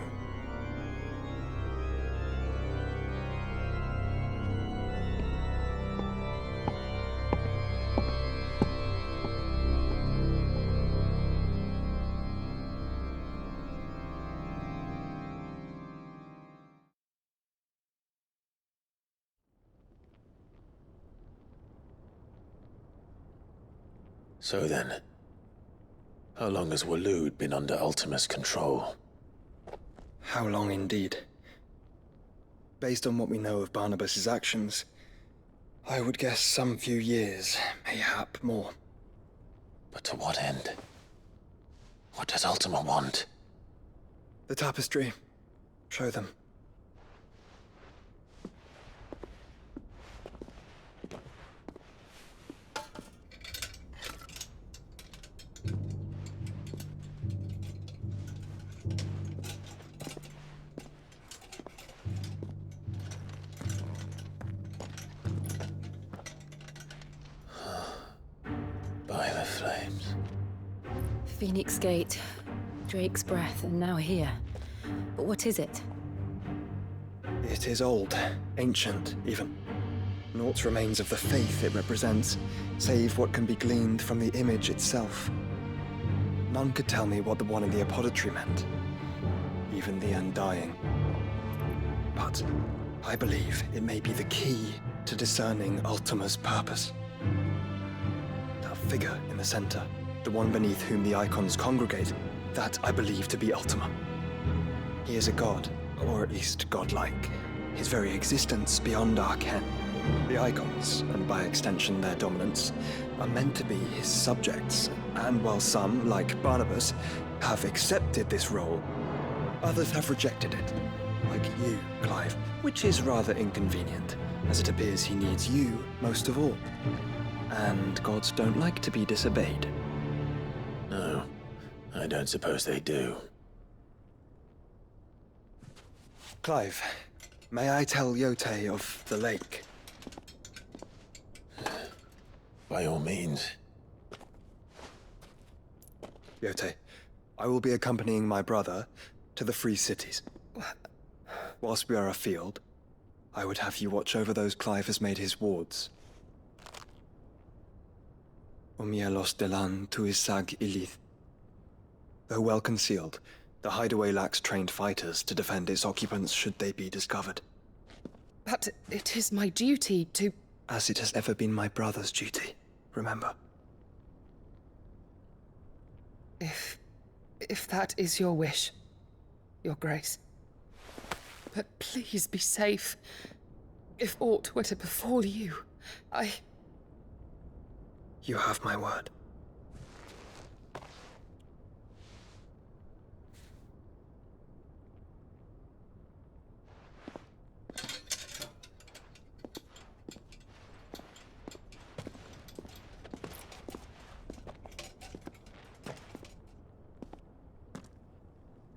So then, how long has Waloed been under Ultima's control? How long indeed? Based on what we know of Barnabas's actions, I would guess some few years, mayhap more. But to what end? What does Ultima want? The tapestry. Show them. By the flames. Phoenix Gate, Drake's Breath, and now here. But what is it? It is old, ancient, even. Naught remains of the faith it represents, save what can be gleaned from the image itself. None could tell me what the one in the apothecary meant, even the Undying. But I believe it may be the key to discerning Ultima's purpose. That figure in the center, the one beneath whom the icons congregate, that I believe to be Ultima. He is a god, or at least godlike, his very existence beyond our ken. The icons, and by extension their dominance, are meant to be his subjects, and while some, like Barnabas, have accepted this role, others have rejected it, like you, Clive, which is rather inconvenient, as it appears he needs you most of all. And gods don't like to be disobeyed. No, I don't suppose they do. Clive, may I tell Yote of the lake? By all means. Yote, I will be accompanying my brother to the Free Cities. Whilst we are afield, I would have you watch over those Clive has made his wards. Omielos delan tuisag ilith. Though well concealed, the hideaway lacks trained fighters to defend its occupants should they be discovered. But it is my duty to... As it has ever been my brother's duty, remember. If that is your wish, Your Grace. But please be safe. If aught were to befall you, You have my word.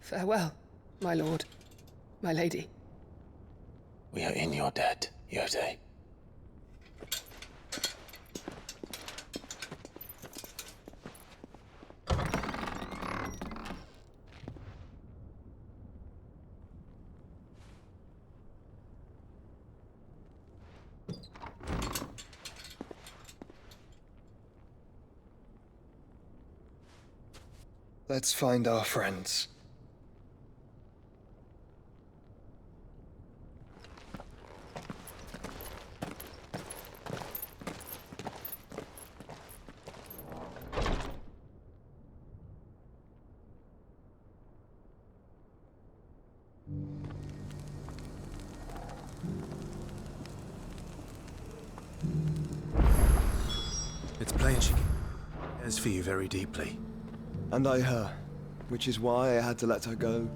Farewell, my lord, my lady. We are in your debt, Yote. Let's find our friends. It's plain she cares for you very deeply. And I her, which is why I had to let her go.